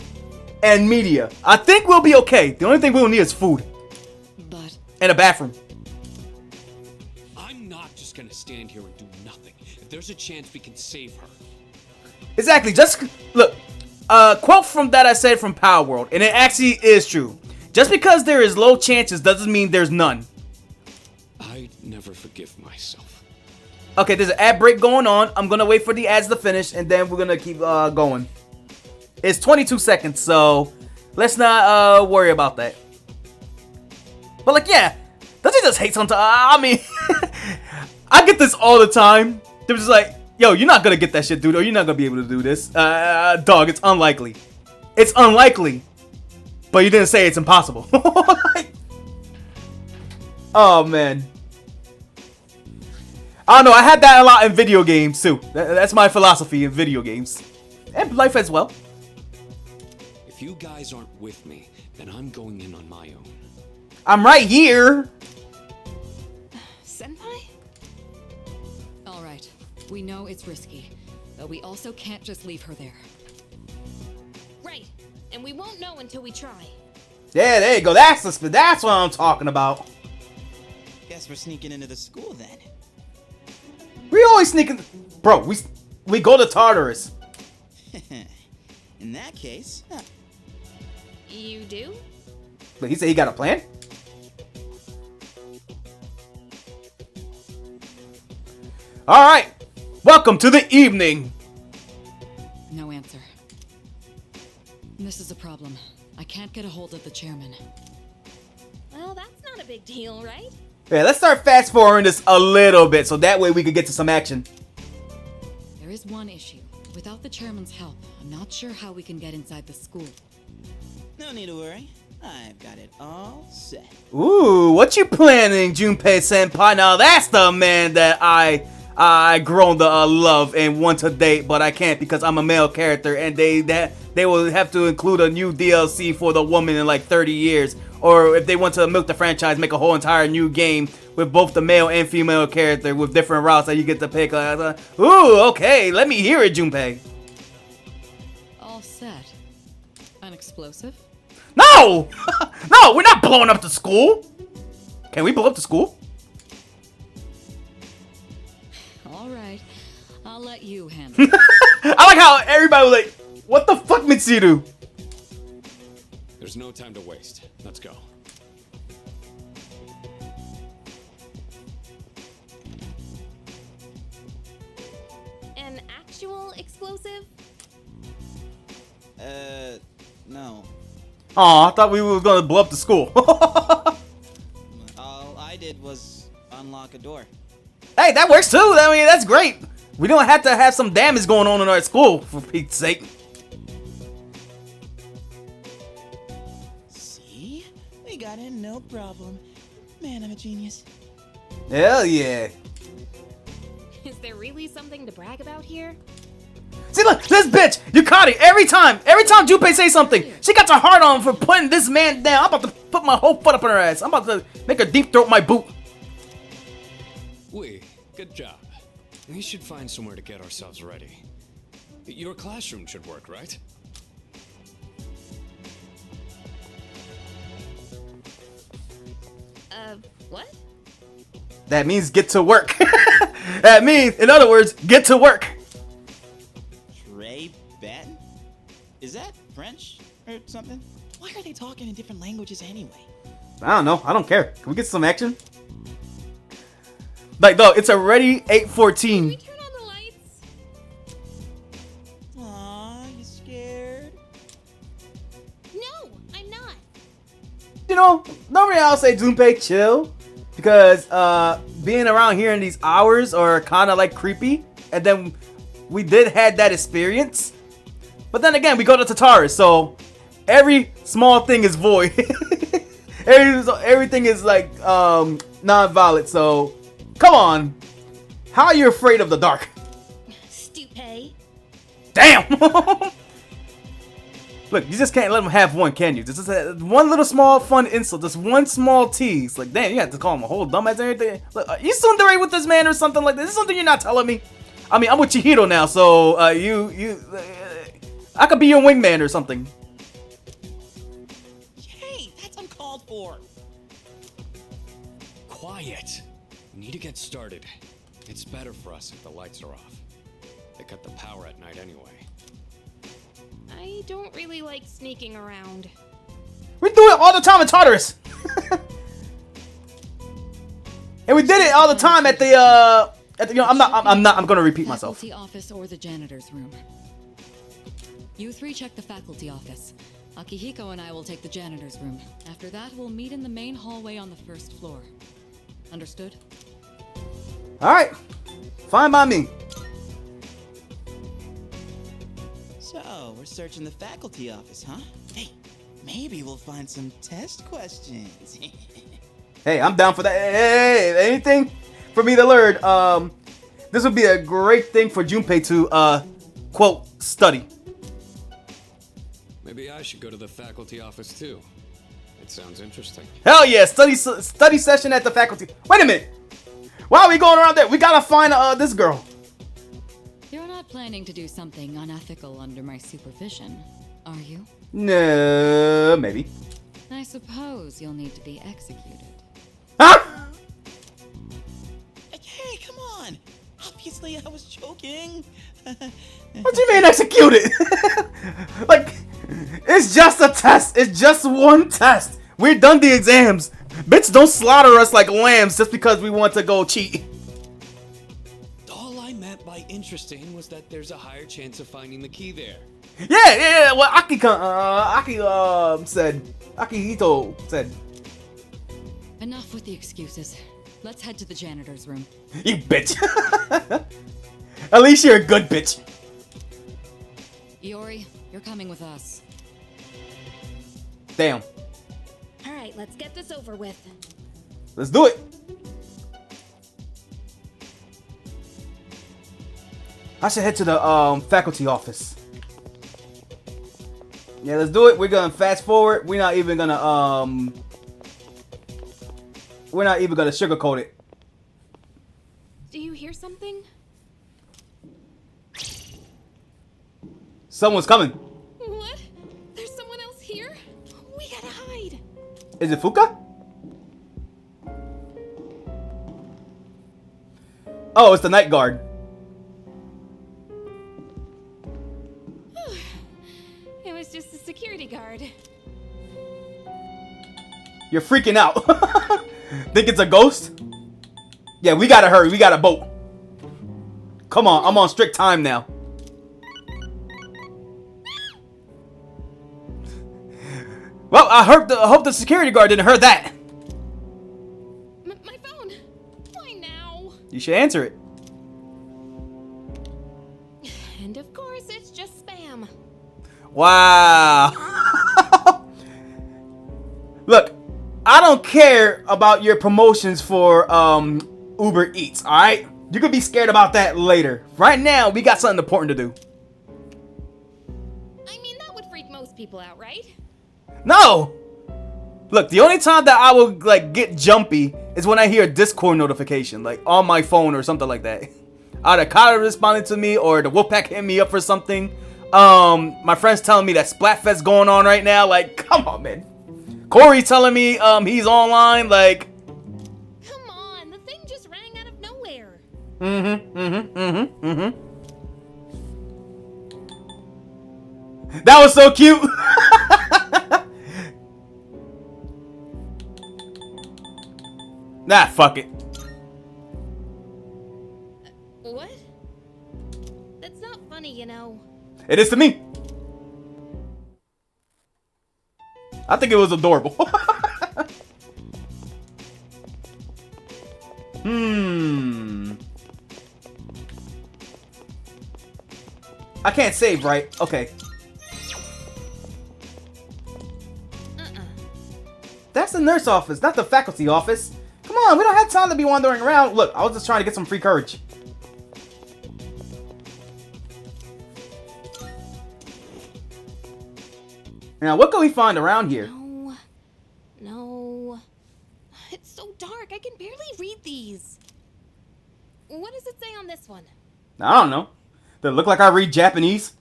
and Media. I think we'll be okay. The only thing we'll need is food. But... And a bathroom. I'm not just gonna stand here and do nothing. If there's a chance we can save her. Exactly. Just... Look. Quote from that I said from Power World. And it actually is true. Just because there is low chances doesn't mean there's none. I'd never forgive myself. Okay, there's an ad break going on. I'm gonna wait for the ads to finish, and then we're gonna keep going. It's 22 seconds, so let's not worry about that. But like, yeah, doesn't he just hate sometimes? I mean, I get this all the time. They're just like, yo, you're not gonna get that shit, dude, or you're not gonna be able to do this. Dog, it's unlikely. It's unlikely. But you didn't say it's impossible. Oh, man. I don't know. I had that a lot in video games, too. That's my philosophy in video games. And life as well. If you guys aren't with me, then I'm going in on my own. I'm right here. Senpai? Alright, we know it's risky, but we also can't just leave her there. Right. And we won't know until we try. Yeah, there you go. That's what I'm talking about. Guess we're sneaking into the school then. We always sneaking, bro. We go to Tartarus. In that case, You do? But he said he got a plan. All right, welcome to the evening. No answer. This is a problem. I can't get a hold of the chairman. Well, that's not a big deal, right? Yeah, let's start fast forwarding this a little bit so that way we can get to some action. There is one issue. Without the chairman's help, I'm not sure how we can get inside the school. no need to worry. I've got it all set. Ooh, what you planning, Junpei Senpai? Now that's the man that I grown to love and want to date, but I can't because I'm a male character, and they will have to include a new DLC for the woman in like 30 years. Or if they want to milk the franchise, make a whole entire new game with both the male and female character with different routes that you get to pick. Ooh, okay, let me hear it, Junpei. All set. An explosive? No! No, we're not blowing up the school. Can we blow up the school? All right, I'll let you handle it. I like how everybody was like, what the fuck, Mitsuru? There's no time to waste. Let's go. An actual explosive? No. Aw, I thought we were gonna blow up the school. All I did was unlock a door. Hey, that works too. I mean, that's great. We don't have to have some damage going on in our school, for Pete's sake. See? We got in, no problem. Man, I'm a genius. Hell yeah. Is there really something to brag about here? See, look, this bitch, Yukari, every time Junpei says something, she got her heart on for putting this man down. I'm about to put my whole foot up in her ass. I'm about to make her deep throat my boot. Good job. We should find somewhere to get ourselves ready. Your classroom should work, right? What? That means get to work. That means, in other words, get to work. Trey Batten? Is that French or something? Why are they talking in different languages anyway? I don't know. I don't care. Can we get some action? Like, though, it's already 8:14. Turn on the lights. Aw, you scared? No, I'm not. You know, normally I'll say Junpei, chill. Because being around here in these hours are kind of like creepy. And then we did had that experience. But then again, we go to Tataris, so every small thing is void. Everything is like non-violent, so come on. How are you afraid of the dark? Stupid. Damn! Look, you just can't let them have one, can you? This is one little small fun insult, just one small tease. Like, damn, you have to call him a whole dumbass and everything. Look, are you tsundere with this man or something like this? Is this something you're not telling me? I mean, I'm with Chihiro now, so I could be your wingman or something. Hey, that's uncalled for. Quiet. We need to get started. It's better for us if the lights are off. They cut the power at night anyway. I don't really like sneaking around. We do it all the time in Tartarus. And we did it all the time at the I'm gonna repeat myself. Faculty office or the janitor's room. You three check the faculty office. Akihiko and I will take the janitor's room. After that, we'll meet in the main hallway on the first floor. Understood? Alright. Fine by me. So, we're searching the faculty office, huh? Hey, maybe we'll find some test questions. Hey, I'm down for that. Hey, anything for me to learn. This would be a great thing for Junpei to quote study. Maybe I should go to the faculty office too. It sounds interesting. Hell yeah, study session at the faculty. Wait a minute. Why are we going around there? We gotta find this girl. You're not planning to do something unethical under my supervision, are you? No, maybe. I suppose you'll need to be executed. Huh? Hey, come on! Obviously, I was joking. What do you mean executed? Like, it's just a test. It's just one test. We're done the exams. Bitch, don't slaughter us like lambs just because we want to go cheat. All I meant by interesting was that there's a higher chance of finding the key there. Yeah. Well, Akihito said. Enough with the excuses. Let's head to the janitor's room. You bitch. At least you're a good bitch. Iori, you're coming with us. Damn. All right, let's get this over with. Let's do it. I should head to the faculty office. Yeah, let's do it. We're gonna fast forward. We're not even gonna sugarcoat it. Do you hear something? Someone's coming. What? There's someone else here? We gotta hide. Is it Fuka? Oh, it's the night guard. It was just a security guard. You're freaking out. Think it's a ghost? Yeah, we gotta hurry. We got a boat. Come on, I'm on strict time now. Well, I hope the security guard didn't hear that. My phone. Why now? You should answer it. And of course, it's just spam. Wow. Look, I don't care about your promotions for Uber Eats, alright? You could be scared about that later. Right now, we got something important to do. I mean, that would freak most people out, right? No! Look, the only time that I will like get jumpy is when I hear a Discord notification, like on my phone or something like that. Either Kata responding to me or the Wolfpack hit me up for something. My friend's telling me that Splatfest going on right now. Like, come on, man. Corey telling me he's online. Like, thing just rang out of nowhere. That was so cute. Nah, fuck it. What? That's not funny, you know. It is to me. I think it was adorable. I can't save, right? Okay. That's the nurse office, not the faculty office. Come on, we don't have time to be wandering around. Look, I was just trying to get some free courage. Now, what can we find around here? No. It's so dark, I can barely read these. What does it say on this one? I don't know. Does it look like I read Japanese?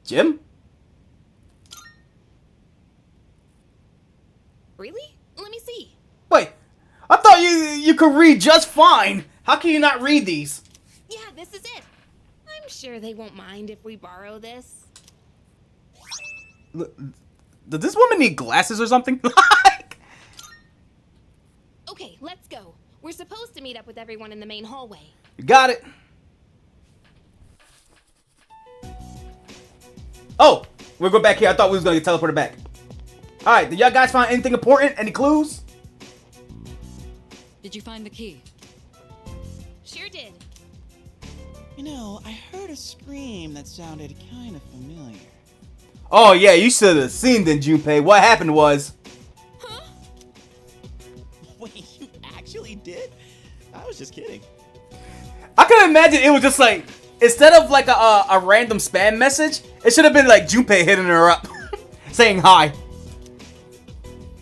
Jim? Really? Let me see. Wait, I thought you could read just fine. How can you not read these? Yeah, this is it. I'm sure they won't mind if we borrow this. Does this woman need glasses or something? Okay, let's go. We're supposed to meet up with everyone in the main hallway. You got it. Oh, we'll go back here. I thought we was gonna get teleported back. All right, did y'all guys find anything important? Any clues? Did you find the key? Sure did. You know, I heard a scream that sounded kind of familiar. Oh yeah, you should have seen then, Junpei. What happened was... Huh? Wait, you actually did? I was just kidding. I can imagine it was just like, instead of like a random spam message, it should have been like Junpei hitting her up, saying hi.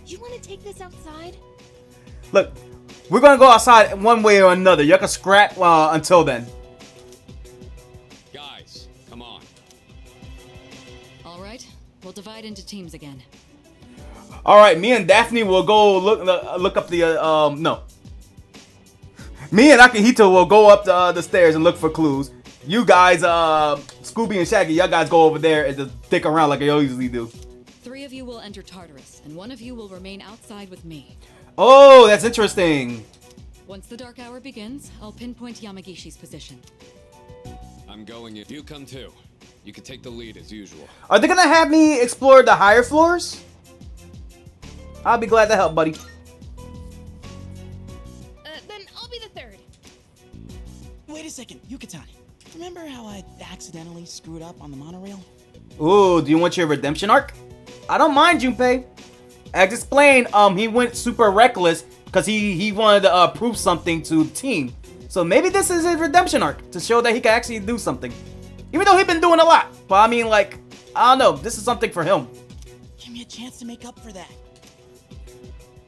You want to take this outside? Look, we're gonna go outside one way or another. Y'all can scrap until then. Guys, come on. All right, we'll divide into teams again. All right, me and Daphne will go look up the no. Me and Akihito will go up the stairs and look for clues. You guys, Scooby and Shaggy, y'all guys go over there and just dick around like you usually do. 3 of you will enter Tartarus, and 1 of you will remain outside with me. Oh, that's interesting. Once the dark hour begins, I'll pinpoint Yamagishi's position. I'm going if you come too. You can take the lead as usual. Are they gonna have me explore the higher floors? I'll be glad to help, buddy. Then I'll be the third. Wait a second, Yucatan. Remember how I accidentally screwed up on the monorail? Ooh, do you want your redemption arc? I don't mind, Junpei. As explained, he went super reckless because he wanted to prove something to the team. So maybe this is his redemption arc to show that he can actually do something. Even though he's been doing a lot. But I mean, like, I don't know. This is something for him. Give me a chance to make up for that.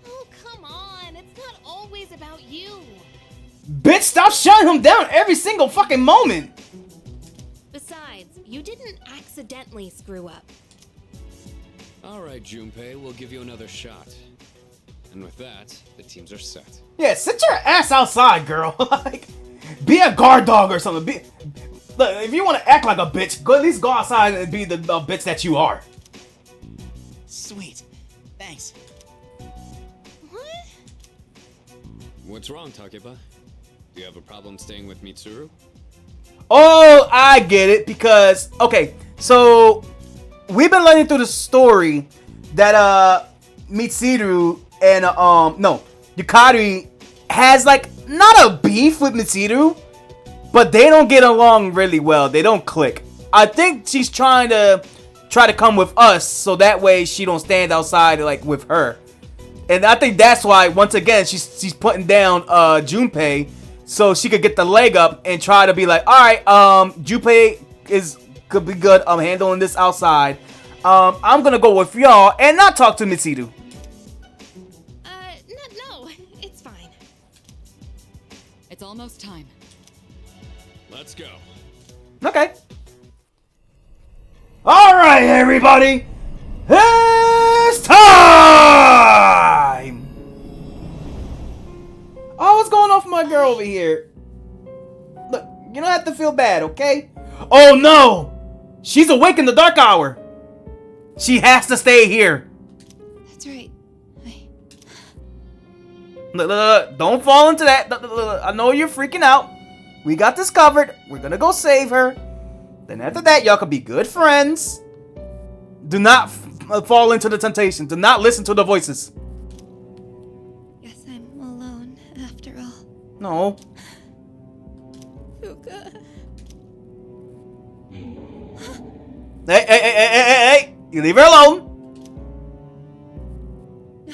Oh, come on. It's not always about you. Bitch, stop shutting him down every single fucking moment. Besides, you didn't accidentally screw up. All right, Junpei, we'll give you another shot. And with that, the teams are set. Yeah, sit your ass outside, girl. Like, be a guard dog or something. Look, if you want to act like a bitch, go at least go outside and be the bitch that you are. Sweet. Thanks. What? What's wrong, Takeba? Do you have a problem staying with Mitsuru? Oh, I get it. Because, okay, so we've been learning through the story that Mitsuru and Yukari has like not a beef with Mitsuru, but they don't get along really well. They don't click. I think she's trying to come with us so that way she don't stand outside like with her. And I think that's why once again she's putting down Junpei so she could get the leg up and try to be like, all right, Junpei could be good handling this outside. I'm gonna go with y'all and not talk to Mitsuru. No, it's fine. It's almost time. Let's go. Okay. All right, everybody. It's time. Oh, what's going on with my girl over here? Look, you don't have to feel bad, okay? Oh no! She's awake in the dark hour. She has to stay here. That's right. Look, don't fall into that. Look, I know you're freaking out. We got this covered. We're gonna go save her. Then after that, y'all can be good friends. Do not fall into the temptation. Do not listen to the voices. Guess I'm alone after all. No. Fuka. Hey. You leave her alone. I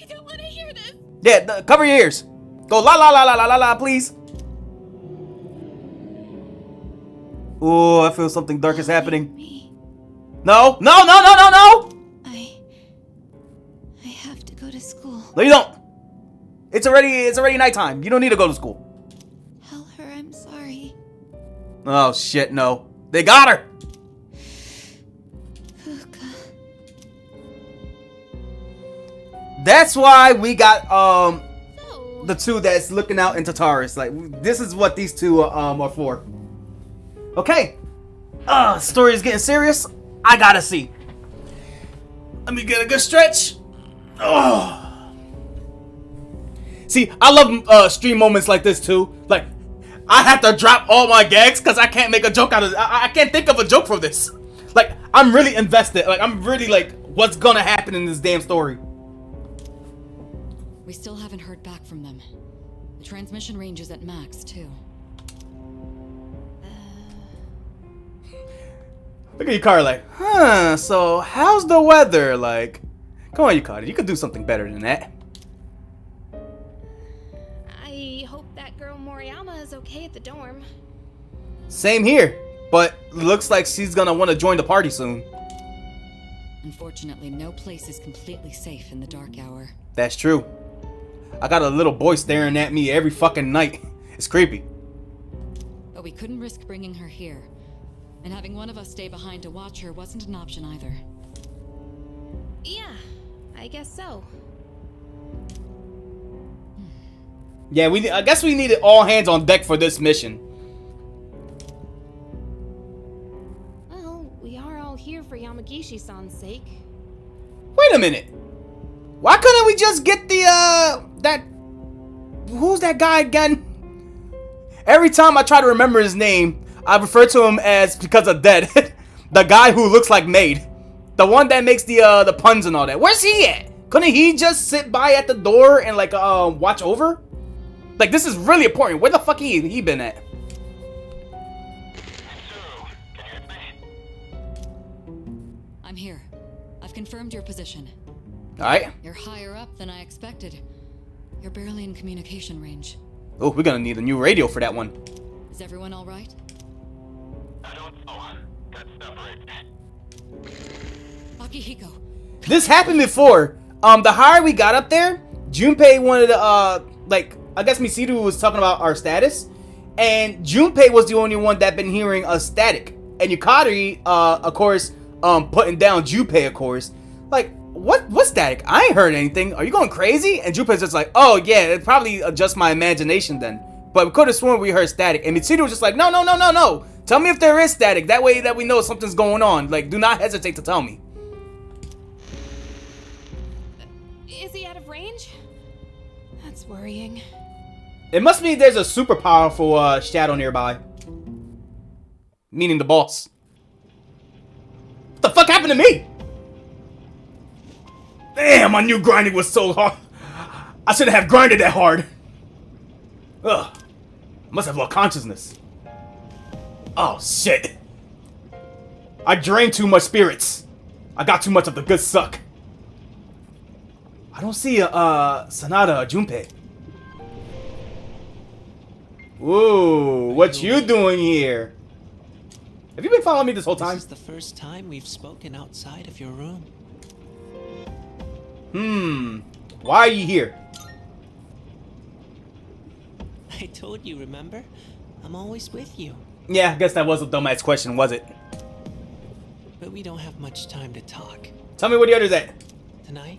don't want to hear this. Yeah, cover your ears. Go la la la la la la la, please. Oh, I feel something dark is happening. No. I have to go to school. No, you don't. It's already nighttime. You don't need to go to school. Tell her I'm sorry. Oh shit, no. They got her. Fuka. That's why we got the two that's looking out into Taurus. Like, this is what these two are for. Okay. Story is getting serious. I gotta see. Let me get a good stretch. Oh. See, I love stream moments like this too. Like, I have to drop all my gags because I can't make a joke out of it. I can't think of a joke for this. Like, I'm really invested. Like, I'm really like, what's gonna happen in this damn story? We still haven't heard back from them. The transmission range is at max, too. Look at Yukari like, so how's the weather? Like, come on, Yukari, you could do something better than that. I hope that girl Moriyama is okay at the dorm. Same here, but looks like she's gonna want to join the party soon. Unfortunately, no place is completely safe in the dark hour. That's true. I got a little boy staring at me every fucking night. It's creepy. But we couldn't risk bringing her here. And having one of us stay behind to watch her wasn't an option either. Yeah, I guess so. Yeah, I guess we needed all hands on deck for this mission. Well, we are all here for Yamagishi-san's sake. Wait a minute. Why couldn't we just get the, who's that guy again? Every time I try to remember his name, I refer to him as, because of Dead, the guy who looks like Maid. The one that makes the puns and all that. Where's he at? Couldn't he just sit by at the door and like watch over? Like, this is really important. Where the fuck he been at? I'm here. I've confirmed your position. Alright. You're higher up than I expected. You're barely in communication range. Oh, we're gonna need a new radio for that one. Is everyone all right? I don't know. Got separated. Akihiko. This happened before. The higher we got up there, Junpei wanted to, like, I guess Misiru was talking about our status, and Junpei was the only one that been hearing a static, and Yukari, of course, putting down Junpei, of course. Like, what static? I ain't heard anything. Are you going crazy? And Junpei's just like, oh yeah, it's probably just my imagination then. But we could have sworn we heard static, and Mitsuru was just like, no. Tell me if there is static. That way that we know something's going on. Like, do not hesitate to tell me. Is he out of range? That's worrying. It must mean there's a super powerful shadow nearby. Meaning the boss. What the fuck happened to me? Damn, I knew grinding was so hard. I shouldn't have grinded that hard. Ugh. I must have lost consciousness. Oh, shit. I drained too much spirits. I got too much of the good suck. I don't see Sanada or Junpei. Ooh, what you doing here? Have you been following me this whole time? This is the first time we've spoken outside of your room. Why are you here? I told you, remember? I'm always with you. Yeah, I guess that was a dumbass question, was it? But we don't have much time to talk. Tell me where the others at. Tonight,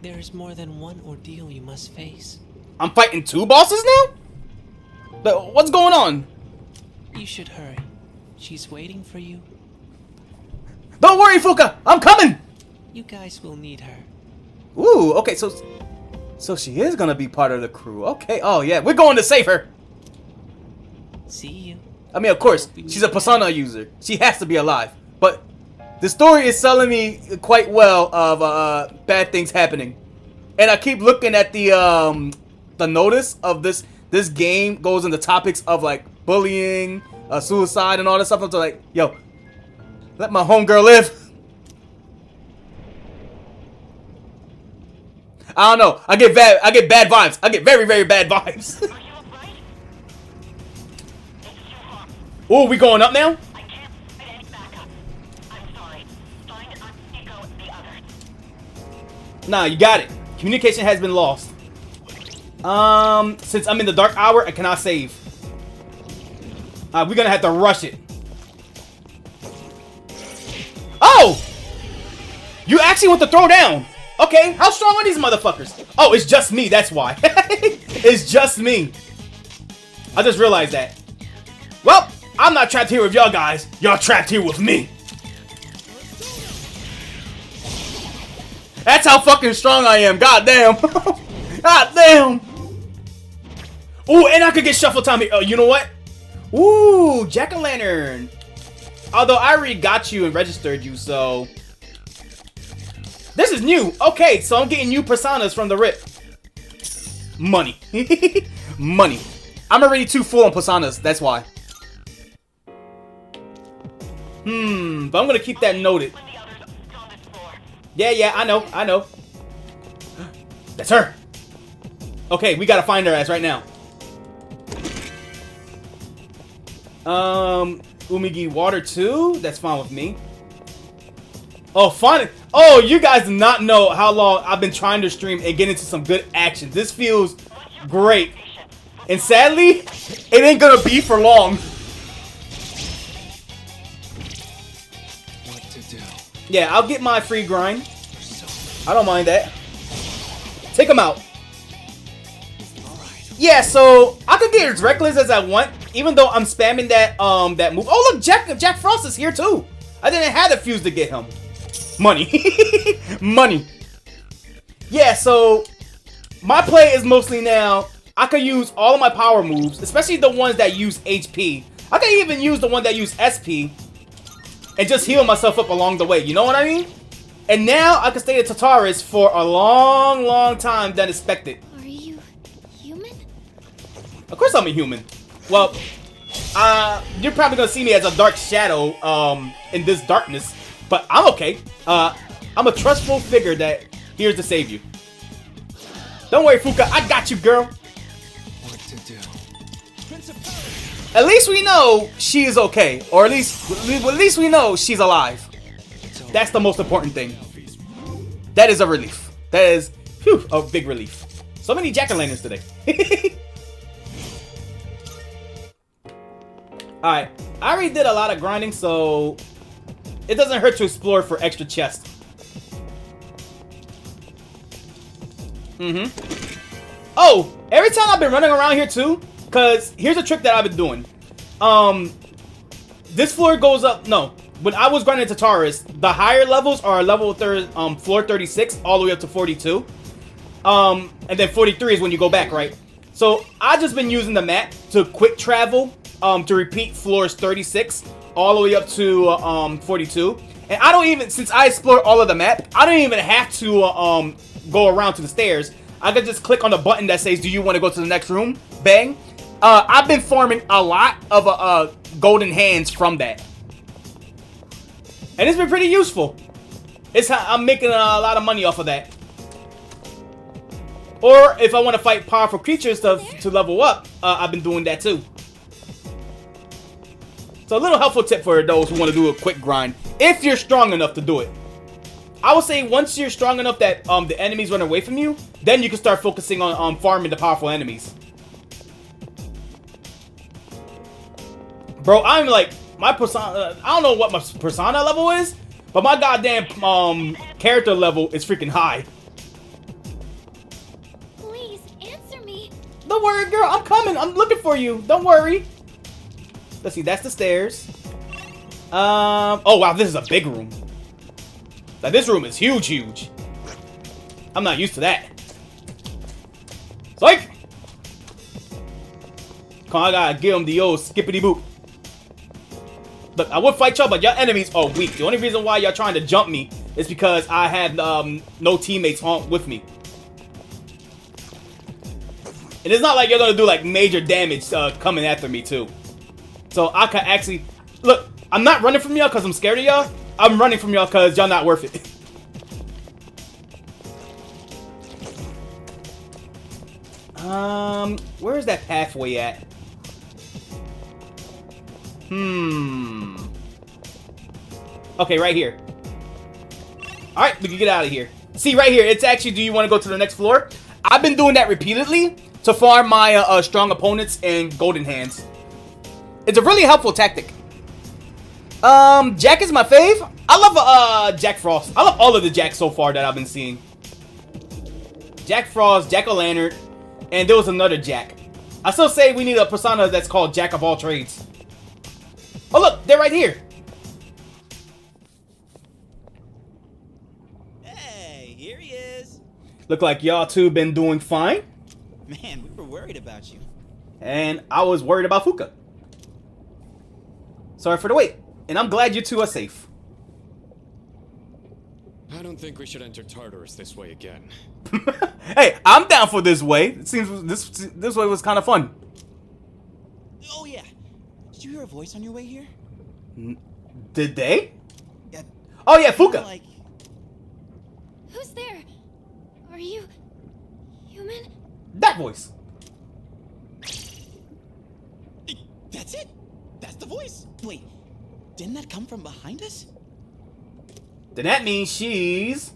There's more than one ordeal you must face. I'm fighting 2 bosses now? What's going on? You should hurry. She's waiting for you. Don't worry, Fuka! I'm coming! You guys will need her. Ooh, okay, so she is gonna be part of the crew. Okay, oh yeah, we're going to save her. See you. I mean, of course, she's a Persona user. She has to be alive. But the story is selling me quite well of bad things happening. And I keep looking at the notice of this game goes into topics of like bullying, suicide, and all this stuff. I'm like, yo, let my homegirl live. I don't know. I get bad vibes. I get very, very bad vibes. Oh, we going up now? Nah, you got it. Communication has been lost. Since I'm in the dark hour, I cannot save. We're gonna have to rush it. Oh! You actually want to throw down. Okay, how strong are these motherfuckers? Oh, it's just me, that's why. It's just me. I just realized that. Well, I'm not trapped here with y'all guys. Y'all trapped here with me. That's how fucking strong I am. God damn. God damn. Ooh, and I could get shuffle time here. Oh, you know what? Ooh, Jack-o'-lantern. Although I already got you and registered you, so... This is new. Okay, so I'm getting new personas from the rip. Money. Money. I'm already too full on personas. That's why. But I'm gonna keep that noted. Yeah, I know. That's her. Okay, we gotta find her ass right now. Umigi water too? That's fine with me. Oh, fun. Oh, you guys do not know how long I've been trying to stream and get into some good action. This feels great. And sadly, it ain't gonna be for long. What to do? Yeah, I'll get my free grind. I don't mind that. Take him out. Yeah, so I could get as reckless as I want, even though I'm spamming that that move. Oh look, Jack Frost is here too. I didn't have the fuse to get him. Money. Money. Yeah, so my play is mostly now I could use all of my power moves, especially the ones that use HP. I can even use the one that use SP and just heal myself up along the way. You know what I mean? And now I can stay at Tartarus for a long, long time than expected. Are you human? Of course I'm a human. Well, you're probably gonna see me as a dark shadow in this darkness, but I'm okay. I'm a trustful figure that here's to save you. Don't worry, Fuka, I got you, girl. What to do? At least we know she is okay, or at least we know she's alive. That's the most important thing. That is a relief. That is a big relief. So many jack-o'-lanterns today. Alright, I already did a lot of grinding, so it doesn't hurt to explore for extra chests. Oh, every time I've been running around here too, because here's a trick that I've been doing. This floor goes up, no. When I was grinding Tartarus, the higher levels are level floor 36 all the way up to 42. And then 43 is when you go back, right? So I've just been using the map to quick travel to repeat floors 36 all the way up to 42. And I don't even, since I explore all of the map, I don't even have to go around to the stairs. I can just click on the button that says, do you want to go to the next room? Bang. I've been farming a lot of golden hands from that. And it's been pretty useful. It's how I'm making a lot of money off of that. Or if I want to fight powerful creatures to level up, I've been doing that too. So a little helpful tip for those who want to do a quick grind, if you're strong enough to do it. I would say once you're strong enough that the enemies run away from you, then you can start focusing on farming the powerful enemies. Bro, I'm like, my persona, I don't know what my persona level is, but my goddamn character level is freaking high. Don't worry, girl. I'm coming. I'm looking for you. Don't worry. Let's see. That's the stairs. Oh, wow. This is a big room. Like, this room is huge, huge. I'm not used to that. Psych! Come on, I gotta give him the old skippity boop. Look, I would fight y'all, but y'all enemies are weak. The only reason why y'all trying to jump me is because I had no teammates on with me. And it's not like you're gonna do like major damage coming after me too. So I can actually look. I'm not running from y'all because I'm scared of y'all. I'm running from y'all because y'all not worth it. Where's that pathway at? Okay, right here. Alright, we can get out of here. See, right here, it's actually, do you want to go to the next floor? I've been doing that repeatedly to farm my strong opponents and golden hands. It's a really helpful tactic. Jack is my fave. I love Jack Frost. I love all of the Jacks so far that I've been seeing. Jack Frost, Jack-o'-lantern, and there was another Jack. I still say we need a persona that's called Jack of all trades. Oh look, they're right here. Hey, here he is. Look like y'all two been doing fine. Man, we were worried about you. And I was worried about Fuka. Sorry for the wait. And I'm glad you two are safe. I don't think we should enter Tartarus this way again. Hey, I'm down for this way. It seems this way was kind of fun. Oh yeah. Did you hear a voice on your way here? Did they? Yeah. Oh yeah, Fuka. Like... Who's there? Are you human? That voice. That's it. That's the voice. Wait, didn't that come from behind us? Then that means she's...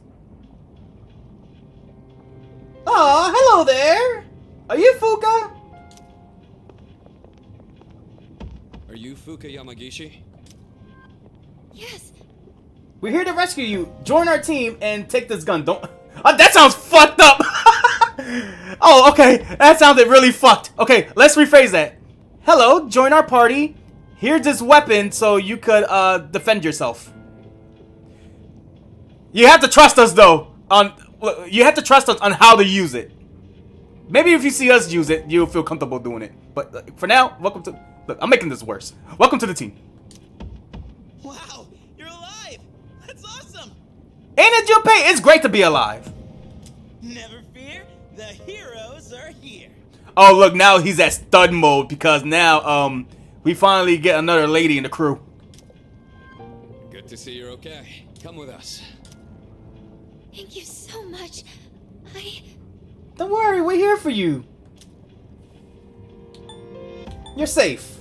Aw, hello there! Are you Fuka? Are you Fuka Yamagishi? Yes. We're here to rescue you. Join our team and take this gun. Don't... Oh, that sounds fucked up! Oh, okay. That sounded really fucked. Okay, let's rephrase that. Hello, join our party. Here's this weapon so you could defend yourself. You have to trust us though. You have to trust us on how to use it. Maybe if you see us use it, you'll feel comfortable doing it. But for now, welcome to... Look, I'm making this worse. Welcome to the team. Wow, you're alive. That's awesome. Ain't it, Junpei? It's great to be alive. Never fear, the heroes are here. Oh, look, now he's at stud mode because now, we finally get another lady in the crew. Good to see you're okay. Come with us. Thank you so much. Don't worry, we're here for you. You're safe.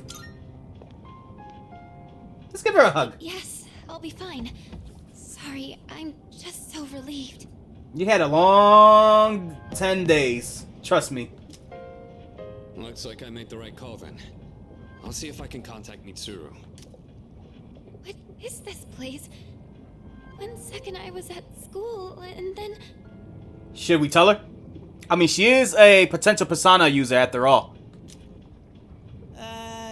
Let's give her a hug. Yes, I'll be fine. Sorry, I'm just so relieved. You had a long 10 days. Trust me. Looks like I made the right call then. I'll see if I can contact Mitsuru. What is this place? One second I was at school, and then... Should we tell her? I mean, she is a potential persona user after all.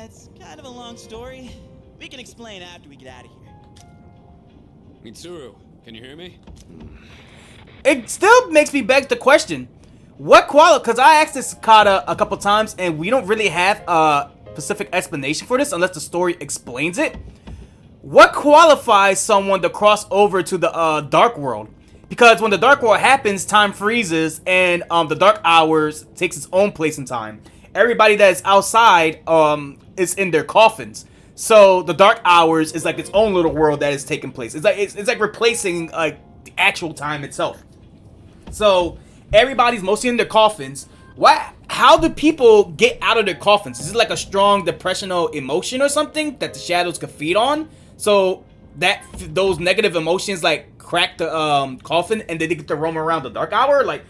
It's kind of a long story. We can explain after we get out of here. Mitsuru, can you hear me? It still makes me beg the question. What quality? Because I asked this Kata a couple times, and we don't really have a specific explanation for this unless the story explains it. What qualifies someone to cross over to the Dark World? Because when the Dark World happens, time freezes, and the Dark Hours takes its own place in time. Everybody that is outside is in their coffins. So the Dark Hours is like its own little world that is taking place. It's like replacing like the actual time itself. So everybody's mostly in their coffins. How do people get out of their coffins? Is it like a strong depressional emotion or something that the shadows could feed on? So that those negative emotions like crack the coffin and then they get to roam around the Dark Hour? Like,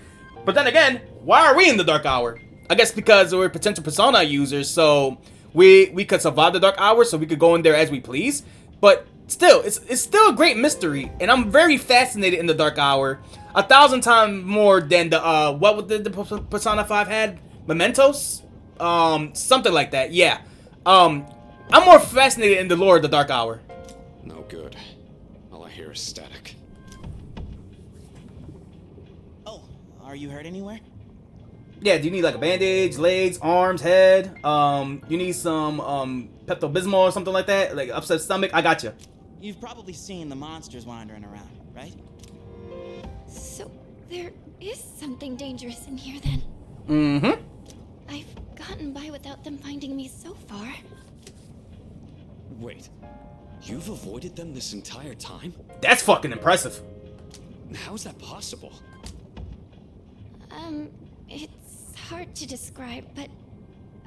but then again, why are we in the Dark Hour? I guess because we're potential persona users, so we could survive the Dark Hour, so we could go in there as we please. But still, it's still a great mystery, and I'm very fascinated in the Dark Hour. 1,000 times more than the what did the Persona 5 had Mementos? Something like that. Yeah. I'm more fascinated in the lore of the Dark Hour. No good. All I hear is static. Oh, are you hurt anywhere? Yeah, do you need like a bandage, legs, arms, head? You need some Pepto-Bismol or something like that? Like upset stomach? I got you. You've probably seen the monsters wandering around, right? So, there is something dangerous in here then. Mm-hmm. I've gotten by without them finding me so far. Wait, you've avoided them this entire time? That's fucking impressive. How is that possible? It's hard to describe, but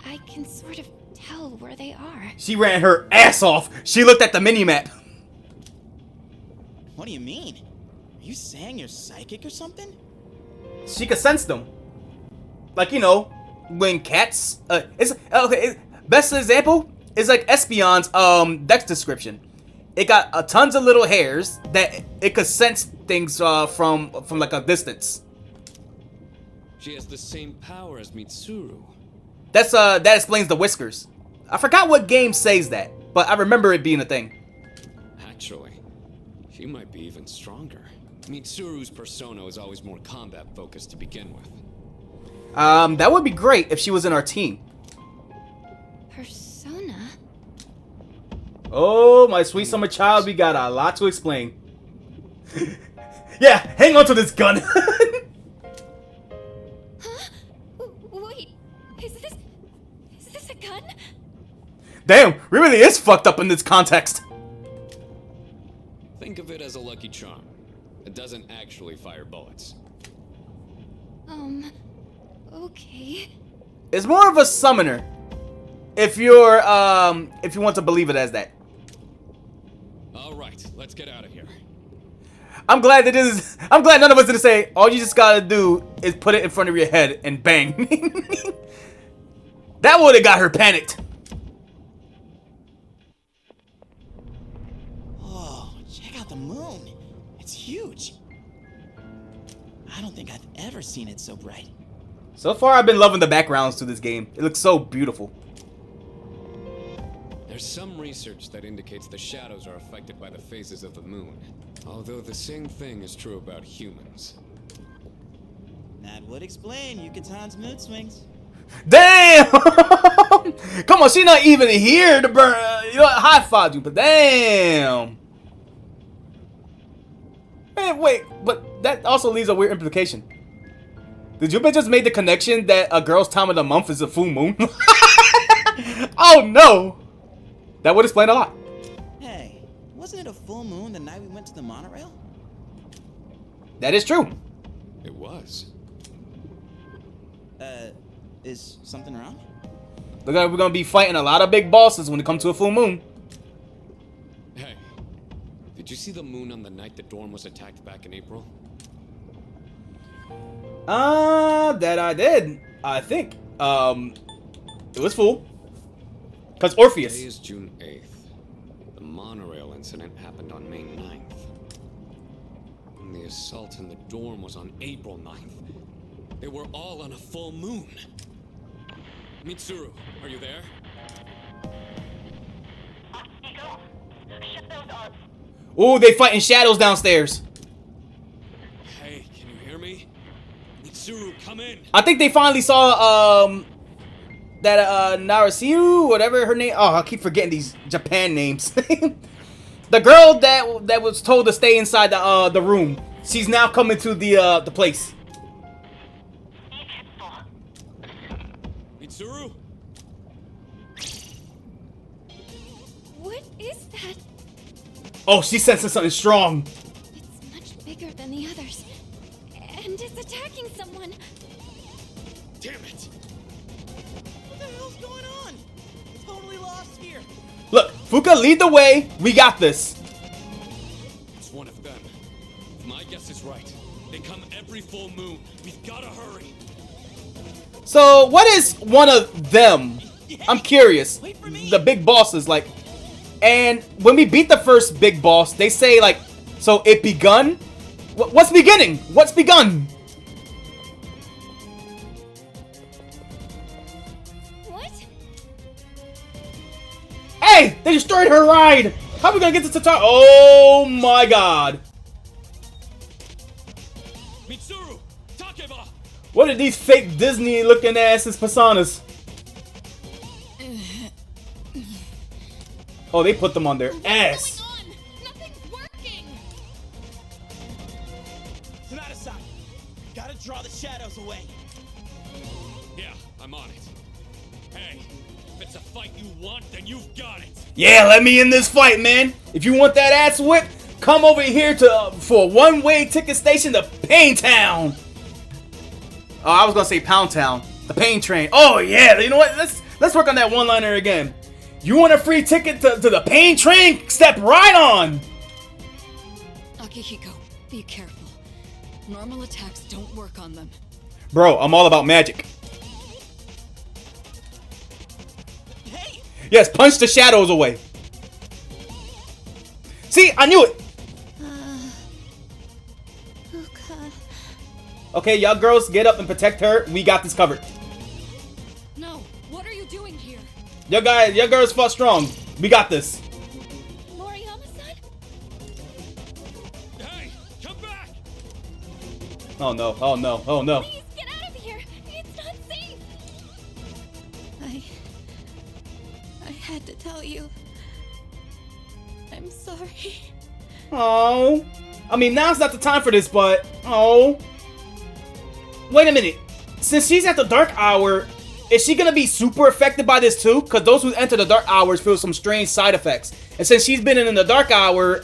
I can sort of tell where they are. She ran her ass off. She looked at the mini-map. What do you mean? Are you saying you're psychic or something? She could sense them. Like, you know, when cats... best example is like Espion's dex description. It got tons of little hairs that it could sense things from like a distance. She has the same power as Mitsuru. That explains the whiskers. I forgot what game says that, but I remember it being a thing. Actually, she might be even stronger. Mitsuru's persona is always more combat focused to begin with. That would be great if she was in our team. Persona? Oh, my sweet summer child, we got a lot to explain. Yeah, hang on to this gun. Wait, is this a gun? Damn, we really is fucked up in this context. Think of it as a lucky charm. It doesn't actually fire bullets. Okay. It's more of a summoner. If you want to believe it as that. Alright, let's get out of here. I'm glad none of us didn't say all you just gotta do is put it in front of your head and bang. That would have got her panicked. Oh, check out the moon. It's huge. I don't think I've ever seen it so bright. So far, I've been loving the backgrounds to this game. It looks so beautiful. There's some research that indicates the shadows are affected by the phases of the moon. Although the same thing is true about humans. That would explain Yukatan's mood swings. Damn! Come on, she's not even here to burn. High five you, but damn. Man, wait, but that also leaves a weird implication. Did you just make the connection that a girl's time of the month is a full moon? Oh no! That would explain a lot. Hey, wasn't it a full moon the night we went to the monorail? That is true. It was. Is something wrong? Look like we're gonna be fighting a lot of big bosses when it comes to a full moon. Hey, did you see the moon on the night the dorm was attacked back in April? That I did. I think. It was full. Cause Orpheus. Today is June 8th. The monorail incident happened on May 9th. And the assault in the dorm was on April 9th. They were all on a full moon. Mitsuru, are you there? Ooh, they fighting shadows downstairs. Hey, can you hear me? Mitsuru, come in. I think they finally saw that Narasiu, whatever her name. Oh, I keep forgetting these Japan names. The girl that was told to stay inside the room. She's now coming to the place. Mitsuru? What is that? Oh, she's sensing something strong. It's much bigger than the others. And it's attacking someone. Damn it! What the hell's going on? I'm totally lost here. Look, Fuka, lead the way. We got this. It's one of them. If my guess is right, they come every full moon. We've gotta hurry. So, what is one of them? I'm curious. The big bosses, like, and when we beat the first big boss, they say like, so it begun. What's beginning? What's begun? way! They destroyed her ride! How are we gonna get to Tatara? Oh my god. Mitsuru! Takeba! What are these fake Disney looking asses personas? Oh, they put them on their ass. Sonata-san, gotta draw the shadows away. Yeah, I'm on it. Hey, if it's a fight you want, then you've got it. Yeah, let me in this fight, man. If you want that ass whip, come over here to for a one-way ticket station to Pain Town. Oh, I was gonna say Pound Town. The Pain Train. Oh yeah, you know what? Let's work on that one-liner again. You want a free ticket to the Pain Train? Step right on. Akihiko, be careful. Normal attacks don't work on them. Bro, I'm all about magic. Yes, punch the shadows away. See, I knew it. Okay, y'all girls, get up and protect her. We got this covered. No, what are you doing here? Y'all girls fought strong. We got this. Moriyama-san? Hey, come back! Oh no, oh no, oh no. Please get out of here. It's not safe. I had to tell you. I'm sorry. Oh. I mean, now's not the time for this, but oh. Wait a minute. Since she's at the Dark Hour, is she gonna be super affected by this too? Because those who enter the Dark Hours feel some strange side effects. And since she's been in the Dark Hour,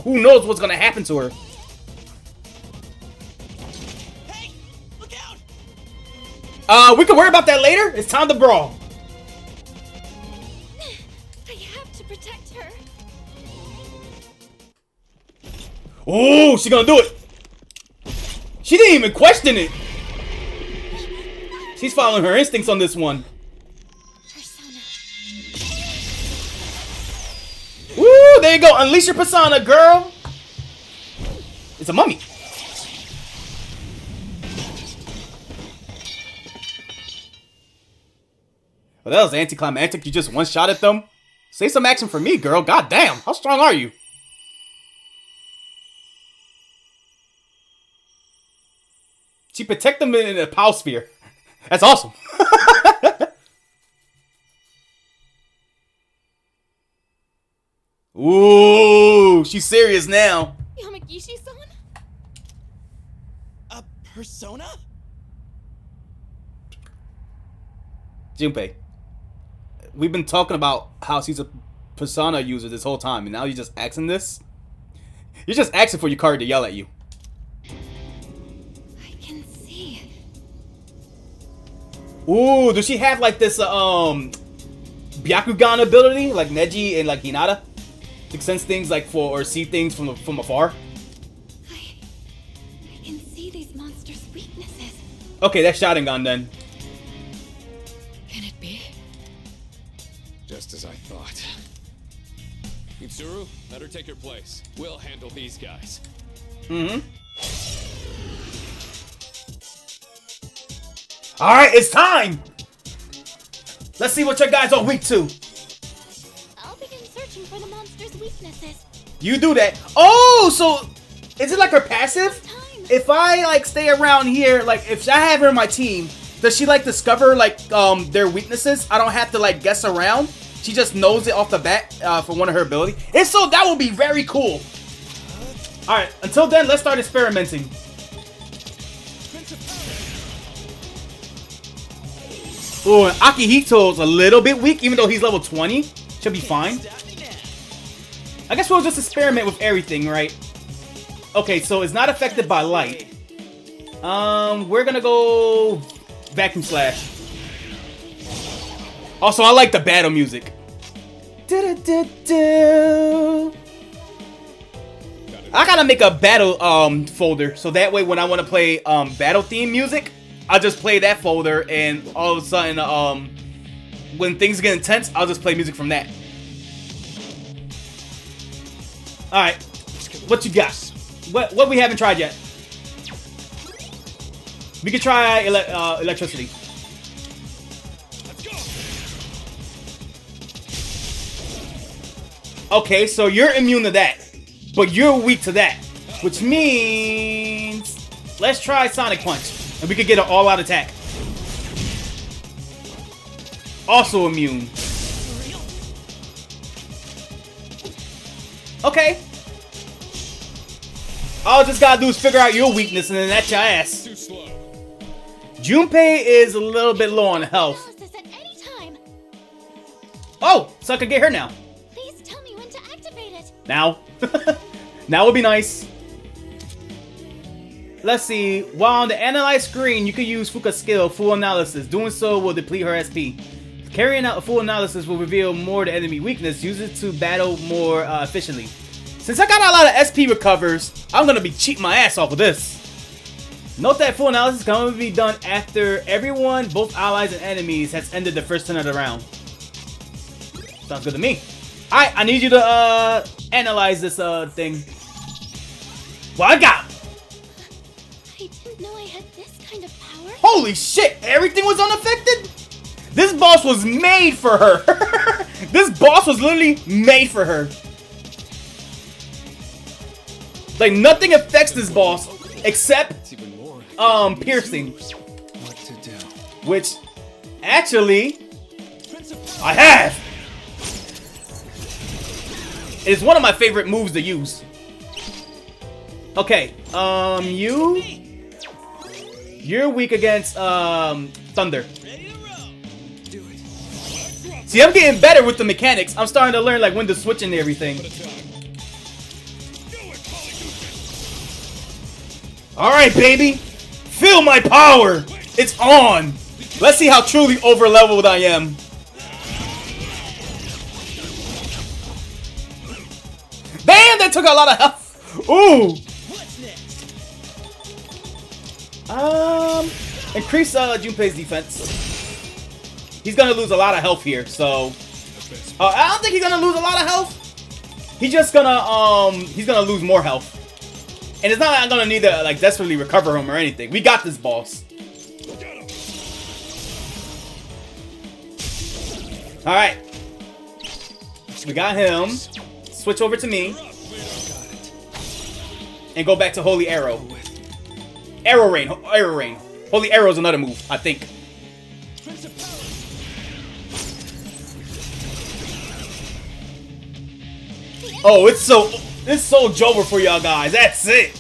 who knows what's gonna happen to her? Hey, look out! We can worry about that later. It's time to brawl. I have to protect her. Oh, she's gonna do it. She didn't even question it. She's following her instincts on this one. Woo, there you go. Unleash your persona, girl. It's a mummy. Well, that was anticlimactic. You just one shot at them. Say some action for me, girl. God damn. How strong are you? She protect them in a power sphere. That's awesome. Ooh, she's serious now. Yamagishi-san? A persona? Junpei, we've been talking about how she's a persona user this whole time, and now you're just asking this? You're just asking for your card to yell at you. Ooh, does she have like this Byakugan ability like Neji and like Hinata? To sense things like or see things from afar? I can see these monsters' weaknesses. Okay, that's Sharingan then. Can it be? Just as I thought. Mitsuru, let her take your place. We'll handle these guys. Mm-hmm. Alright, it's time! Let's see what your guys are weak to. I'll begin searching for the monster's weaknesses. You do that. Oh, so is it like her passive? If I like stay around here, like if I have her in my team, does she like discover like their weaknesses? I don't have to like guess around. She just knows it off the bat for one of her abilities. If so, that would be very cool. Alright, until then, let's start experimenting. Oh, and Akihito's a little bit weak, even though he's level 20. Should be fine. I guess we'll just experiment with everything, right? Okay, so it's not affected by light. We're gonna go Vacuum Slash. Also, I like the battle music. I gotta make a battle folder, so that way when I want to play battle theme music, I'll just play that folder, and all of a sudden, when things get intense, I'll just play music from that. Alright, what you got? What we haven't tried yet? We could try electricity. Okay, so you're immune to that, but you're weak to that, which means let's try Sonic Punch, and we could get an all-out attack. Also immune. Okay. All I just gotta do is figure out your weakness, and then that's your ass. Junpei is a little bit low on health. Oh, so I can get her now. Please tell me when to activate it. Now. Now would be nice. Let's see. While on the analyze screen, you can use Fuka's skill, Full Analysis. Doing so will deplete her SP. Carrying out a full analysis will reveal more the enemy weakness. Use it to battle more efficiently. Since I got a lot of SP recovers, I'm going to be cheating my ass off of this. Note that full analysis can only be done after everyone, both allies and enemies, has ended the first turn of the round. Sounds good to me. Alright, I need you to analyze this thing. What I got? I didn't know I had this kind of power. Holy shit, everything was unaffected? This boss was made for her. This boss was literally made for her. Like, nothing affects this boss except piercing. Which actually I have. It's one of my favorite moves to use. Okay, you're weak against thunder. See, I'm getting better with the mechanics. I'm starting to learn like when to switch and everything. Alright, baby. Feel my power. It's on. Let's see how truly over-leveled I am. Damn, that took a lot of health. Ooh. Increase Junpei's defense. He's gonna lose a lot of health here, so I don't think he's gonna lose a lot of health. He's just gonna he's gonna lose more health. And it's not like I'm gonna need to like desperately recover him or anything. We got this boss. Alright. We got him. Switch over to me. And go back to Holy Arrow. Arrow Rain. Arrow Rain. Holy Arrow is another move, I think. Oh, it's so Jover for y'all guys. That's it.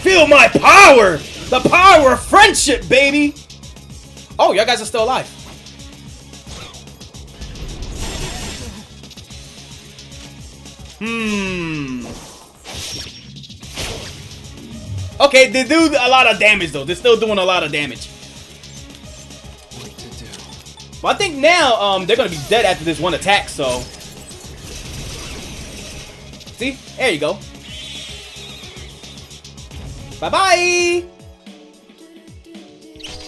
Feel my power. The power of friendship, baby. Oh, y'all guys are still alive. Okay, they do a lot of damage though. They're still doing a lot of damage. Well, I think now they're gonna be dead after this one attack. So, see, there you go. Bye bye.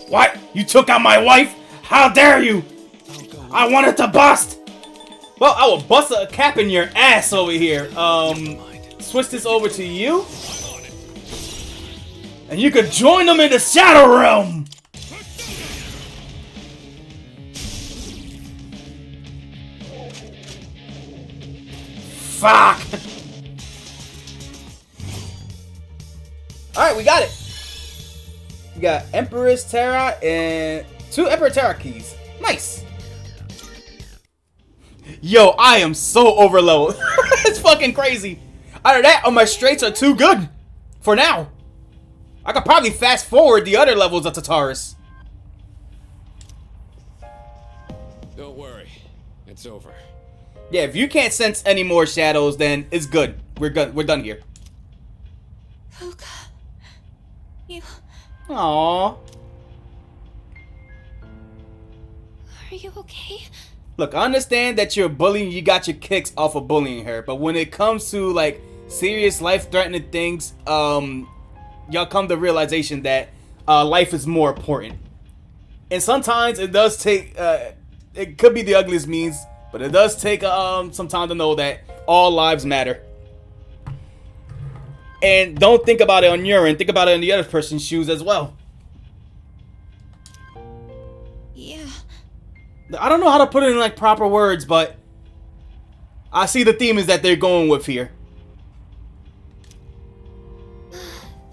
What? You took out my wife? How dare you? I wanted to bust. Well, I will bust a cap in your ass over here. Switch this over to you. And you could join them in the Shadow Realm! Fuck! Alright, we got it! We got Empress Terra and 2 Emperor Terra keys. Nice! Yo, I am so overloaded. It's fucking crazy. Either that or my straights are too good. For now. I could probably fast forward the other levels of Tartarus. Don't worry. It's over. Yeah, if you can't sense any more shadows, then it's good. We're done here. Fuka. You... Aww. Are you okay? Look, I understand that you're bullying, you got your kicks off of bullying her, but when it comes to, like, serious life-threatening things, y'all come to realization that life is more important. And sometimes it does take, it could be the ugliest means, but it does take some time to know that all lives matter. And don't think about it on your end, think about it in the other person's shoes as well. Yeah. I don't know how to put it in like proper words, but I see the theme is that they're going with here.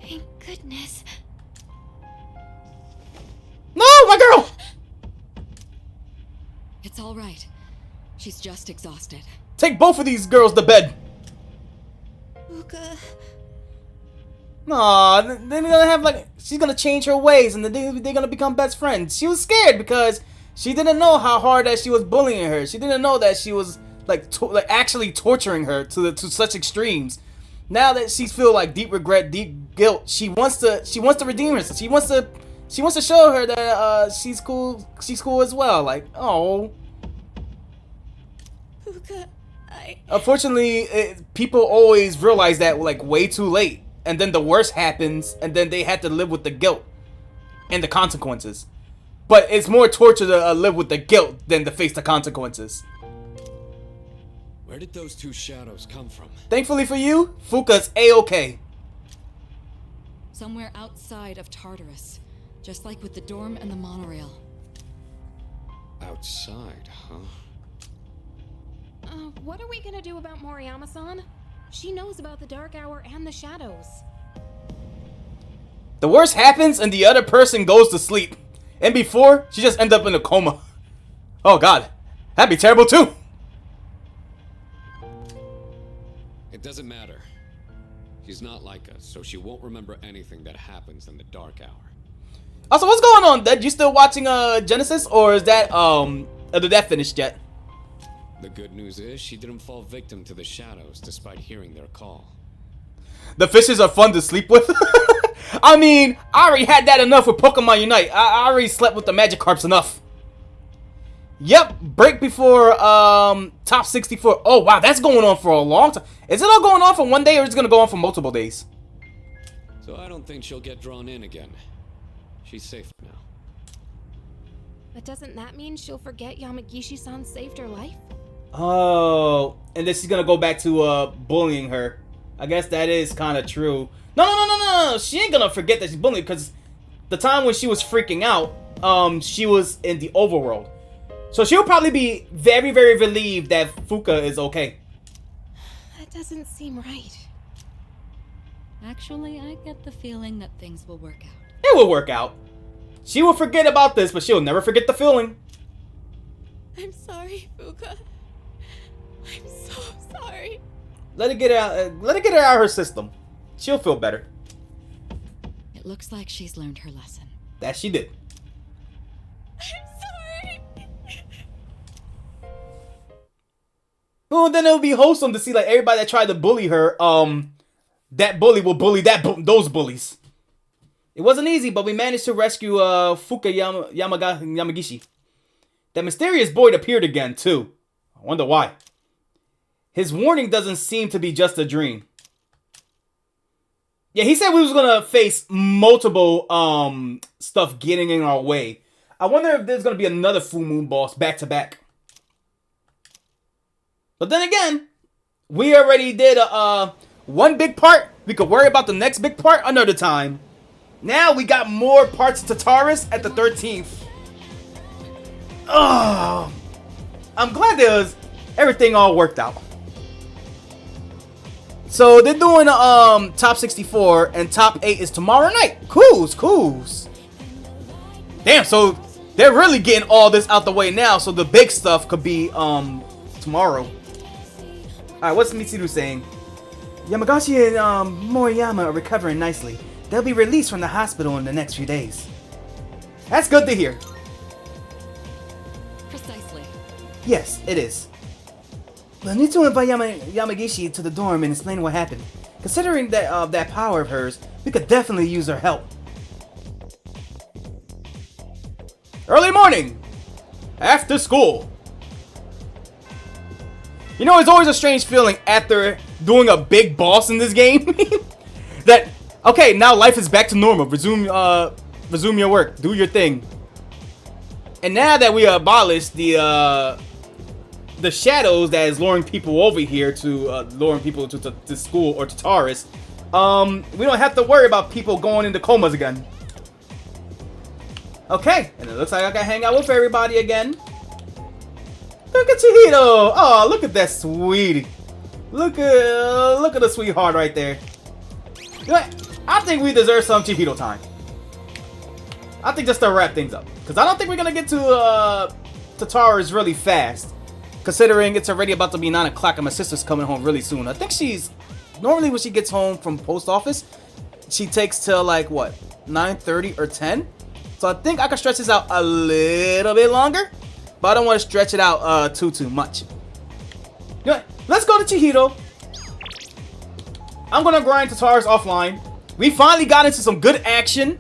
Thank goodness. No, my girl! It's all right. She's just exhausted. Take both of these girls to bed. Fuka. Aw, they're gonna have like, she's gonna change her ways and they're gonna become best friends. She was scared because she didn't know how hard that she was bullying her. She didn't know that she was like actually torturing her to such extremes. Now that she feel like deep regret, deep guilt, she wants to redeem herself. She wants to show her that she's cool as well. Like, oh. Fuka, Unfortunately, people always realize that like way too late. And then the worst happens, and then they had to live with the guilt and the consequences. But it's more torture to live with the guilt than to face the consequences. Where did those two shadows come from? Thankfully for you, Fuka's A-okay. Somewhere outside of Tartarus, just like with the dorm and the monorail. Outside, huh? What are we gonna do about Moriyama-san? She knows about the Dark Hour and the shadows. The worst happens and the other person goes to sleep. And before, she just ends up in a coma. Oh god, that'd be terrible too. It doesn't matter. She's not like us, so she won't remember anything that happens in the Dark Hour. Also, what's going on, Dad? You still watching Genesis, or is that did that finish yet? The good news is she didn't fall victim to the shadows despite hearing their call. The fishes are fun to sleep with. I mean, I already had that enough with Pokemon Unite. I already slept with the Magikarps enough. Yep, break before top 64. Oh wow, that's going on for a long time. Is it all going on for one day, or is it gonna go on for multiple days? So I don't think she'll get drawn in again. She's safe now. But doesn't that mean she'll forget Yamagishi-san saved her life? Oh, and then she's gonna go back to bullying her. I guess that is kind of true. No. She ain't gonna forget that she's bullying, because the time when she was freaking out, she was in the overworld. So she'll probably be very, very relieved that Fuka is okay. That doesn't seem right. Actually, I get the feeling that things will work out. It will work out. She will forget about this, but she'll never forget the feeling. I'm sorry, Fuka. I'm so sorry. Let it get out. Let it get her out of her system. She'll feel better. It looks like she's learned her lesson. That she did. I'm sorry. Well, then it'll be wholesome to see like everybody that tried to bully her. That bully will bully those bullies. It wasn't easy, but we managed to rescue Fuka Yamagishi. That mysterious boy appeared again too. I wonder why. His warning doesn't seem to be just a dream. Yeah, he said we was gonna face multiple stuff getting in our way. I wonder if there's gonna be another Full Moon boss back to back. But then again, we already did one big part. We could worry about the next big part another time. Now we got more parts to Tartarus at the 13th. Oh, I'm glad everything all worked out. So they're doing top 64 and top 8 is tomorrow night. Coos. Damn, so they're really getting all this out the way now, so the big stuff could be tomorrow. Alright, what's Mitsuru saying? Yamagashi and Moriyama are recovering nicely. They'll be released from the hospital in the next few days. That's good to hear. Precisely. Yes, it is. We'll need to invite Yamagishi to the dorm and explain what happened. Considering that power of hers, we could definitely use her help. Early morning! After school! You know, it's always a strange feeling after doing a big boss in this game. That, okay, now life is back to normal. Resume your work. Do your thing. And now that we abolished the shadows that is luring people over here to luring people to school or to Tartarus, we don't have to worry about people going into comas again. Okay, and it looks like I can hang out with everybody again. Look at Chihito. Oh, look at that sweetie. Look at the sweetheart right there. You know what? I think we deserve some Chihito time. I think just to wrap things up, because I don't think we're gonna get to Tara's really fast, considering it's already about to be 9 o'clock and my sister's coming home really soon. I think she's normally when she gets home from post office, she takes till like what 9:30 or 10. So I think I can stretch this out a little bit longer, but I don't want to stretch it out too much. You know what? Let's go to Chihito. I'm gonna grind Tara's offline. We finally got into some good action.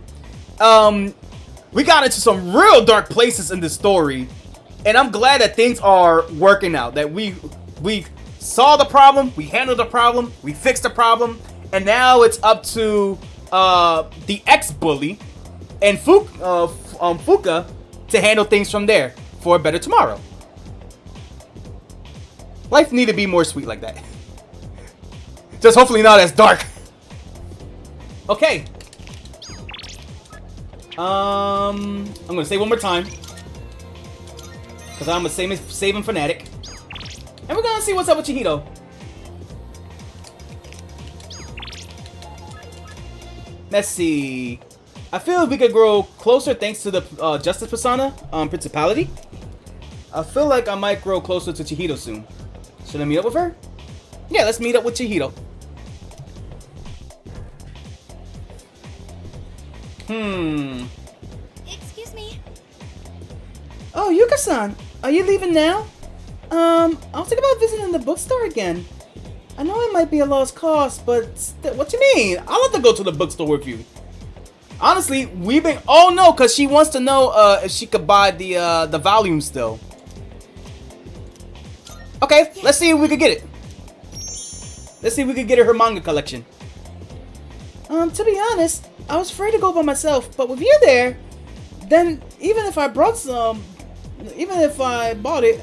We got into some real dark places in this story, and I'm glad that things are working out. That we saw the problem, we handled the problem, we fixed the problem, and now it's up to the ex-bully and Fuka to handle things from there for a better tomorrow. Life need to be more sweet like that. Just hopefully not as dark. Okay. I'm gonna say one more time, because I'm a saving fanatic, and we're gonna see what's up with Chihito. Let's see. I feel we could grow closer thanks to the Justice Persona Principality. I feel like I might grow closer to Chihito soon. Should I meet up with her? Yeah, let's meet up with Chihito. Excuse me. Oh, Yuka-san, are you leaving now? I was thinking about visiting the bookstore again. I know it might be a lost cause, but what you mean? I'll have to go to the bookstore with you. Honestly, we've been. Oh no, cause she wants to know if she could buy the volume still. Okay, let's see if we could get it. Let's see if we could get her manga collection. To be honest, I was afraid to go by myself, but with you there, then even if I brought some, even if I bought it,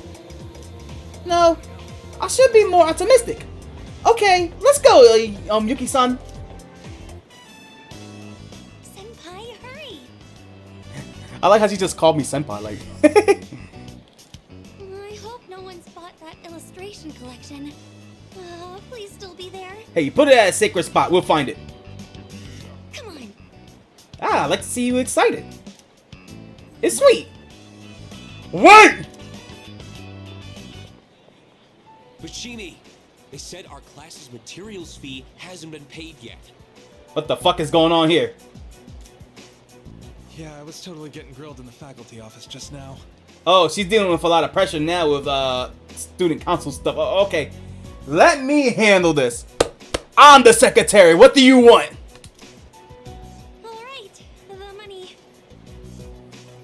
no, I should be more optimistic. Okay, let's go, Yuki-san. Senpai, hurry. I like how she just called me senpai, like. I hope no one's bought that illustration collection. Please still be there. Hey, put it at a sacred spot. We'll find it. Come on. I like to see you excited. It's sweet. Wait! Buccini, they said our class's materials fee hasn't been paid yet. What the fuck is going on here? Yeah, I was totally getting grilled in the faculty office just now. Oh, she's dealing with a lot of pressure now with student council stuff. Oh, okay. Let me handle this. I'm the secretary. What do you want? Alright, the money.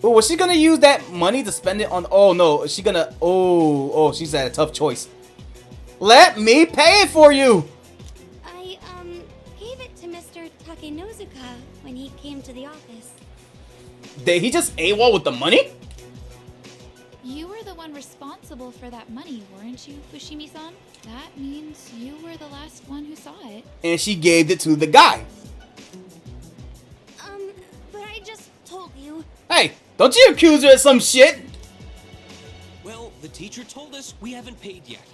Oh, was she gonna use that money to spend it on? Oh no, is she gonna? Oh, she's had a tough choice. Let me pay it for you. I gave it to Mr. Takenozuka when he came to the office. Did he just AWOL with the money? You were the one responsible for that money, weren't you, Fushimi-san? That means you were the last one who saw it. And she gave it to the guy. But I just told you. Hey, don't you accuse her of some shit. Well, the teacher told us we haven't paid yet.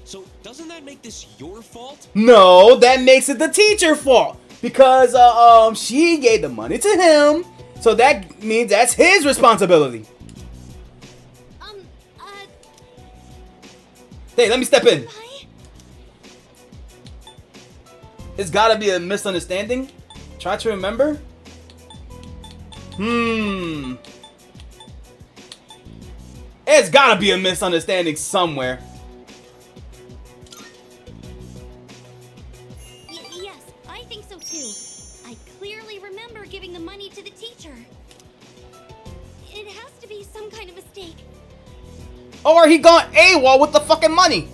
So doesn't that make this your fault? No, that makes it the teacher's fault. Because she gave the money to him. So that means that's his responsibility. Hey, let me step in. It's gotta be a misunderstanding. Try to remember. It's gotta be a misunderstanding somewhere. Yes, I think so too. I clearly remember giving the money to the teacher. It has to be some kind of mistake. Or he gone AWOL with the fucking money.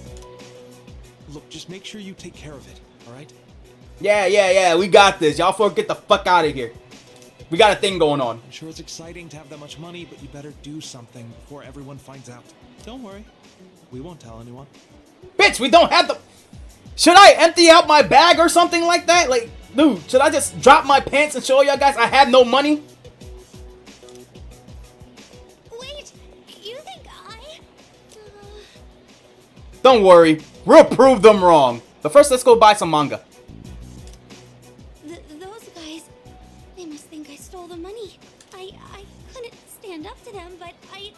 Look, just make sure you take care of it, alright? Yeah, we got this. Y'all four get the fuck out of here. We got a thing going on. I'm sure it's exciting to have that much money, but you better do something before everyone finds out. Don't worry. We won't tell anyone. Bitch, we don't have the... Should I empty out my bag or something like that? Like, dude, should I just drop my pants and show y'all guys I have no money? Wait, you think I... Don't worry, we'll prove them wrong. But first, let's go buy some manga. Those guys, they must think I stole the money. I couldn't stand up to them, but I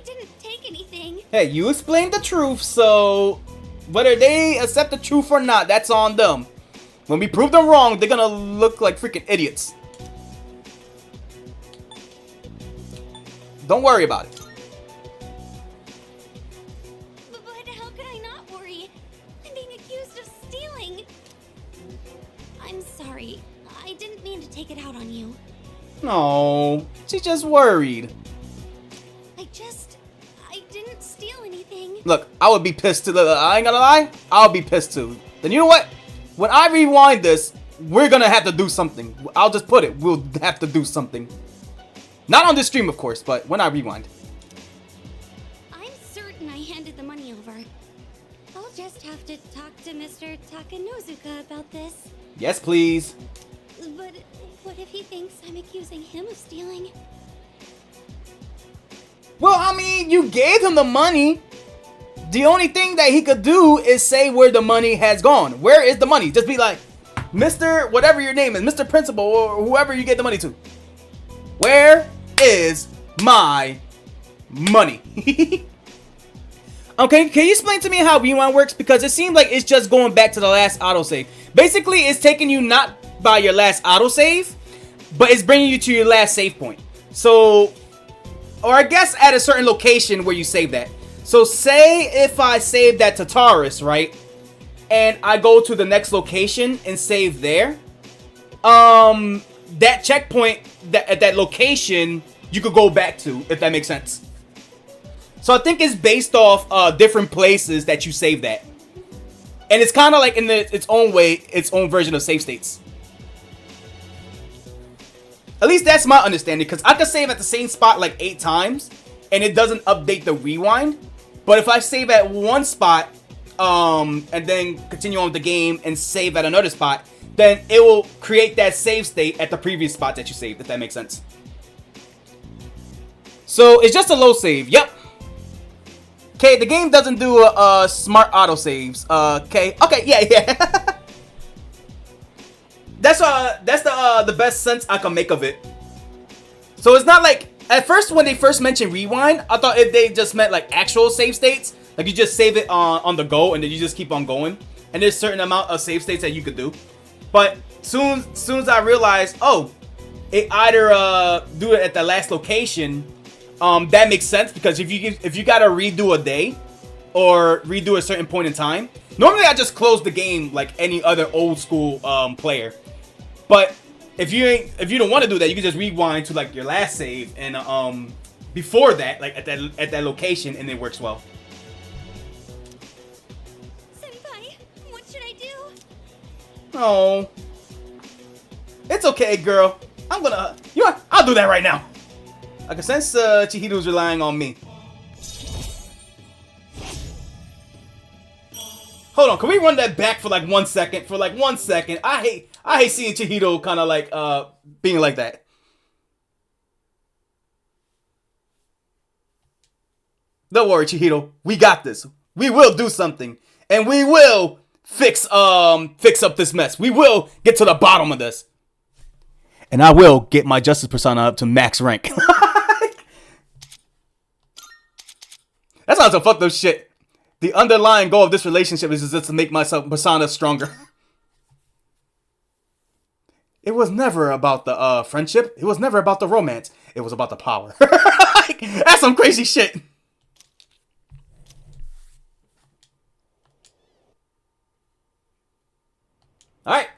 didn't take anything. Hey, you explained the truth, so whether they accept the truth or not, that's on them. When we prove them wrong, they're gonna look like freaking idiots. Don't worry about it. But how could I not worry? I'm being accused of stealing. I'm sorry. I didn't mean to take it out on you. No, she's just worried. I didn't steal anything. Look, I would be pissed too. I ain't gonna lie, I'll be pissed too. Then you know what? When I rewind this, we're gonna have to do something. I'll just put it, we'll have to do something. Not on this stream, of course, but when I rewind. I'm certain I handed the money over. I'll just have to talk to Mr. Takanozuka about this. Yes, please. But what if he thinks I'm accusing him of stealing? Well, I mean, you gave him the money. The only thing that he could do is say where the money has gone. Where is the money? Just be like, Mr. whatever your name is, Mr. Principal, or whoever you gave the money to. Where is my money? Okay, can you explain to me how rewind works? Because it seems like it's just going back to the last autosave. Basically, it's taking you not by your last autosave, but it's bringing you to your last save point. So, or I guess at a certain location where you save that. So say if I save that to Taurus, right? And I go to the next location and save there. That checkpoint at that location, you could go back to, if that makes sense. So I think it's based off different places that you save that. And it's kind of like in its own way, its own version of save states. At least that's my understanding, because I could save at the same spot like 8 times, and it doesn't update the rewind. But if I save at one spot, and then continue on with the game and save at another spot, then it will create that save state at the previous spot that you saved, if that makes sense. So it's just a low save. Yep. Okay, the game doesn't do a smart autosaves. Okay, yeah. That's the best sense I can make of it. So it's not like, at first when they first mentioned rewind, I thought they just meant like actual save states. Like you just save it on the go and then you just keep on going. And there's a certain amount of save states that you could do. But soon as I realized, oh, it either do it at the last location, that makes sense, because if you gotta redo a day or redo a certain point in time, normally I just close the game like any other old school player. But if you don't want to do that, you can just rewind to like your last save and before that, like at that location, and it works well. Senpai, what should I do? Oh, it's okay, girl. I'll do that right now. I can sense Chihiro's relying on me. Hold on, can we run that back for like 1 second? For like 1 second. I hate seeing Chihiro kind of like being like that. Don't worry, Chihiro. We got this. We will do something, and we will fix up this mess. We will get to the bottom of this, and I will get my Justice Persona up to max rank. That sounds some fucked up shit. The underlying goal of this relationship is just to make myself persona stronger. It was never about the friendship. It was never about the romance. It was about the power. That's some crazy shit. Alright.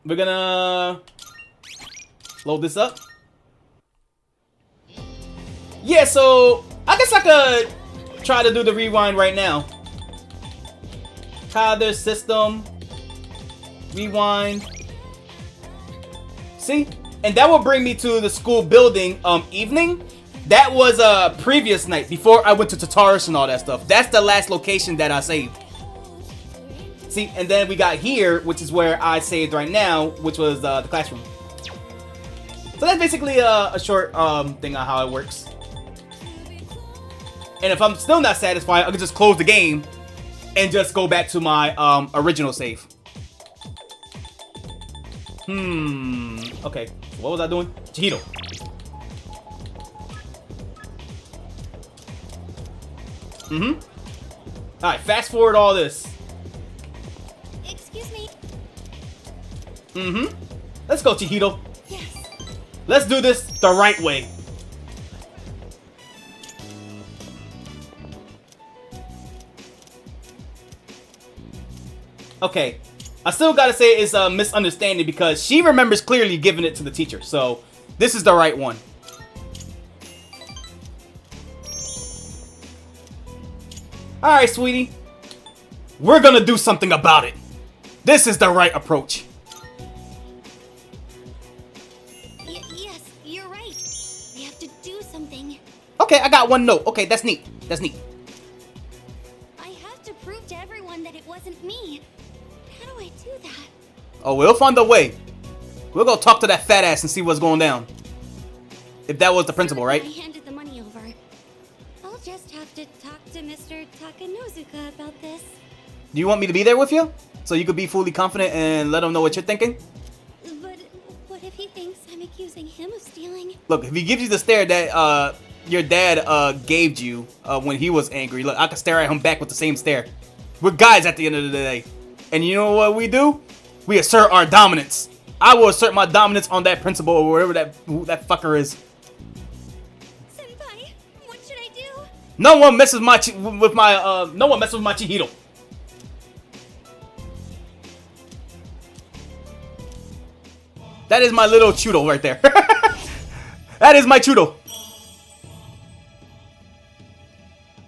We're gonna load this up. Yeah, so I guess I could try to do the rewind right now. Calendar system. Rewind. See? And that will bring me to the school building evening. That was a previous night before I went to Tartarus and all that stuff. That's the last location that I saved. See, and then we got here, which is where I saved right now, which was the classroom. So that's basically a short thing on how it works. And if I'm still not satisfied, I can just close the game and just go back to my original save. Okay. So what was I doing? Chihiro. Alright, fast forward all this. Excuse me. Let's go, Chihiro. Yes. Let's do this the right way. Okay. I still gotta say it's a misunderstanding because she remembers clearly giving it to the teacher. So, this is the right one. Alright, sweetie. We're gonna do something about it. This is the right approach. Yes, you're right. We have to do something. Okay, I got one note. Okay, that's neat. That's neat. I have to prove to everyone that it wasn't me. How do I do that? Oh, we'll find a way. We'll go talk to that fat ass and see what's going down. If that was the principal, right? I handed the money over. I'll just have to talk to Mr. Takanozuka about this. Do you want me to be there with you? So you could be fully confident and let him know what you're thinking? But what if he thinks I'm accusing him of stealing? Look, if he gives you the stare that your dad gave you when he was angry, look, I can stare at him back with the same stare. We're guys at the end of the day. And you know what we do? We assert our dominance. I will assert my dominance on that principal or whatever that fucker is. Senpai, what should I do? No one messes with my Chihiro. That is my little Chudo right there. That is my Chudo.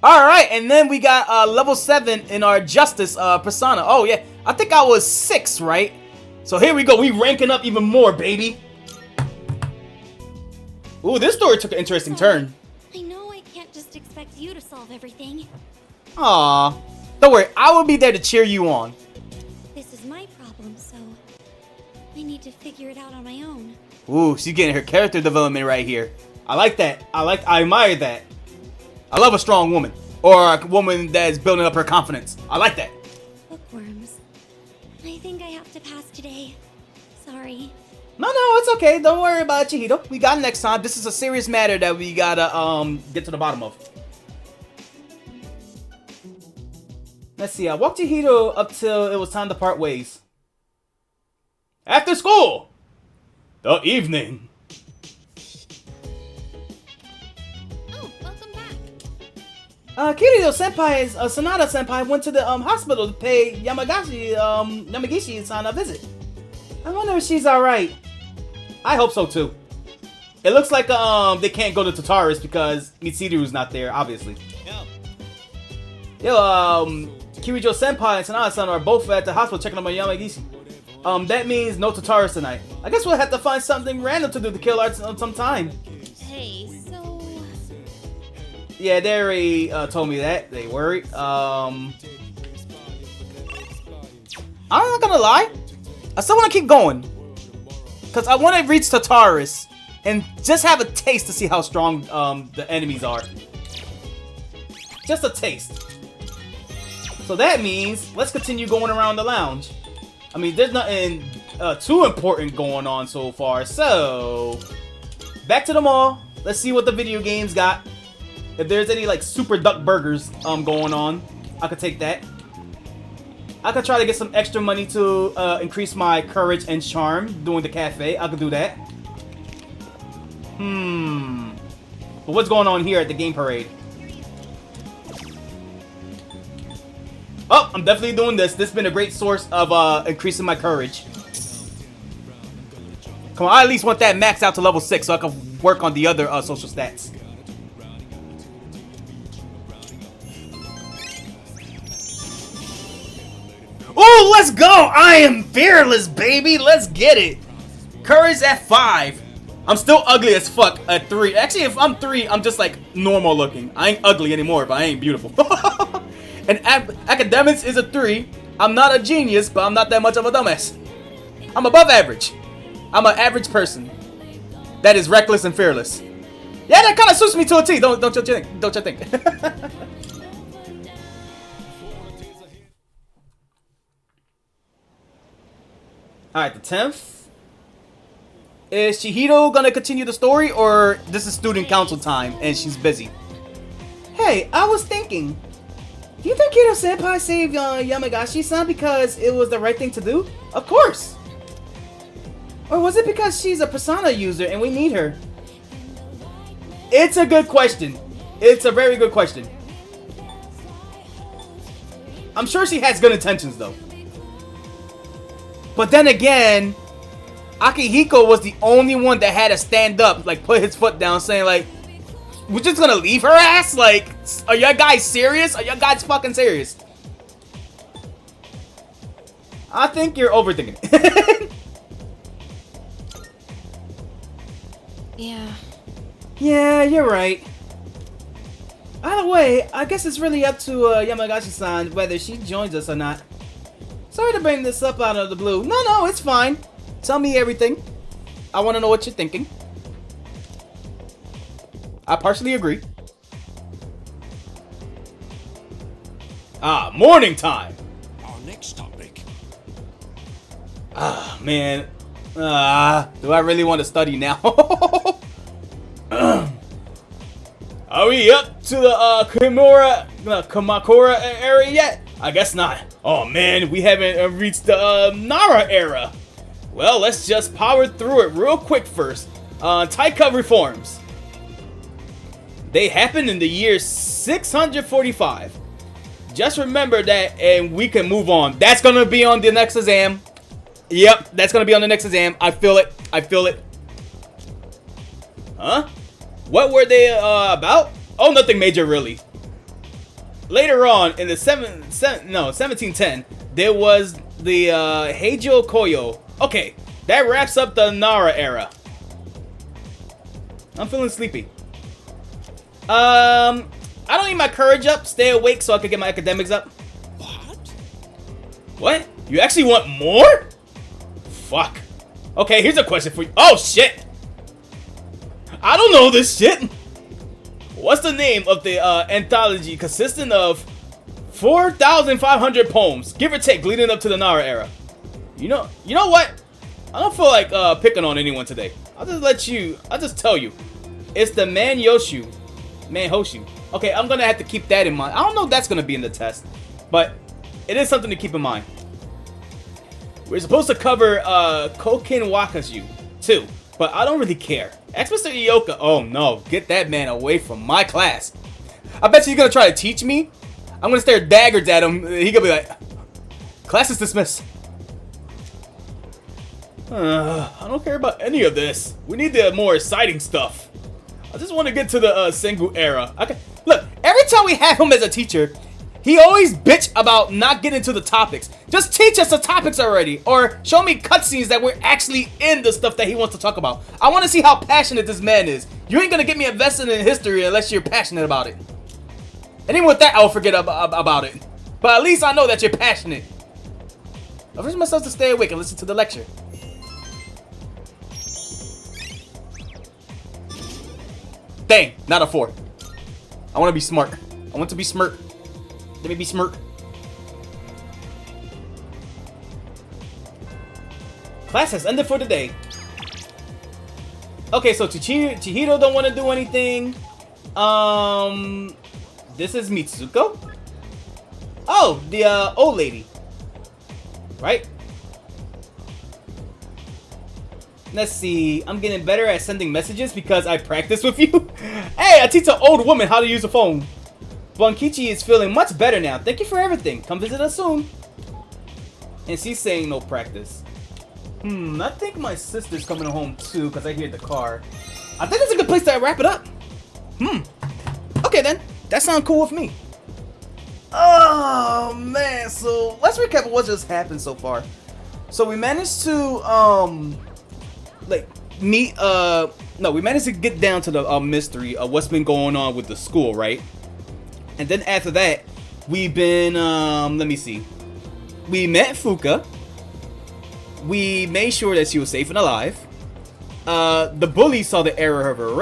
Alright, and then we got level 7 in our Justice persona. Oh yeah, I think I was 6, right? So here we go, we ranking up even more, baby. Ooh, this story took an interesting turn. I know I can't just expect you to solve everything. Aw, don't worry, I will be there to cheer you on. This is my problem, so I need to figure it out on my own. Ooh, she's getting her character development right here. I like that. I admire that. I love a strong woman. Or a woman that's building up her confidence. I like that. Bookworms. I think I have to pass today. Sorry. No, it's okay. Don't worry about it, Chihiro. We got it next time. This is a serious matter that we gotta get to the bottom of. Let's see. I walked Chihiro up till it was time to part ways. After school! The evening. Oh, welcome back. Kirito-senpai's Sanada-senpai went to the hospital to pay Yamagishi-san a visit. I wonder if she's alright. I hope so too. It looks like they can't go to Tartarus because Mitsiru's not there, obviously. Yo, Kirito-senpai and Sanada-san are both at the hospital checking on my Yamagishi. That means no Tartarus tonight. I guess we'll have to find something random to do to kill Arts on some time. Hey, so... Yeah, they already told me that. They worried. I'm not gonna lie. I still want to keep going. Because I want to reach Tartarus and just have a taste to see how strong the enemies are. Just a taste. So that means let's continue going around the lounge. I mean, there's nothing too important going on so far. So, back to the mall. Let's see what the video games got. If there's any like super duck burgers going on, I could take that. I could try to get some extra money to increase my courage and charm doing the cafe. I could do that. But what's going on here at the game parade? Oh, I'm definitely doing this. This has been a great source of increasing my courage. Come on, I at least want that maxed out to level 6 so I can work on the other social stats. Oh, let's go! I am fearless, baby! Let's get it! Courage at 5. I'm still ugly as fuck at 3. Actually, if I'm 3, I'm just like normal looking. I ain't ugly anymore, but I ain't beautiful. And academics is a 3. I'm not a genius, but I'm not that much of a dumbass. I'm above average. I'm an average person that is reckless and fearless. Yeah, that kind of suits me to a T. Don't you think? Don't you think? All right, the 10th. Is Chihiro gonna continue the story, or this is student council time and she's busy? Hey, I was thinking. Do you think Kido Senpai saved Yamagashi-san because it was the right thing to do? Of course. Or was it because she's a Persona user and we need her? It's a good question. It's a very good question. I'm sure she has good intentions though. But then again, Akihiko was the only one that had to stand up, like put his foot down, saying like, we're just gonna leave her ass? Like, are y'all guys serious? Are y'all guys fucking serious? I think you're overthinking it. Yeah. Yeah, you're right. Either way, I guess it's really up to Yamagashi-san whether she joins us or not. Sorry to bring this up out of the blue. No, it's fine. Tell me everything. I want to know what you're thinking. I partially agree. Morning time. Our next topic. Man. Do I really want to study now? Are we up to the Kamakura area yet? I guess not. Oh man, we haven't reached the Nara era. Well, let's just power through it real quick first. Taika reforms. They happened in the year 645. Just remember that and we can move on. That's gonna be on the next exam. Yep, that's gonna be on the next exam. I feel it. I feel it. Huh? What were they about? Oh, nothing major really. Later on in the 1710, there was the Heijo Koyo. Okay, that wraps up the Nara era. I'm feeling sleepy. I don't need my courage up. Stay awake so I can get my academics up. What? You actually want more? Fuck. Okay, here's a question for you. Oh shit. I don't know this shit. What's the name of the anthology consisting of 4,500 poems, give or take, leading up to the Nara era? You know what? I don't feel like picking on anyone today. I'll just tell you. It's the Manhoshu. Okay, I'm gonna have to keep that in mind. I don't know if that's gonna be in the test, but it is something to keep in mind. We're supposed to cover Koken Wakazu too, but I don't really care. Ask Mr. Ioka. Oh no, get that man away from my class. I bet you he's gonna try to teach me. I'm gonna stare daggers at him. He gonna be like, class is dismissed. I don't care about any of this. We need the more exciting stuff. I just want to get to the Sengu era. Okay, look, every time we have him as a teacher, he always bitch about not getting to the topics. Just teach us the topics already, or show me cutscenes that we're actually in the stuff that he wants to talk about. I want to see how passionate this man is. You ain't gonna get me invested in history unless you're passionate about it. And even with that, I'll forget about it. But at least I know that you're passionate. I force myself to stay awake and listen to the lecture. Dang, not a 4. I want to be smart. I want to be smart. Let me be smart. Class has ended for the day. Okay, so Chihiro don't want to do anything. This is Mitsuko. Oh, the old lady. Right? Let's see. I'm getting better at sending messages because I practice with you. Hey, I teach an old woman how to use a phone. Bonkichi is feeling much better now. Thank you for everything. Come visit us soon. And she's saying no practice. I think my sister's coming home too because I hear the car. I think it's a good place to wrap it up. Okay then. That sounds cool with me. Oh man, so let's recap what just happened so far. So we managed to we managed to get down to the mystery of what's been going on with the school, right? And then after that, we've been let me see. We met Fuka. We made sure that she was safe and alive. the bully saw the error of her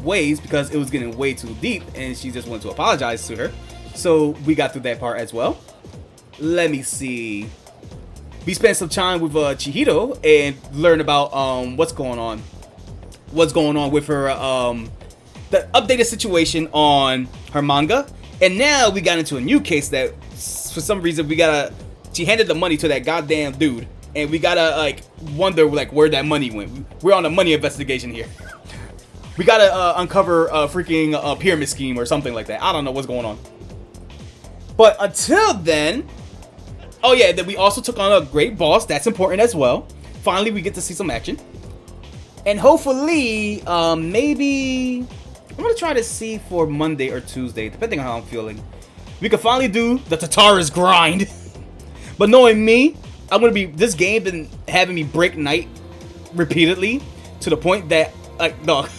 ways because it was getting way too deep, and she just wanted to apologize to her. So we got through that part as well. Let me see. We spent some time with Chihiro and learned about what's going on with her the updated situation on her manga. And now we got into a new case that for some reason she handed the money to that goddamn dude, and we gotta like wonder like where that money went. We're on a money investigation here. We gotta uncover a freaking pyramid scheme or something like that. I don't know what's going on. But until then, oh yeah, then we also took on a great boss. That's important as well. Finally, we get to see some action. And hopefully, maybe I'm gonna try to see for Monday or Tuesday, depending on how I'm feeling. We can finally do the Tartarus grind. But knowing me, this game been having me break night repeatedly to the point that like dog,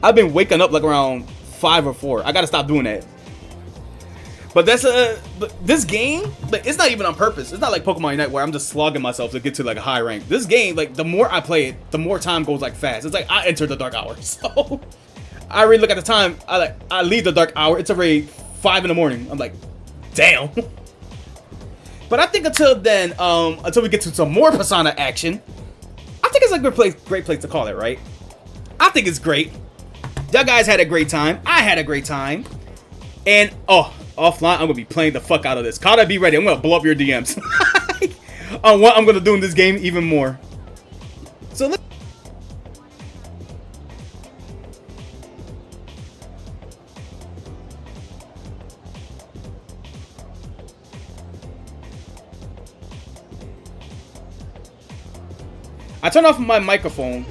I've been waking up like around 5 or 4. I gotta stop doing that. But this game, like, it's not even on purpose. It's not like Pokemon Unite where I'm just slogging myself to get to like a high rank. This game, like, the more I play it, the more time goes like fast. It's like I enter the dark hour. So I already look at the time. I leave the dark hour. It's already 5 in the morning. I'm like, damn. But I think until then, until we get to some more Persona action, I think it's a great place to call it, right? I think it's great. Y'all guys had a great time. I had a great time. And offline, I'm gonna be playing the fuck out of this. Kata, be ready. I'm gonna blow up your DMs on what I'm gonna do in this game even more. So let's. I turned off my microphone.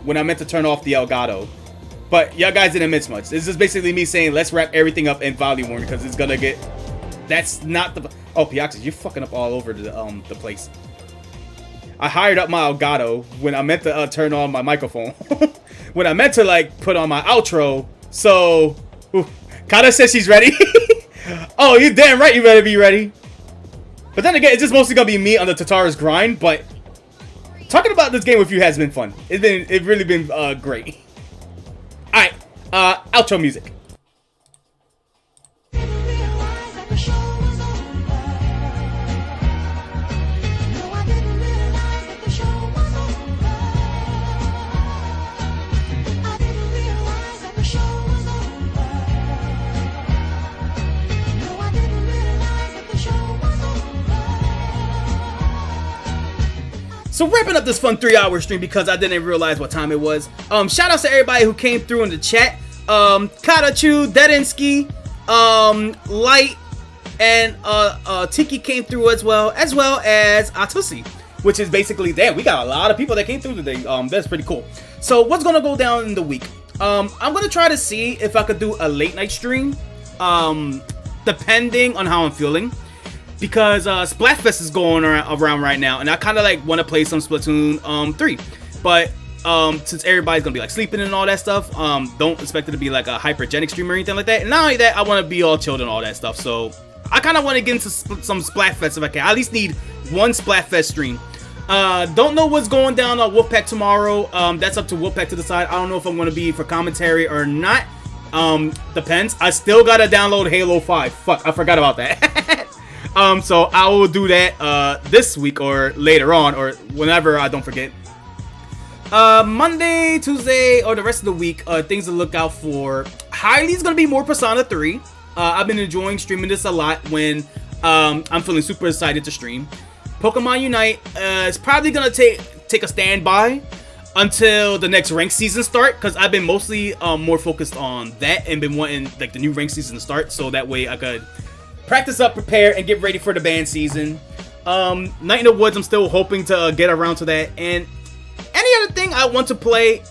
When I meant to turn off the Elgato. But y'all guys didn't miss much. This is basically me saying let's wrap everything up in volume 1 because it's gonna get. That's not the. Oh, Piaxis, you're fucking up all over the place. I hired up my Elgato when I meant to turn on my microphone. When I meant to like put on my outro. So, Kata says she's ready. Oh, you damn right you better be ready. But then again, it's just mostly gonna be me on the Tartarus grind. But talking about this game with you has been fun. It's really been great. Alright, outro music. So wrapping up this fun 3-hour stream because I didn't realize what time it was. Shout out to everybody who came through in the chat. Katachu, Dedinsky, Light, and Tiki came through as well as Atusi, which is basically, damn, we got a lot of people that came through today. That's pretty cool. So what's gonna go down in the week? I'm gonna try to see if I could do a late night stream, depending on how I'm feeling. Because Splatfest is going around right now, and I kind of like want to play some Splatoon 3. But since everybody's gonna be like sleeping and all that stuff, don't expect it to be like a hypergenic stream or anything like that. And not only that, I want to be all chilled and all that stuff. So I kind of want to get into some Splatfest if I can. I at least need one Splatfest stream. Don't know what's going down on Wolfpack tomorrow. That's up to Wolfpack to decide. I don't know if I'm going to be for commentary or not. Depends. I still gotta download Halo 5. Fuck, I forgot about that. So I will do that this week or later on or whenever I don't forget. Monday, Tuesday, or the rest of the week, things to look out for. Highly is gonna be more Persona 3. I've been enjoying streaming this a lot when I'm feeling super excited to stream. Pokemon Unite is probably gonna take a standby until the next rank season start, because I've been mostly more focused on that and been wanting like the new rank season to start, so that way I could practice up, prepare, and get ready for the band season. Night in the Woods, I'm still hoping to get around to that. And any other thing I want to play,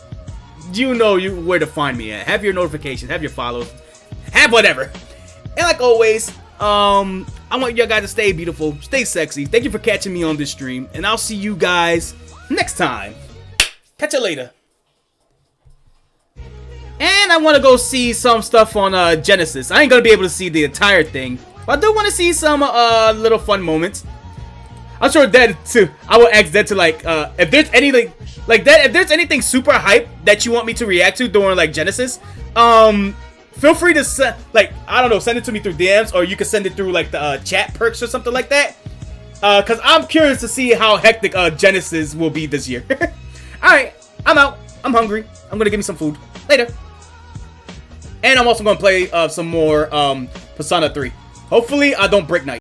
you know where to find me at. Have your notifications, have your follows, have whatever. And like always, I want you guys to stay beautiful, stay sexy. Thank you for catching me on this stream, and I'll see you guys next time. Catch you later. And I want to go see some stuff on Genesis. I ain't gonna be able to see the entire thing, but I do want to see some little fun moments. I'm sure Dead too. I will ask Dead to like if there's any like like that. If there's anything super hype that you want me to react to during like Genesis, feel free to send, like, I don't know, send it to me through DMs, or you can send it through like the chat perks or something like that. Cause I'm curious to see how hectic Genesis will be this year. All right, I'm out. I'm hungry. I'm gonna give me some food later. And I'm also gonna play some more Persona 3. Hopefully I don't break night.